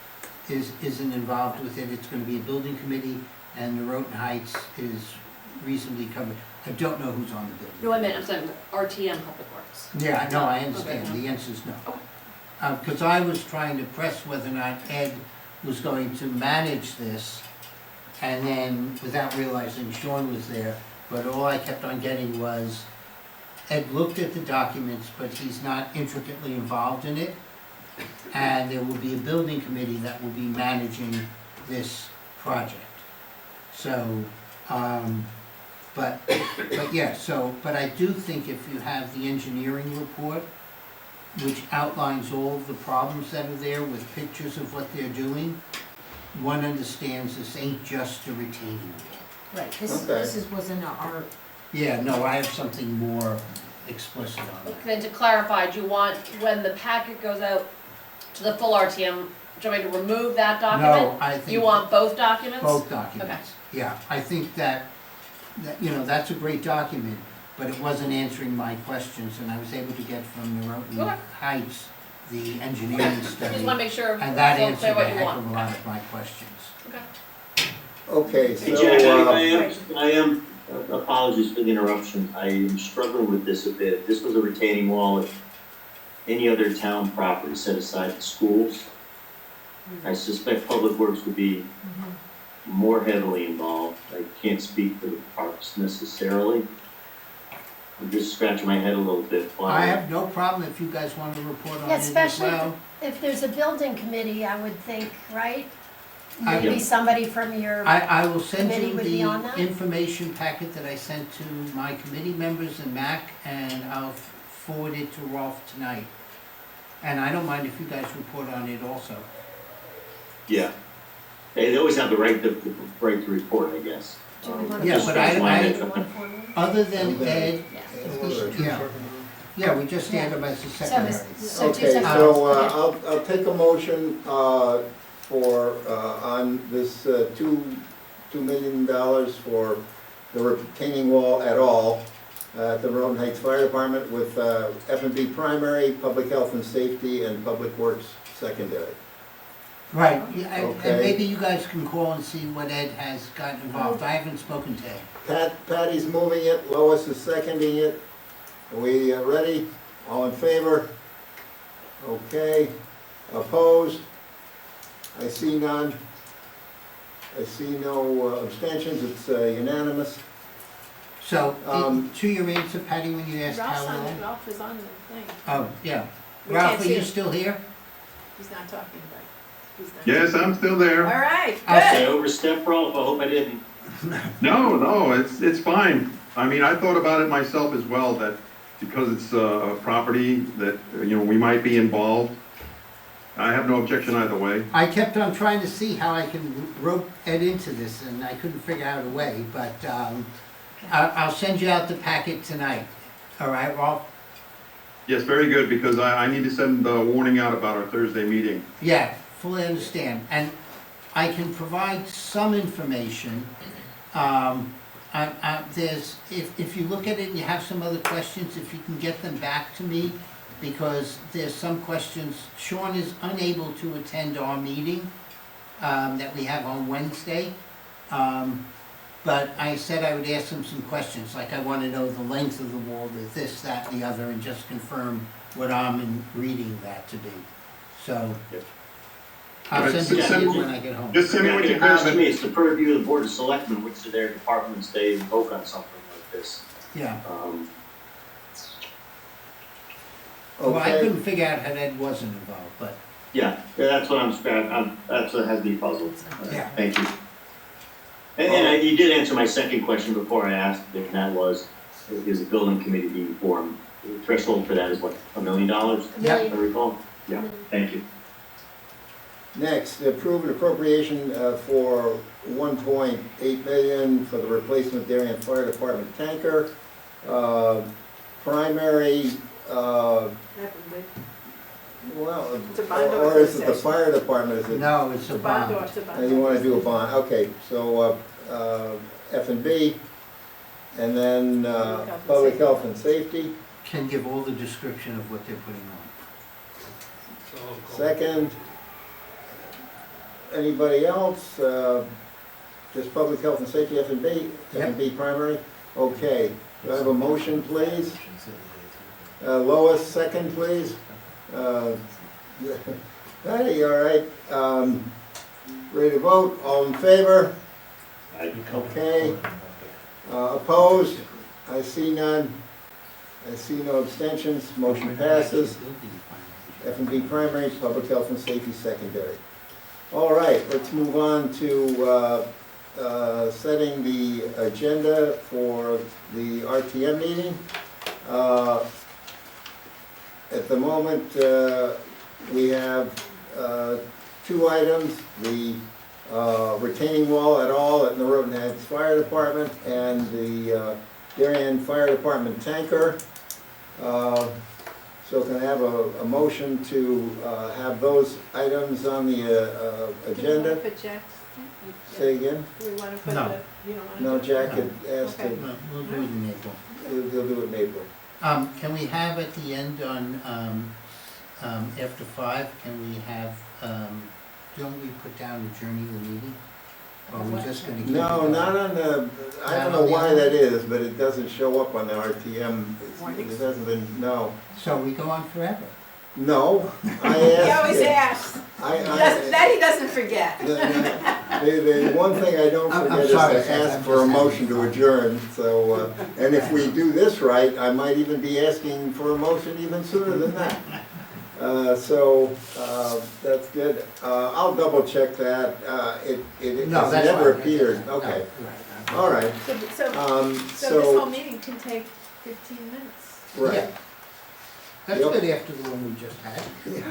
isn't involved with it. It's gonna be a building committee, and Norotan Heights is reasonably covered. I don't know who's on the building. No, I meant, I'm saying RTM Public Works. Yeah, no, I Okay. understand. The answer is no. Okay. Because I was trying to press whether or not Ed was going to manage this, and then, without realizing Sean was there, but all I kept on getting was, Ed looked at the documents, but he's not intricately involved in it, and there will be a building committee that will be managing this project. So, but I do think if you have the engineering report, which outlines all of the problems that are there with pictures of what they're doing, one understands this ain't just a retaining wall. Right, this Okay. wasn't our, Yeah, no, I have something more explicit on that. Then to clarify, do you want, when the packet goes out to the full RTM, do you want me to remove that document? No, I think. You want both documents? Both documents. Yeah, I think that, that's a great document, but it wasn't answering my questions, and I was able to get from Norotan Okay. Heights, the engineering Just study, wanna make sure and that it's answered clear a what you heck of a want. lot of my questions. Okay. Okay, Hey, so, Jack, I am, apologies for the interruption, I am struggling with this a bit. This was a retaining wall at any other town property set aside for schools. I suspect Public Works would be more heavily involved. I can't speak for the parks necessarily. I'm just scratching my head a little bit. I have no problem if you guys want to report on Yeah, it as especially well. if there's a building committee, I would think, right? maybe somebody from your, I will send Committee you would be on the that? information packet that I sent to my committee members and Mac, and I'll forward it to Rolf tonight. And I don't mind if you guys report on it also. Yeah. They always have the right to report, I guess. do we want to? Yeah, but I- Other than Okay. Ed, Yeah. yeah, yeah, we just add them as a So, secondary. so two Okay, seconds. so Okay. I'll take a motion for, on this $2 million for the retaining wall at all at the Roden Heights Fire Department with F&B primary, public health and safety, and public works secondary. Right, yeah, and Okay. maybe you guys can call and see what Ed has gotten involved. I haven't spoken to Ed. Patty's moving it, Lois is seconding it. Are we ready? All in favor? Okay. Opposed? I see none. I see no abstentions, it's unanimous. So, Um, to your answer, Patty, when you asked Ralph's how on, long? Ralph is on the thing. Oh, yeah. We can't Ralph, are see you him. still here? He's not talking, but he's not. Yes, I'm still All there. right, I'll Did I good. overstep, Rolf? I hope I didn't. No, it's fine. I mean, I thought about it myself as well, that because it's a property that, we might be involved. I have no objection either way. I kept on trying to see how I can rope Ed into this, and I couldn't figure out a way, but I'll send you out the packet tonight. All right, Rolf? Yes, very good, because I need to send a warning out about our Thursday meeting. Yeah, fully understand. And I can provide some information. If you look at it and you have some other questions, if you can get them back to me, because there's some questions. Sean is unable to attend our meeting that we have on Wednesday. But I said I would ask him some questions, like I want to know the length of the wall, the this, that, and the other, and just confirm what I'm reading that to be. So, I'll Right, send it so to you send- when I get home. Just send me You're what not you gonna ask have. me, it's the purview of the Board of Selectmen, which of their departments they invoke on something like this. Yeah. Okay. Well, I couldn't figure out how Ed wasn't involved, but, Yeah, that's what that's what has me puzzled. Yeah. Thank you. And you did answer my second question before I asked, and that was, is a building committee being formed? The threshold for that is what, $1 million? Yeah. If I recall? Yeah, thank you. Next, approve an appropriation for $1.8 million for the replacement Darien Fire Department tanker. Primary, well, It's a bond or is it the authorization. fire department, is it? no, it's a Bond or bond. it's a bond. You wanna do a bond, okay, so, F&B, and then, public health and safety. Can give all the description of what they're putting on. Second, anybody else, just public health and safety, F&B, Yep. F&B primary? Okay, do I have a motion, please? Lois, second, please. Patty, all right, ready to vote, all in favor? Okay, opposed? I see none. I see no abstentions, motion passes. F&B primary, public health and safety secondary. All right, let's move on to setting the agenda for the RTM meeting. At the moment, we have two items, the retaining wall at all at the Roden Heights Fire Department and the Darien Fire Department tanker. So can I have a motion to have those items on the agenda? Put Jack's. Say again? Do we wanna put No. the, you don't wanna? No, do it? Jack had asked Okay. to, No, we'll do it in April. they'll do it in April. Can we have at the end on, after 5, can we have, don't we put down adjourning the meeting? Or are we just gonna keep it No, going? not on the, I don't know why that is, but it doesn't show up on the RTM. It hasn't been, no. So we go on forever? No, I He asked. always asks. That he doesn't forget. The one thing I don't I'm forget is sorry, to Seth, ask I'm for a just motion to having adjourn, so, and if we do this right, I might even be asking for a motion even sooner than that. That's good. I'll double check that. It No, has that's never fine. appeared. No, Okay, right. all right. So this whole meeting can take 15 minutes. Right. Yeah. That's Yep. good after the one we just had.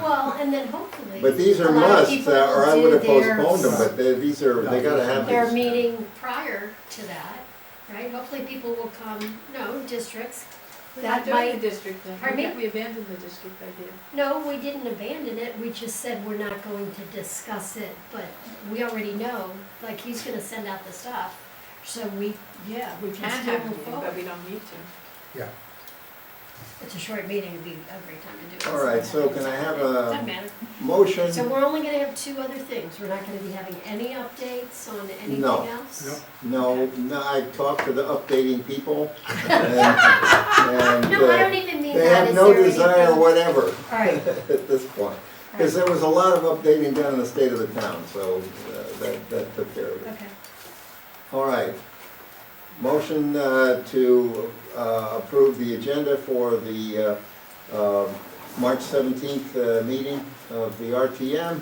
Well, and then hopefully. But these are a lot of musts, people or I will would do have their- postponed them, but these are, they gotta have Their these. meeting prior to that, right? Hopefully people will come, no, districts. We're not That doing might, the district then. Pardon me? We abandoned the district idea. no, we didn't abandon it, we just said we're not going to discuss it, but we already know, like, he's gonna send out the stuff. So we We can can still have a move meeting, forward. but we don't need to. Yeah. It's a short meeting, it'd be a great time to do it. All right, so can I have Doesn't a matter. motion? So we're only gonna have two other things, we're not gonna be having any updates on anything No. else? No, I talked to the updating people, and No, I don't even mean they that, have is no there desire anything- whatever All right, at this point. Because there was a lot of updating done in the state of the town, so that took care of it. okay. All right. Motion to approve the agenda for the March 17th meeting of the RTM.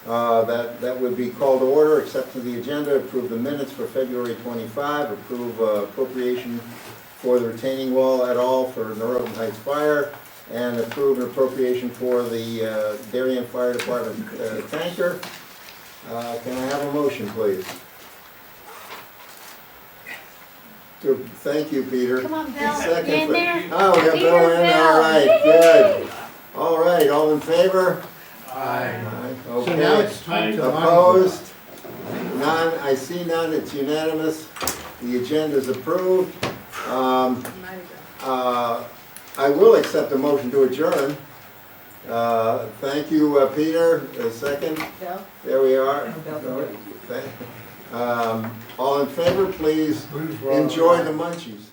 That would be called to order, accept to the agenda, approve the minutes for February 25, approve appropriation for the retaining wall et al. For Northern Heights Fire, and approve an appropriation for the Darien Fire Department tanker. Can I have a motion, please? Thank you, Peter. Come on, Bill, Second you in for- there? Oh, we got Peter, Bill in, all Bill. right, good. All right, all in favor? Aye. Okay. So now it's time to. Opposed? None, I see none, it's unanimous. The agenda is approved. I will accept a motion to adjourn. Thank you, Peter, a second. Bill? There we are. Bill. All in favor, please Please, enjoy the munchies.